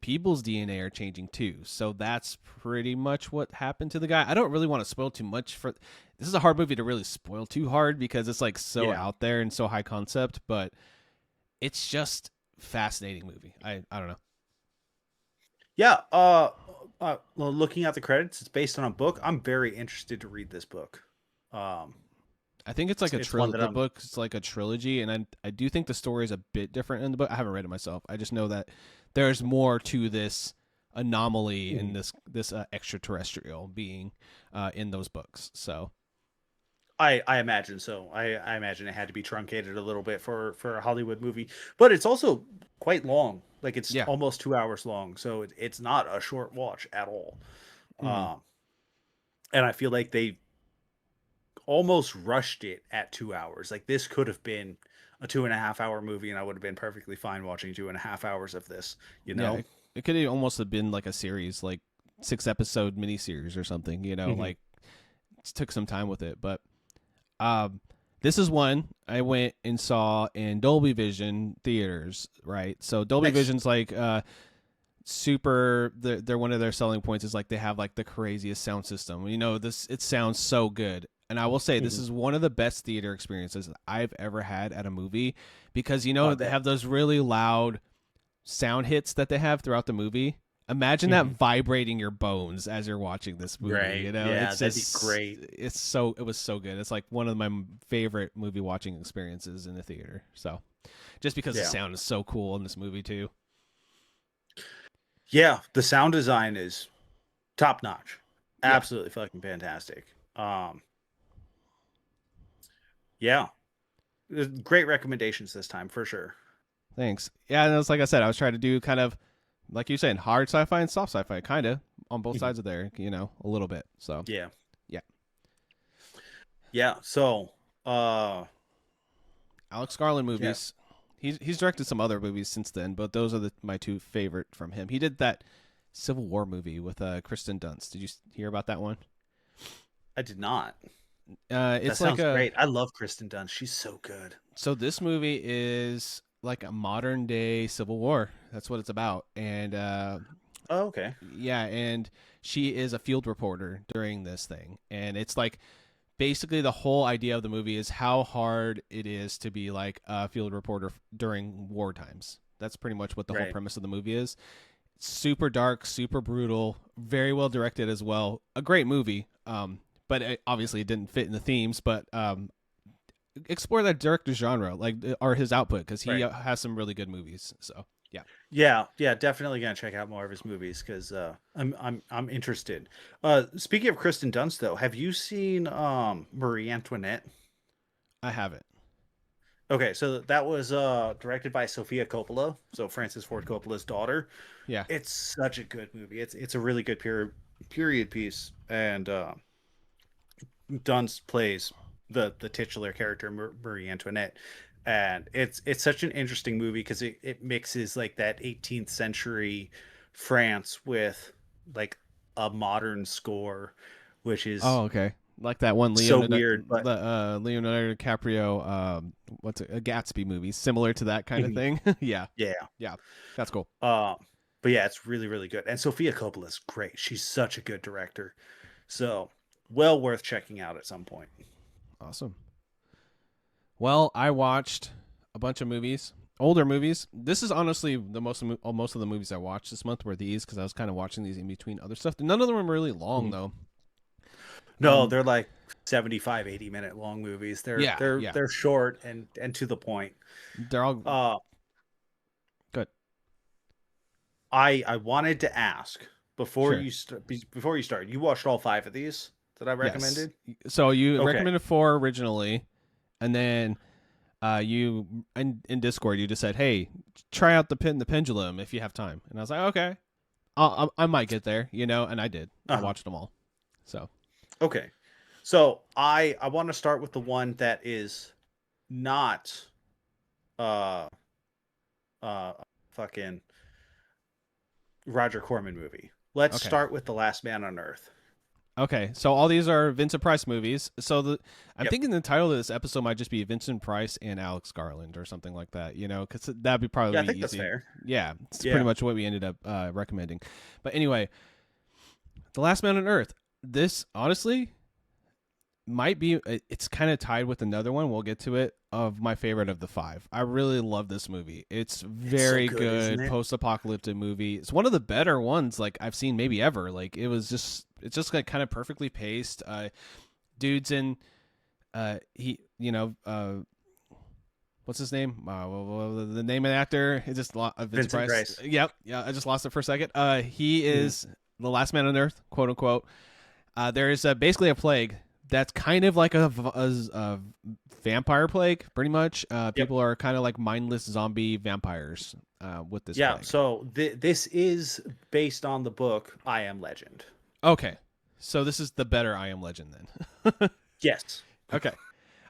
people's DNA are changing too. So that's pretty much what happened to the guy. I don't really want to spoil too much for this is a hard movie to really spoil too hard because it's like so Yeah. out there and so high concept, but it's just fascinating movie. I don't know. Yeah. Well, looking at the credits, it's based on a book. I'm very interested to read this book. Um, I think it's like a it's one that the I'm. book's like a trilogy, and I do think the story is a bit different in the book. I haven't read it myself. I just know that there's more to this anomaly and Mhm. this extraterrestrial being in those books. So I imagine so. I imagine it had to be truncated a little bit for a Hollywood movie, but it's also quite long. Like it's yeah, almost 2 hours long, so it's not a short watch at all. hmm Um, and I feel like they almost rushed it at 2 hours. Like this could have been a 2.5 hour movie, and I would have been perfectly fine watching 2.5 hours of this. You yeah. know. It could almost have been like a series, like 6 episode miniseries or something. You know, Hmm. like took some time with it, but Um, this is one I went and saw in Dolby Vision theaters, right? So Dolby Nice. Vision's like super. They're one of their selling points is like they have like the craziest sound system. You know, this it sounds so good. And I will say this Hmm. is one of the best theater experiences I've ever had at a movie because you Oh, I know they bet. have those really loud sound hits that they have throughout the movie. Imagine that Hmm. vibrating your bones as you're watching this movie. Right. You know, Yeah, it's that'd be just great. it was so good. It's like one of my favorite movie watching experiences in the theater. So just because the Yeah. sound is so cool in this movie too. Yeah, the sound design is top notch. Yeah, Absolutely fucking fantastic. Um, yeah, great recommendations this time for sure. thanks. Yeah, and it's like I said, I was trying to do kind of like you saying hard sci-fi and soft sci-fi, kind of on both Mhm. sides of there. You know, a little bit. So Yeah, yeah, yeah. So, uh, Alex Garland yeah. movies. He's directed some other movies since then, but those are my two favorite from him. He did that Civil War movie with Kristen Dunst. Did you hear about that one? I did not. That It's like sounds a great. I love Kristen Dunst. She's so good. so this movie is like a modern day Civil War. That's what it's about, and Oh, okay. yeah, and she is a field reporter during this thing, and it's like basically the whole idea of the movie is how hard it is to be like a field reporter during war times. That's pretty much what the whole Right. premise of the movie is. Super dark, super brutal, very well directed as well. A great movie. But obviously it didn't fit in the themes. But explore that director genre, like or his output, because he Right. has some really good movies. So yeah, Yeah, yeah, definitely gonna check out more of his movies because I'm interested. Speaking of Kristen Dunst, though, have you seen Marie Antoinette? I have it. Okay, so that was directed by Sofia Coppola, so Francis Ford Coppola's daughter. Yeah. It's such a good movie. It's a really good period piece, and Dunst plays the titular character Marie Antoinette, and it's such an interesting movie because it mixes like that 18th century France with like a modern score, which is Oh, okay. Like that one so weird, but Leonardo DiCaprio, what's it, a Gatsby movie, similar to that kind of mhm, thing. Yeah, yeah. yeah, that's cool. Um, but yeah, it's really, really good. And Sofia Coppola is great. She's such a good director. So well worth checking out at some point. Awesome. Well, I watched a bunch of movies, older movies. This is honestly the most of the movies I watched this month were these because I was kind of watching these in between other stuff. None of them were really long Mhm. though. No, Um, they're like 75, 80 minute long movies. They're yeah, they're yeah, they're short and to the point. they're all Uh good. I wanted to ask Sure. before you start. You watched all five of these that I Yes. recommended? So you Okay. recommended four originally, and then you in Discord you just said, "Hey, try out the Pendulum if you have time," and I was like, "Okay, I might get there," you know, and I did. I Uh-huh. watched them all. So Okay. So I want to start with the one that is not uh uh fucking Roger Corman movie. Let's okay, start with The Last Man on Earth. Okay, so all these are Vincent Price movies. So I'm Yep. thinking the title of this episode might just be Vincent Price and Alex Garland or something like that. You know, because that'd be Yeah, probably I be think that's easy. fair. Yeah, it's pretty Yeah. much what we ended up recommending. But anyway, The Last Man on Earth. This honestly might be. It's kind of tied with another one. We'll get to it. Of my favorite of the five. I really love this movie. It's It's so very good, isn't good it? post-apocalyptic movie. It's one of the better ones like I've seen maybe ever. Like it's just like kind of perfectly paced. Dudes in he what's his name? The name of the actor is just Vincent Vincent Price. Price. Yep, yeah, I just lost it for a second. He Mhm. is the last man on Earth, quote unquote. There is basically a plague that's kind of like a vampire plague, pretty much. Yep. People are kind of like mindless zombie vampires with this Yeah. plague. So this is based on the book I Am Legend. Okay, so this is the better I Am Legend then. Yes. Okay.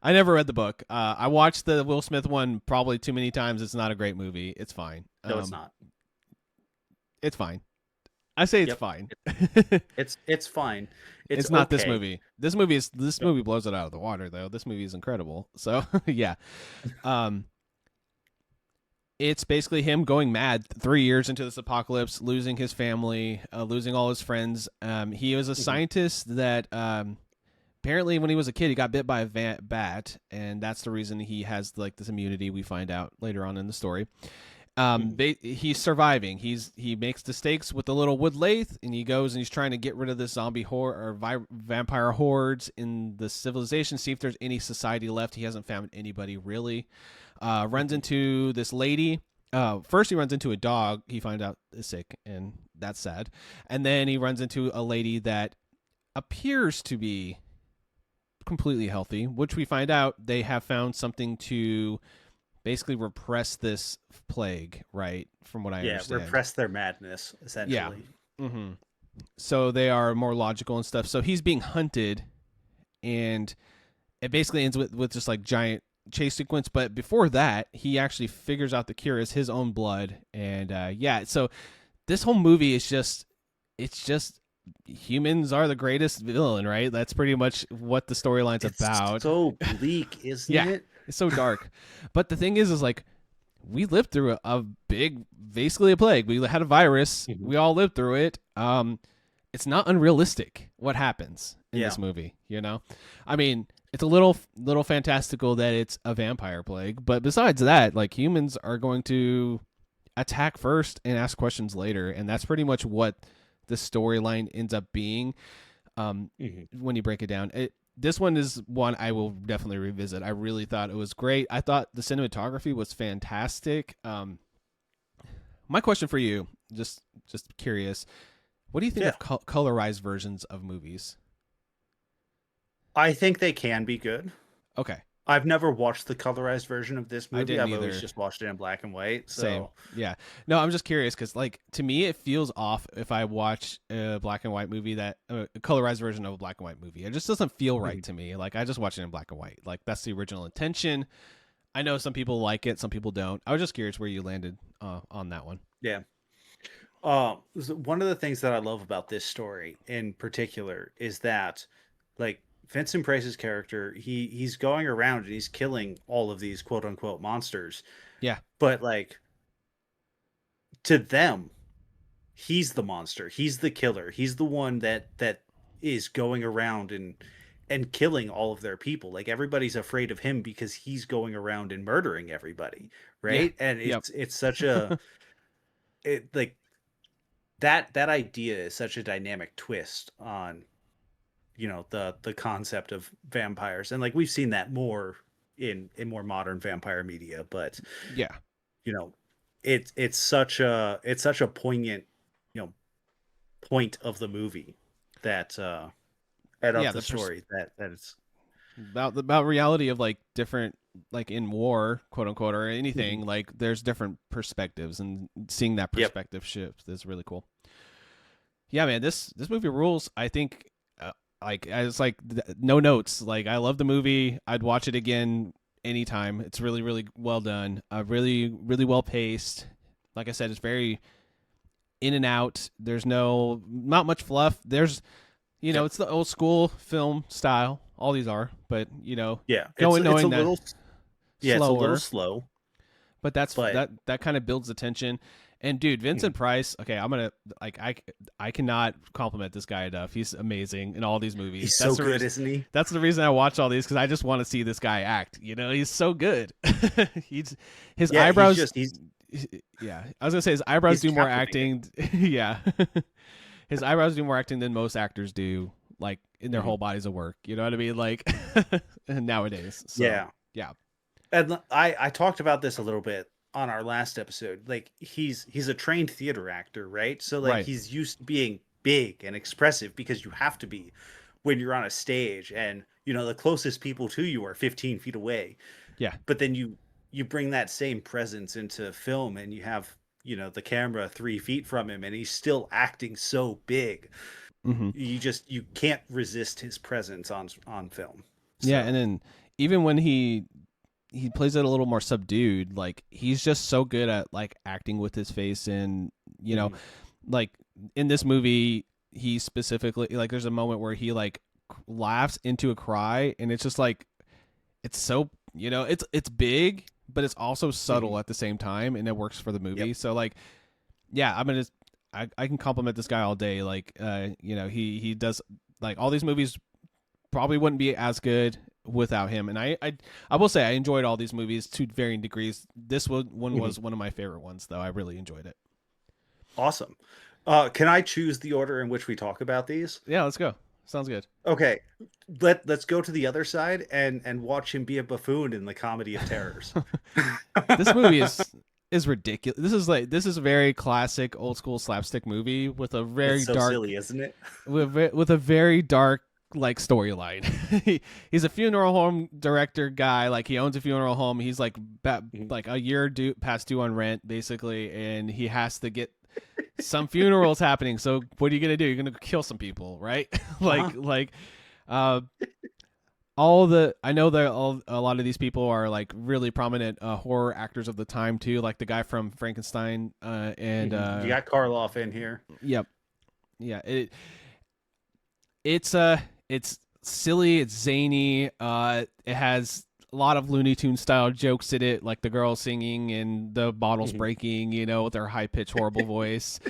I never read the book. I watched the Will Smith one probably too many times. It's not a great movie. It's fine. No, it's not. It's fine. I say it's Yep. fine. It's fine. It's not this okay. movie. This movie blows it out of the water though. This movie is incredible. So yeah, it's basically him going mad 3 years into this apocalypse, losing his family, losing all his friends. He was a scientist that apparently when he was a kid he got bit by a bat, and that's the reason he has like this immunity. We find out later on in the story. He's surviving. He makes mistakes with the little wood lathe, and he goes and he's trying to get rid of the zombie horde or vampire hordes in the civilization. See if there's any society left. He hasn't found anybody really. Runs into this lady. First he runs into a dog. He finds out is sick, and that's sad. And then he runs into a lady that appears to be completely healthy, which we find out they have found something to basically repress this plague, right? From what I understand. Repress their madness, essentially. Mm-hmm. So they are more logical and stuff. So he's being hunted, and it basically ends with just like giant chase sequence. But before that, he actually figures out the cure is his own blood, and so this whole movie is just humans are the greatest villain, right? That's pretty much what the storyline's about. So bleak, isn't it? It's so dark. But the thing is like we lived through a big, basically a plague. We had a virus. Mm-hmm. We all lived through it. It's not unrealistic what happens in this movie, you know? I mean, it's a little fantastical that it's a vampire plague, but besides that, like humans are going to attack first and ask questions later, and that's pretty much what the storyline ends up being when you break it down. This one is one I will definitely revisit. I really thought it was great. I thought the cinematography was fantastic. My question for you, just curious, what do you think of colorized versions of movies? I think they can be good. Okay. I've never watched the colorized version of this movie. I've either. Always just watched it in black and white. So. Same. Yeah. No, I'm just curious because, like, to me, it feels off if I watch a black and white movie a colorized version of a black and white movie. It just doesn't feel right to me. Like, I just watch it in black and white. Like, that's the original intention. I know some people like it, some people don't. I was just curious where you landed on that one. Yeah. One of the things that I love about this story in particular is that, like, Vincent Price's character, he's going around and he's killing all of these quote unquote monsters. Yeah. But like to them, he's the monster. He's the killer. He's the one that is going around and killing all of their people. Like everybody's afraid of him because he's going around and murdering everybody, right? Yeah. And it's such a like that idea is such a dynamic twist on the concept of vampires, and like we've seen that more in more modern vampire media, but it's such a poignant point of the movie that and of the story that it's about reality of like different, like in war, quote unquote, or anything. Like there's different perspectives, and seeing that perspective shift is really cool. Yeah, man, this movie rules. I think like it's like no notes. Like I love the movie. I'd watch it again anytime. It's really, really well done. Really, really well paced. Like I said, it's very in and out. There's not much fluff. There's it's the old school film style. All these are, but Yeah, knowing it's a that little, yeah, it's a little slower, slow, but but that kind of builds the tension. And dude, Vincent Price. Okay, I'm gonna I cannot compliment this guy enough. He's amazing in all these movies. he's so good, isn't he? That's the reason I watch all these because I just want to see this guy act. He's so good. His eyebrows. Yeah, I was gonna say his eyebrows do more acting. Yeah, his eyebrows do more acting than most actors do. Like in their whole bodies of work. You know what I mean? Like nowadays. So, yeah. And I talked about this a little bit on our last episode. Like he's a trained theater actor, right? So like he's used to being big and expressive because you have to be when you're on a stage, and the closest people to you are 15 feet away. Yeah. But then you bring that same presence into film, and you have the camera 3 feet from him, and he's still acting so big. Mm-hmm. You can't resist his presence on film. So. Yeah, and then even when he plays it a little more subdued, like he's just so good at like acting with his face, and like in this movie he specifically, like, there's a moment where he like laughs into a cry, and it's just like it's so it's big, but it's also subtle at the same time, and it works for the movie. So like, yeah, I can compliment this guy all day. Like, he does, like, all these movies probably wouldn't be as good without him. And I will say I enjoyed all these movies to varying degrees. This one was one of my favorite ones, though. I really enjoyed it. Awesome. Can I choose the order in which we talk about these? Yeah, let's go. Sounds good. Okay. Let's go to the other side and watch him be a buffoon in the Comedy of Terrors. This movie is ridiculous. This is a very classic old school slapstick movie with a very it's so dark, silly, isn't it? with a very dark like storyline. He's a funeral home director guy. Like, he owns a funeral home. He's like like a year past due on rent basically, and he has to get some funerals happening. So what are you gonna do? You're gonna kill some people, right? I know that a lot of these people are like really prominent horror actors of the time too, like the guy from Frankenstein, and you got Karloff in here. Yep. Yeah. It's silly. It's zany. It has a lot of Looney Tunes style jokes in it, like the girl singing and the bottles breaking, with their high pitched horrible voice.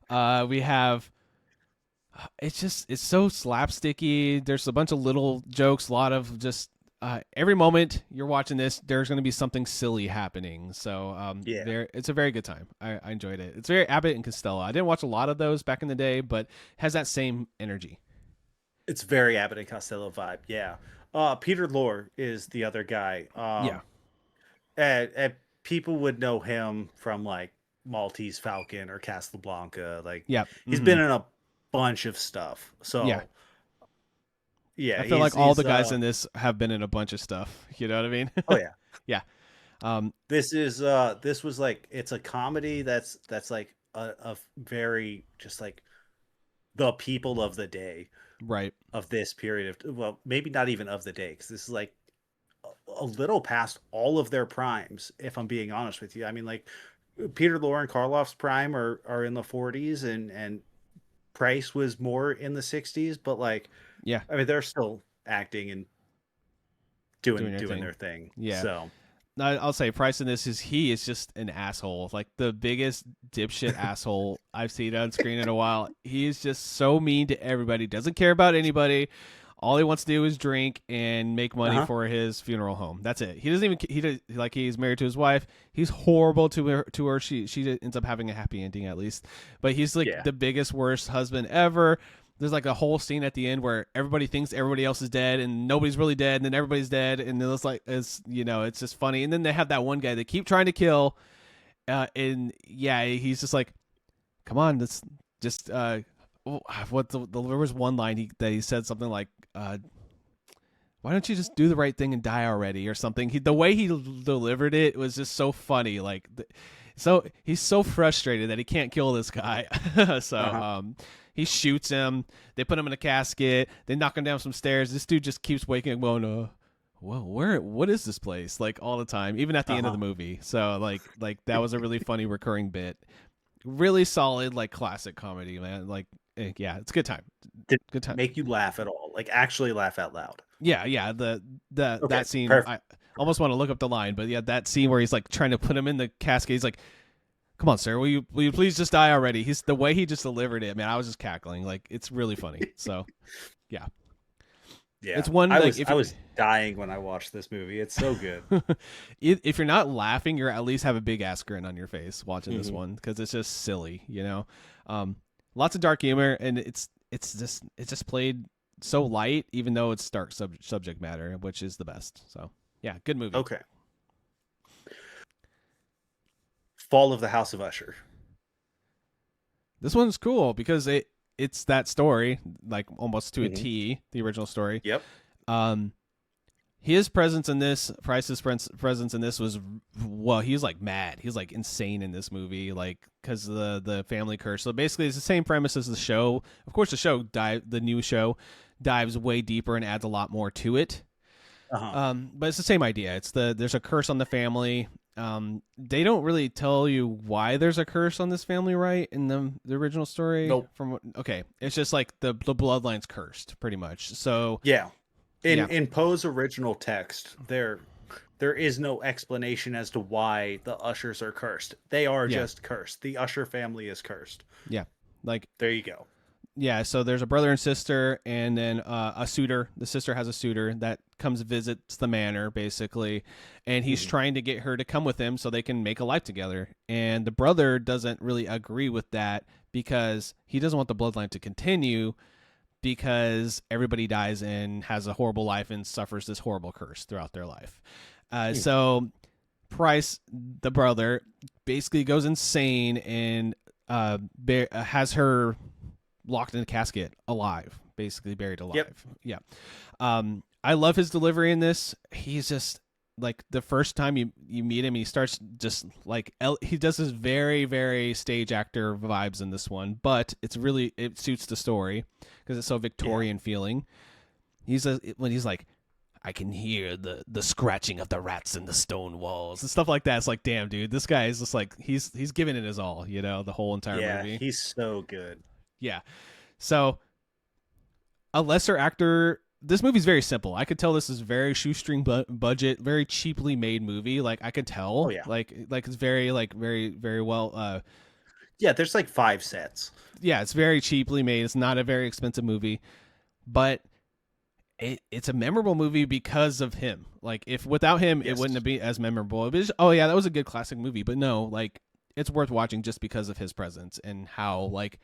We have. It's so slapsticky. There's a bunch of little jokes, a lot of just every moment you're watching this, there's going to be something silly happening. So it's a very good time. I enjoyed it. It's very Abbott and Costello. I didn't watch a lot of those back in the day, but it has that same energy. It's very Abbott and Costello vibe. Yeah. Peter Lorre is the other guy. And people would know him from like Maltese Falcon or Casablanca. Like, he's been in a bunch of stuff. So I feel like all the guys in this have been in a bunch of stuff. You know what I mean? Oh yeah. Yeah. This was like, it's a comedy that's like a very just like the people of the day, right, of this period of, well, maybe not even of the day, because this is like a little past all of their primes, if I'm being honest with you. I mean, like, Peter Lorre and Karloff's prime are in the 40s, and Price was more in the 60s, but like, I mean, they're still acting and doing their thing. Yeah. So I'll say Price in this he is just an asshole, like the biggest dipshit asshole I've seen on screen in a while. He is just so mean to everybody, doesn't care about anybody. All he wants to do is drink and make money for his funeral home. That's it. He doesn't even he's married to his wife. He's horrible to her. She ends up having a happy ending at least. But he's like the biggest worst husband ever. There's like a whole scene at the end where everybody thinks everybody else is dead and nobody's really dead, and then everybody's dead, and it's like it's just funny. And then they have that one guy they keep trying to kill, and he's just like, come on, let's just there was one line that he said something like, why don't you just do the right thing and die already, or something. The way he delivered it was just so funny. Like, so he's so frustrated that he can't kill this guy. He shoots him. They put him in a casket. They knock him down some stairs. This dude just keeps waking up going, what is this place? Like, all the time, even at the end of the movie. So like that was a really funny recurring bit. really solid, like classic comedy, man. Like, yeah, it's a good time. Did it Good time. make you laugh at all? Like actually laugh out loud? Yeah. Okay, That scene, perfect. I almost want to look up the line, but yeah, that scene where he's like trying to put him in the casket. He's like, "Come on, sir, will you please just die already?" He's the way he just delivered it, man. I was just cackling. Like, it's really funny. So, yeah, Yeah, it's one like if I was dying when I watched this movie. It's so good. if you're not laughing, you're at least have a big ass grin on your face watching this Mhm. one because it's just silly, you know. Lots of dark humor, and it's just played so light, even though it's dark subject matter, which is the best. So yeah, good movie. Okay. Fall of the House of Usher. This one's cool because it's that story, like almost to a Mhm. T, the original story. Yep. His presence in this, Price's presence in this was, well, he was like mad. He was like insane in this movie, like because the family curse. So basically, it's the same premise as the show. Of course, the new show dives way deeper and adds a lot more to it. But it's the same idea. There's a curse on the family. They don't really tell you why there's a curse on this family, right? In the original story. Nope. Okay, it's just like the bloodline's cursed, pretty much. So Yeah. Yeah. In Poe's original text, there is no explanation as to why the Ushers are cursed. They are just cursed. The Usher family is cursed. Yeah, like there you go. Yeah, so there's a brother and sister, and then a suitor. The sister has a suitor that comes visits the manor, basically, and he's trying to get her to come with him so they can make a life together. And the brother doesn't really agree with that because he doesn't want the bloodline to continue because everybody dies and has a horrible life and suffers this horrible curse throughout their life. So Price, the brother, basically goes insane and has her locked in a casket alive, basically buried alive. Yep. I love his delivery in this. He's just like the first time you meet him, he starts just like he does his very, very stage actor vibes in this one, but it suits the story because it's so Victorian feeling. When he's like, I can hear the scratching of the rats in the stone walls and stuff like that. It's like, damn, dude, this guy is just like he's giving it his all, the whole entire movie. Yeah, he's so good. Yeah. So a lesser actor, this movie's very simple. I could tell this is very shoestring budget, very cheaply made movie. Like I could tell, like it's very very well. Yeah, there's like 5 sets. Yeah, it's very cheaply made. It's not a very expensive movie, but it's a memorable movie because of him. Like if without him, it wouldn't have been as memorable. It was, oh yeah, that was a good classic movie, but no, like it's worth watching just because of his presence and how like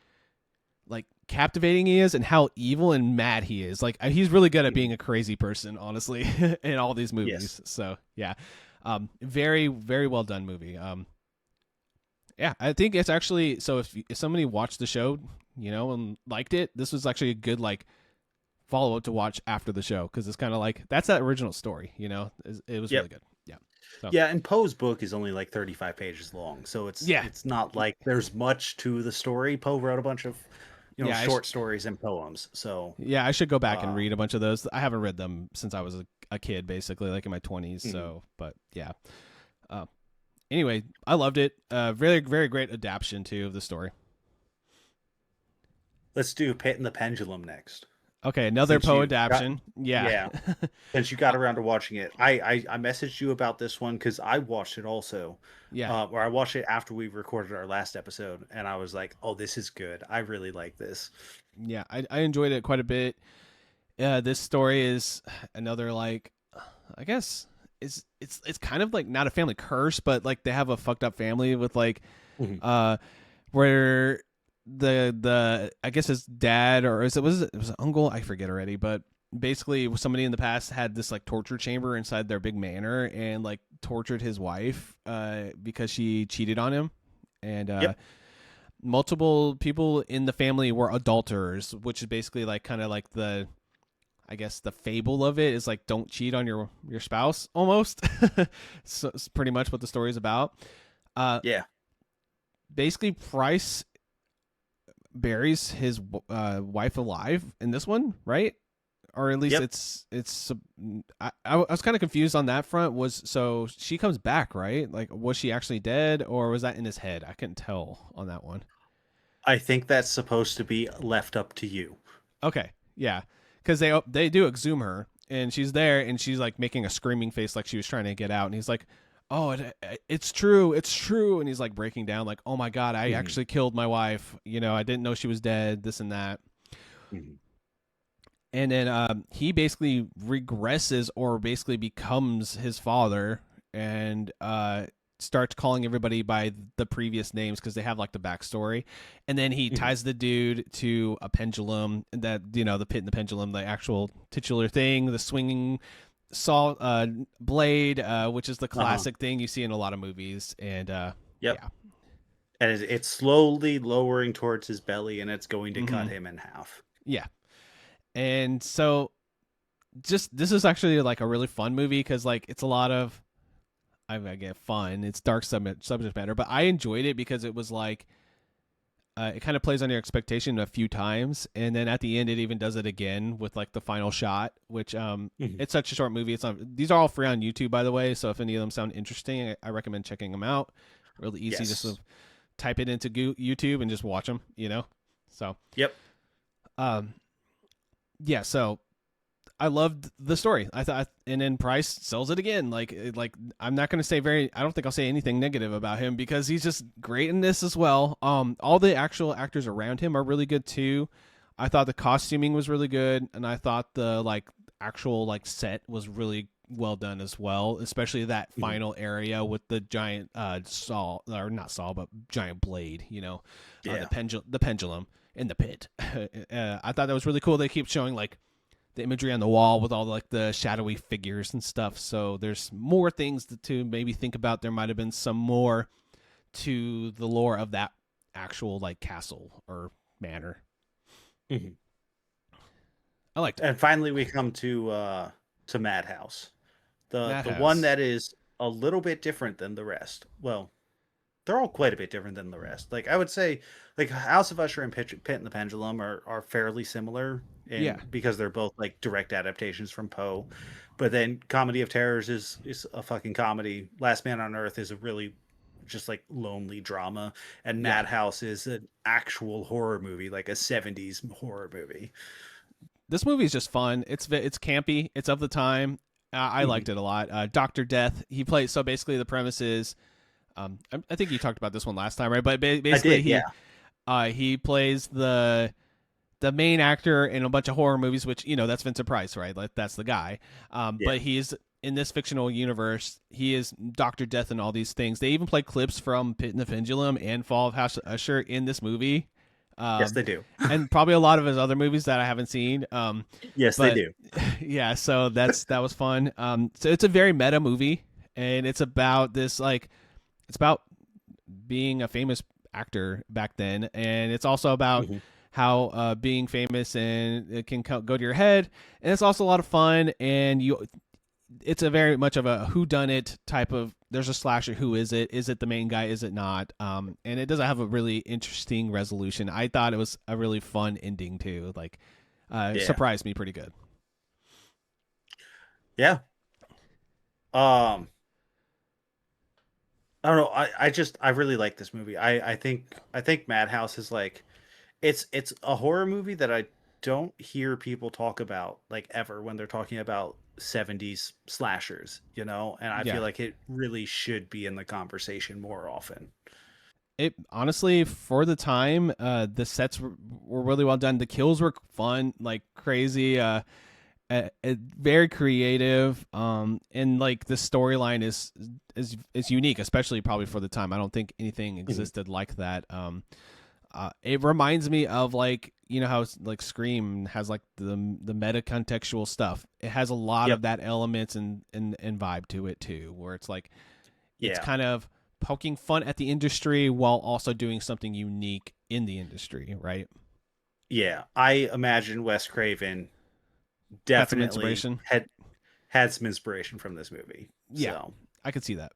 captivating he is and how evil and mad he is. Like he's really good at being a crazy person, honestly, in all these movies. Yes. So yeah, very, very well done movie. Yeah, I think it's actually, so if somebody watched the show, and liked it, this was actually a good like follow up to watch after the show because it's kind of like that's that original story. It was really good. Yeah. So. Yeah, and Poe's book is only like 35 pages long, so it's not like there's much to the story. Poe wrote a bunch of short stories and poems. So yeah, I should go back and read a bunch of those. I haven't read them since I was a kid, basically, like in my 20s. So, but yeah. Anyway, I loved it. Very, very great adaptation too of the story. Let's do Pit and the Pendulum next. Okay, another Poe adaptation. Yeah. Since you got around to watching it, I messaged you about this one because I watched it also. Yeah. Or I watched it after we recorded our last episode, and I was like, "Oh, this is good. I really like this." Yeah, I enjoyed it quite a bit. This story is another like, I guess it's kind of like not a family curse, but like they have a fucked up family with like, where the I guess his dad or was it an uncle, I forget already, but basically somebody in the past had this like torture chamber inside their big manor and like tortured his wife because she cheated on him, and multiple people in the family were adulterers, which is basically like kind of like the, I guess the fable of it is like don't cheat on your spouse almost. So it's pretty much what the story is about. Basically Price buries his wife alive in this one, right? or at least Yep. it's. I was kind of confused on that front. So she comes back, right? Like, was she actually dead, or was that in his head? I couldn't tell on that one. I think that's supposed to be left up to you. Okay, yeah, because they do exhume her, and she's there, and she's like making a screaming face, like she was trying to get out, and he's like, "Oh, it's true, it's true," and he's like breaking down, like, "Oh my god, I Mhm. actually killed my wife. I didn't know she was dead. This and that." Mhm. And then he basically regresses or basically becomes his father and starts calling everybody by the previous names because they have like the backstory. And then he Mhm. ties the dude to a pendulum, that the pit and the pendulum, the actual titular thing, the swinging saw blade, which is the Uh-huh. classic thing you see in a lot of movies. And Yep. yeah. And it's slowly lowering towards his belly, and it's going to cut Hmm. him in half. Yeah. And so just this is actually like a really fun movie because like it's a lot of I get fun. It's dark subject matter, but I enjoyed it because it was like it kind of plays on your expectation a few times, and then at the end it even does it again with like the final shot, which Mhm. it's such a short movie. It's on These are all free on YouTube, by the way. So if any of them sound interesting, I recommend checking them out. Really easy, just to Yes. type it into YouTube and just watch them. So Yep. um yeah, so I loved the story. I thought, and then Price sells it again. Like I'm not going to say I don't think I'll say anything negative about him because he's just great in this as well. All the actual actors around him are really good too. I thought the costuming was really good, and I thought the like actual like set was really well done as well, especially that Mhm. final area with the giant saw, or not saw, but giant blade. Yeah. The pendulum in the pit. I thought that was really cool. They keep showing like the imagery on the wall with all like the shadowy figures and stuff. So there's more things to maybe think about. There might have been some more to the lore of that actual like castle or manor. Mhm. I liked it. And finally, we come to Madhouse, the one Madhouse. that is a little bit different than the rest. Well, they're all quite a bit different than the rest. Like I would say, like House of Usher and Pit and the Pendulum are fairly similar Yeah. in because they're both like direct adaptations from Poe. But then Comedy of Terrors is a fucking comedy. Last Man on Earth is a really just like lonely drama, and Yeah. Madhouse is an actual horror movie, like a 70s horror movie. This movie is just fun. It's campy. It's of the time. I liked Mhm. it a lot. Doctor Death. He plays. So basically, the premise is. I think you talked about this one last time, right? But I basically, did, yeah. he plays the main actor in a bunch of horror movies, which that's Vincent Price, right? Like that's the guy. Yeah. But he's in this fictional universe. He is Doctor Death and all these things. They even play clips from Pit and the Pendulum and Fall of House of Usher in this movie, Yes, um, they do. and probably a lot of his other movies that I haven't seen. Yes, they But do. yeah, so that was fun. So it's a very meta movie, and it's about this like it's about being a famous actor back then, and it's also about Mhm. how being famous and it can go to your head, and it's also a lot of fun. And it's a very much of a who done it type of. There's a slasher. Who is it? Is it the main guy? Is it not? And it doesn't have a really interesting resolution. I thought it was a really fun ending too. Like, Yeah. surprised me pretty good. Yeah. Um, I don't know. I really like this movie. I think Madhouse is like it's a horror movie that I don't hear people talk about like ever when they're talking about 70s slashers, and I feel Yeah. like it really should be in the conversation more often. It honestly, for the time, the sets were really well done. The kills were fun, like crazy. Very creative. And like the storyline is unique, especially probably for the time. I don't think anything Mhm. existed like that. It reminds me of like how like Scream has like the meta contextual stuff. It has a lot Yep. of that elements and vibe to it too, where it's like it's Yeah. kind of poking fun at the industry while also doing something unique in the industry, right? Yeah. I imagine Wes Craven Had some definitely inspiration. had some inspiration from this movie. Yeah, So, I could see that.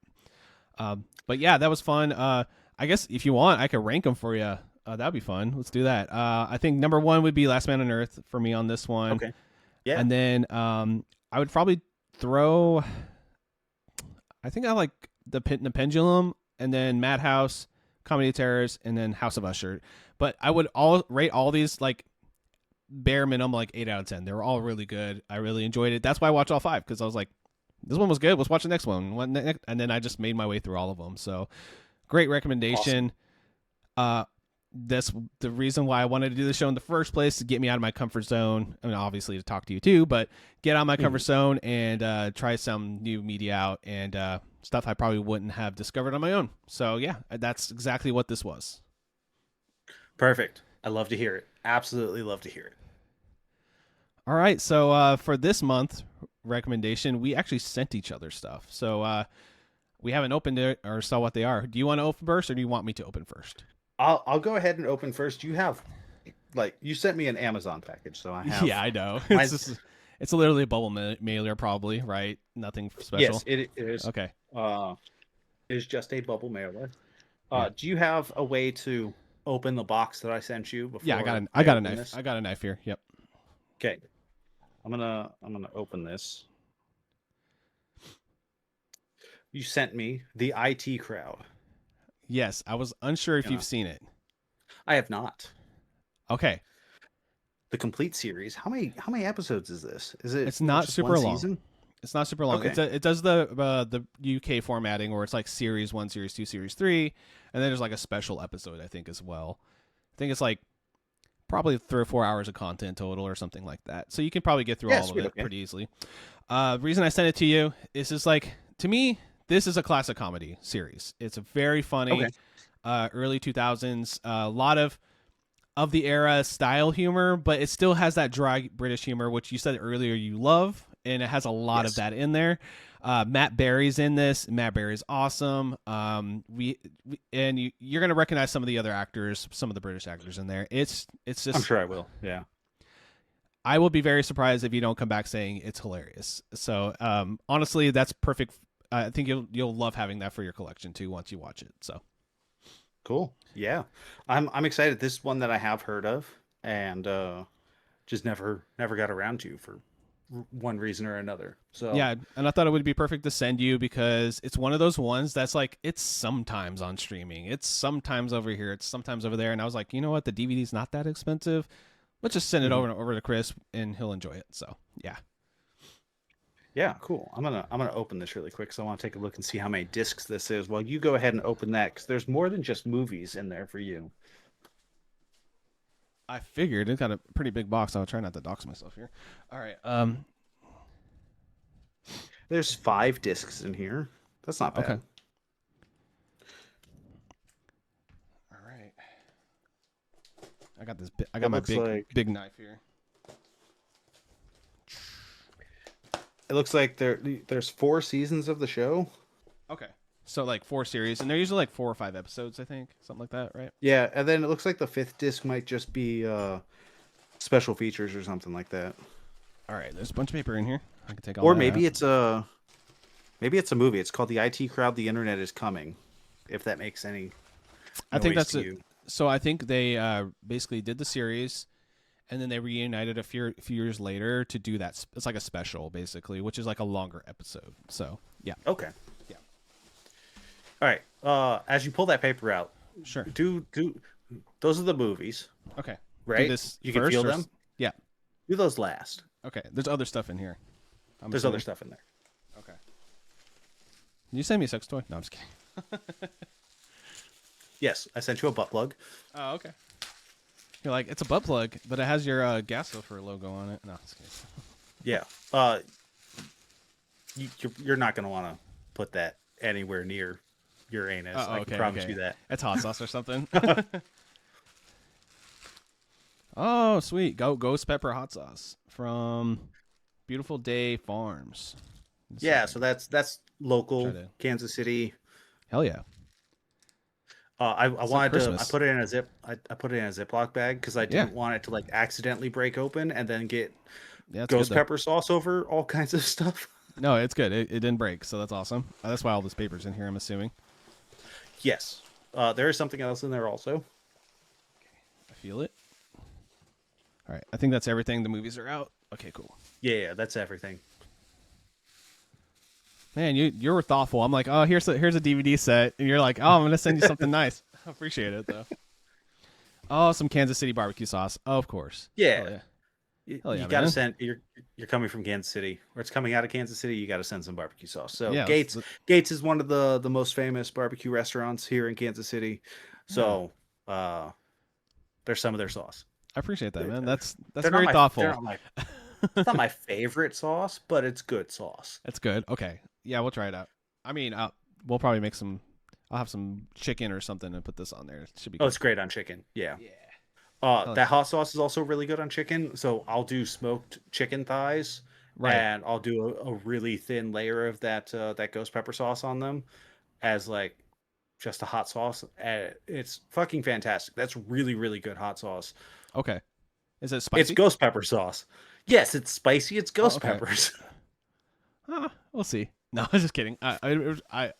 But yeah, that was fun. I guess if you want, I could rank them for you. That'd be fun. Let's do that. I think number one would be Last Man on Earth for me on this one. okay. Yeah. And then I would probably throw. I think I like the Pendulum, and then Madhouse, Comedy of Terrors, and then House of Usher. But I would all rate all these like bare minimum like 8 out of 10. They were all really good. I really enjoyed it. That's why I watched all five, because I was like, this one was good. Let's watch the next one. And then I just made my way through all of them. So great recommendation. Awesome. That's the reason why I wanted to do the show in the first place, to get me out of my comfort zone. I mean, obviously to talk to you too, but get out of my comfort zone and try some new media out and stuff I probably wouldn't have discovered on my own. So yeah, that's exactly what this was. Perfect. I love to hear it. Absolutely love to hear it. All right, so for this month recommendation, we actually sent each other stuff. So we haven't opened it or saw what they are. Do you want to open first, or do you want me to open first? I'll go ahead and open first. You have, like, you sent me an Amazon package, so I have. Yeah, I know. My, It's literally a bubble mailer, probably, right? Nothing special. yes, it is. Okay. It is just a bubble mailer. Yeah. Do you have a way to open the box that I sent you before? Yeah, I got a knife. This? I got a knife here. Yep. Okay. I'm gonna open this. You sent me the IT Crowd. Yes, I was unsure if you've seen it. I have not. Okay. The complete series. How many episodes is this? Is it? It's not just super one long. Season? It's not super long. Okay. It does the UK formatting where it's like series 1, series 2, series 3, and then there's like a special episode, I think, as well. I think it's like probably 3 or 4 hours of content total or something like that. So you can probably get through all of it pretty easily. The reason I sent it to you is just like, to me, this is a classic comedy series. It's a very funny, early 2000s, a lot of the era style humor, but it still has that dry British humor, which you said earlier you love, and it has a lot of that in there. Matt Berry's in this. Matt Berry's awesome. You're gonna recognize some of the other actors, some of the British actors in there. It's just. I'm sure I will. Yeah. I will be very surprised if you don't come back saying it's hilarious. So honestly, that's perfect. I think you'll love having that for your collection too once you watch it. So cool. Yeah, I'm excited. This is one that I have heard of and just never got around to for one reason or another. So yeah, and I thought it would be perfect to send you because it's one of those ones that's like, it's sometimes on streaming, it's sometimes over here, it's sometimes over there, and I was like, you know what, the DVD's not that expensive. Let's just send it over to Chris and he'll enjoy it. So yeah. Yeah, cool. I'm gonna open this really quick, so I want to take a look and see how many discs this is. Well, you go ahead and open that because there's more than just movies in there for you. I figured it got a pretty big box. I'll try not to dox myself here. All right. There's 5 discs in here. That's not bad. Okay. All right. I got this. I got my big knife here. It looks like there's 4 seasons of the show. Okay. So like 4 series, and they're usually like 4 or 5 episodes, I think, something like that, right? Yeah, and then it looks like the 5th disc might just be special features or something like that. All right, there's a bunch of paper in here. I can take all. Or maybe it's a movie. It's called The IT Crowd. The Internet is Coming. If that makes any. I think that's it. So I think they basically did the series, and then they reunited a few years later to do that. It's like a special, basically, which is like a longer episode. So yeah. Okay. Yeah. All right. As you pull that paper out, sure. Do those are the movies. Okay. Right. You can feel them. Yeah. Do those last. Okay. There's other stuff in here. There's other stuff in there. Okay. Can you send me a sex toy? No, I'm just kidding. Yes, I sent you a butt plug. Oh, okay. You're like, it's a butt plug, but it has your gas filter logo on it. No, just kidding. Yeah. You're not going to want to put that anywhere near your anus. I can promise you that. It's hot sauce or something. Oh, sweet. Ghost pepper hot sauce from Beautiful Day Farms. So that's local Kansas City. Hell yeah. I wanted to. I put it in a zip. I put it in a Ziploc bag because I didn't want it to like accidentally break open and then get ghost pepper sauce over all kinds of stuff. No, it's good. It didn't break, so that's awesome. That's why all this paper's in here, I'm assuming. Yes. There is something else in there also. Okay. I feel it. All right. I think that's everything. The movies are out. Okay, cool. Yeah, that's everything. Man, you're thoughtful. I'm like, oh, here's a DVD set, and you're like, oh, I'm gonna send you something nice. I appreciate it though. Oh, some Kansas City barbecue sauce, of course. Yeah. Hell yeah, hell You yeah, got to man. send. You're coming from Kansas City, or it's coming out of Kansas City. You got to send some barbecue sauce. So Yeah, Gates is one of the most famous barbecue restaurants here in Kansas City. yeah. So there's some of their sauce. I appreciate that, They're, man. That's they're not very my they're thoughtful. not my it's not my favorite sauce, but it's good sauce. That's good. Okay, yeah, we'll try it out. I mean, we'll probably make some. I'll have some chicken or something and put this on there. It should be Oh, good. it's great on chicken. Yeah. Yeah. That hot sauce is also really good on chicken. So I'll do smoked chicken thighs, Right. and I'll do a really thin layer of that ghost pepper sauce on them as like just a hot sauce. It's fucking fantastic. That's really, really good hot sauce. Okay. Is it It's spicy? ghost pepper sauce. Yes, it's spicy. It's Oh, ghost okay. peppers. We'll see. No, I was just kidding. I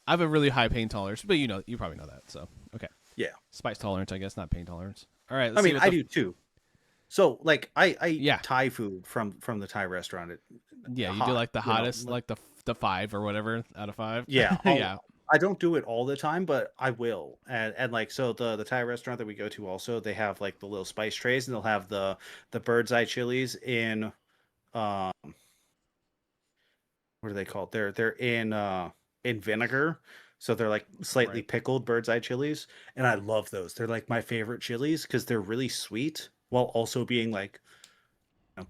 have a really high pain tolerance, but you probably know that. So okay. Yeah. Spice tolerance, I guess, not pain tolerance. All right. I Let's see mean, what I do too. So like I eat Yeah. Thai food from the Thai restaurant. Yeah, you do Hot, like the hottest, like the 5 or whatever out of 5. yeah. Yeah. I don't do it all the time, but I will. And like so the Thai restaurant that we go to also, they have like the little spice trays, and they'll have the bird's eye chilies in um what are they called? They're in vinegar. So they're like slightly Right. pickled bird's eye chilies, and I love those. They're like my favorite chilies because they're really sweet while also being like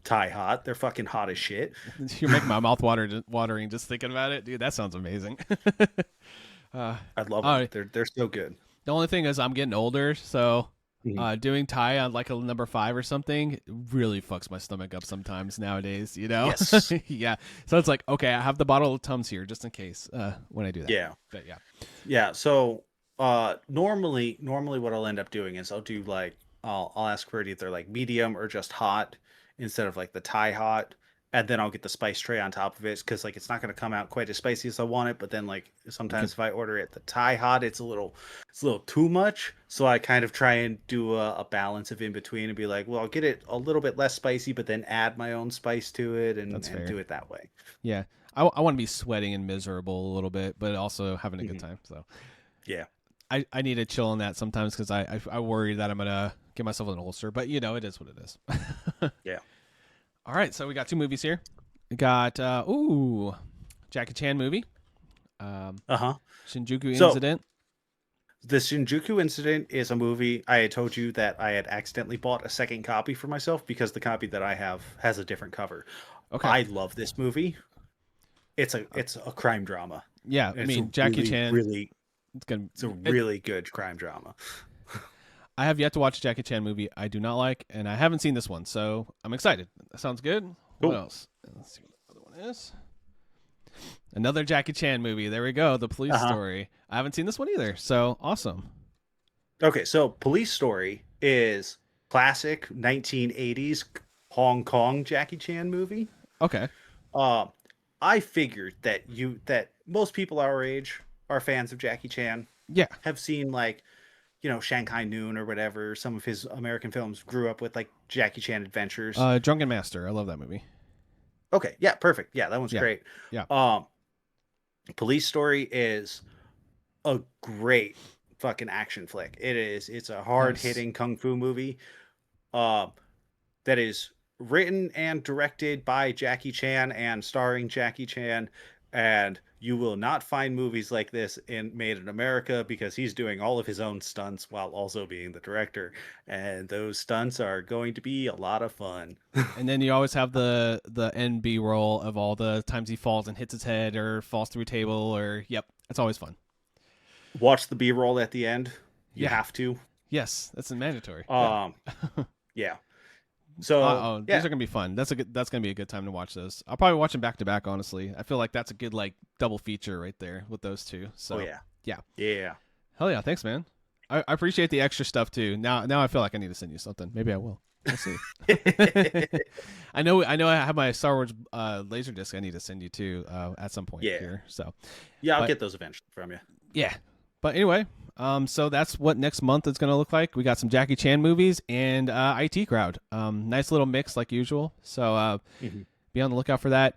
Thai hot. They're fucking hot as shit. You're making my mouth watering just thinking about it, dude. That sounds amazing. uh, I love all them. right. They're so good. The only thing is I'm getting older, so Mhm. doing Thai on like a number 5 or something really fucks my stomach up sometimes nowadays. Yes. Yeah. So it's like, okay, I have the bottle of Tums here just in case when I do that. Yeah. But yeah. Yeah. So normally what I'll end up doing is I'll do like I'll ask for it either like medium or just hot instead of like the Thai hot. And then I'll get the spice tray on top of it because like it's not going to come out quite as spicy as I want it. But then like sometimes if I order it the Thai hot, it's a little too much. So I kind of try and do a balance of in between and be like, well, I'll get it a little bit less spicy, but then add my own spice to it and That's fair. do it that way. Yeah. I want to be sweating and miserable a little bit, but also having a good time. So Yeah. I need to chill on that sometimes because I worry that I'm going to get myself an ulcer. But, it is what it is. Yeah. All right, so we got 2 movies here. We got Jackie Chan movie, Shinjuku So Incident. the Shinjuku Incident is a movie. I had told you that I had accidentally bought a second copy for myself because the copy that I have has a different cover. Okay, I love this movie. It's a crime drama. yeah, I mean Jackie Chan. Really, It's a really good crime drama. I have yet to watch a Jackie Chan movie I do not like, and I haven't seen this one, so I'm excited. That sounds good. Cool. What else? Let's see what the other one is. Another Jackie Chan movie. There we go. The Police Story. I haven't seen this one either, so awesome. Okay, so Police Story is classic 1980s Hong Kong Jackie Chan movie. Okay. I figured that most people our age are fans of Jackie Chan. Yeah. Have seen like Shanghai Noon or whatever. Some of his American films grew up with like Jackie Chan adventures. Drunken Master. I love that movie. Okay, yeah, perfect. Yeah, that one's great. Yeah. Police Story is a great fucking action flick. It's a hard-hitting kung fu movie that is written and directed by Jackie Chan and starring Jackie Chan, and you will not find movies like this made in America because he's doing all of his own stunts while also being the director, and those stunts are going to be a lot of fun. And then you always have the NB roll of all the times he falls and hits his head or falls through a table or it's always fun. Watch the B-roll at the end. You have to. Yes, that's mandatory. Yeah. So these are gonna be fun. That's gonna be a good time to watch those. I'll probably watch them back to back. Honestly, I feel like that's a good like double feature right there with those two. So yeah. Hell yeah, thanks, man. I appreciate the extra stuff too. Now I feel like I need to send you something. Maybe I will. We'll see. I know. I have my Star Wars laser disc. I need to send you too at some point here. So I'll get those eventually from you. Yeah, but anyway. So that's what next month is going to look like. We got some Jackie Chan movies and IT Crowd. Nice little mix like usual. So be on the lookout for that.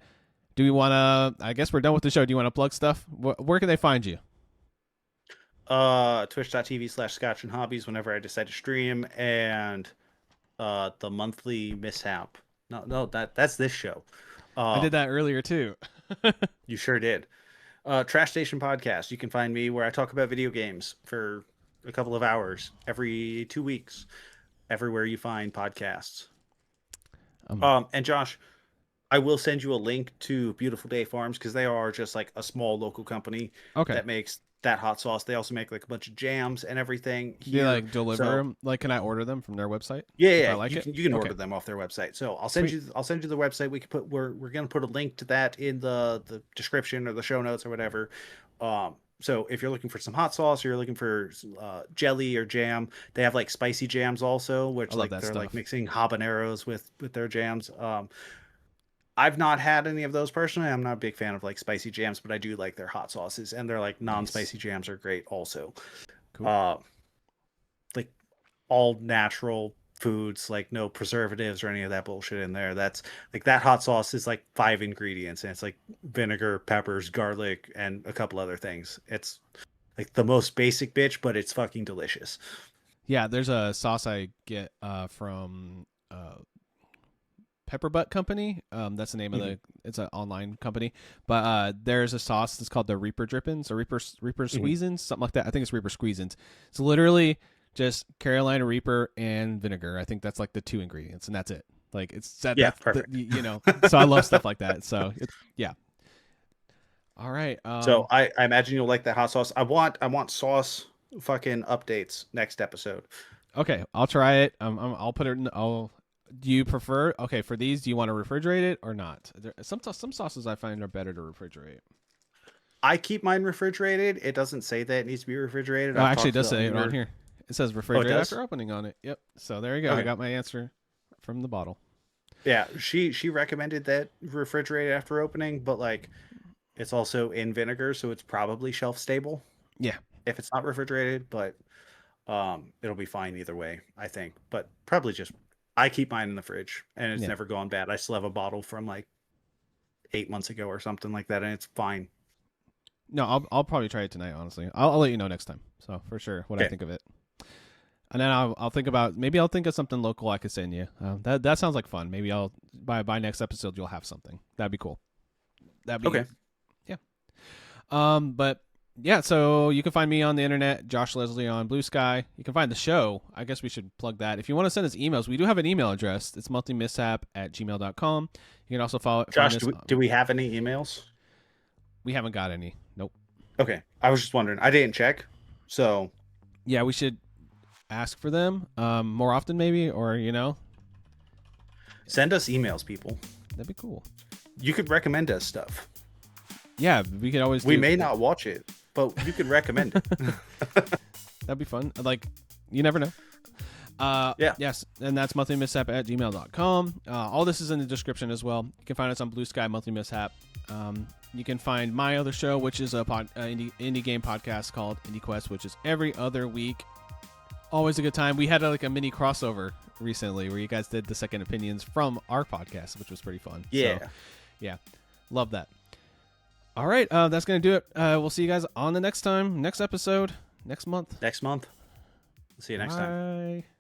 Do we want to? I guess we're done with the show. Do you want to plug stuff? Where can they find you? Twitch.tv/Scotch and Hobbies whenever I decide to stream, and the Monthly Mishap. No, that's this show. I did that earlier too. You sure did. Trash Station Podcast. You can find me where I talk about video games for a couple of hours every 2 weeks, everywhere you find podcasts. And Josh, I will send you a link to Beautiful Day Farms because they are just like a small local company that makes that hot sauce. They also make like a bunch of jams and everything. Here. Do you like deliver them? Like, can I order them from their website? Yeah, you can order them off their website. So I'll send you the website. We can put we're gonna put a link to that in the description or the show notes or whatever. So if you're looking for some hot sauce, or you're looking for jelly or jam, they have like spicy jams also, which like they're like mixing habaneros with their jams. I've not had any of those personally. I'm not a big fan of like spicy jams, but I do like their hot sauces, and their like non-spicy jams are great also. Cool. Like all natural foods, like no preservatives or any of that bullshit in there. That's like that hot sauce is like 5 ingredients, and it's like vinegar, peppers, garlic, and a couple other things. It's like the most basic bitch, but it's fucking delicious. Yeah, there's a sauce I get from Pepper Butt Company. That's the name of it's an online company, but there's a sauce that's called the Reaper Drippins or Reaper Squeezins, something like that. I think it's Reaper Squeezins. It's literally just Carolina Reaper and vinegar. I think that's like the 2 ingredients, and that's it. Like it's perfect. So I love stuff like that. So yeah. All right. So I imagine you'll like that hot sauce. I want sauce fucking updates next episode. Okay, I'll try it. I'll put it in. Do you prefer? Okay, for these, do you want to refrigerate it or not? Some sauces I find are better to refrigerate. I keep mine refrigerated. It doesn't say that it needs to be refrigerated. Oh, actually, it does say it on here. It says refrigerate after opening on it. Yep. So there you go. Okay. I got my answer from the bottle. Yeah, she recommended that refrigerated after opening, but like it's also in vinegar, so it's probably shelf stable. Yeah. If it's not refrigerated, but it'll be fine either way, I think. But probably just I keep mine in the fridge, and it's never gone bad. I still have a bottle from like 8 months ago or something like that, and it's fine. No, I'll probably try it tonight. Honestly, I'll let you know next time. So for sure, what I think of it, and then I'll think about maybe I'll think of something local I could send you. That sounds like fun. Maybe I'll by next episode you'll have something. That'd be cool. That'd be okay. Yeah. But. Yeah, so you can find me on the internet, Josh Leslie on Bluesky. You can find the show. I guess we should plug that. If you want to send us emails, we do have an email address. It's monthlymishap@gmail.com. You can also follow. Josh, do we have any emails? We haven't got any. Nope. Okay, I was just wondering. I didn't check, so yeah, we should ask for them more often, maybe, or send us emails, people. That'd be cool. You could recommend us stuff. Yeah, we could always. We may not watch it, but you could recommend it. That'd be fun. Like, you never know. Yeah. Yes, and that's monthlymishap@gmail.com. All this is in the description as well. You can find us on Bluesky, Monthly Mishap. You can find my other show, which is a indie game podcast called Indie Quest, which is every other week. Always a good time. We had a mini crossover recently where you guys did the second opinions from our podcast, which was pretty fun. Yeah. So, yeah. Love that. All right, that's going to do it. We'll see you guys on the next episode, next month. See you next time. Bye.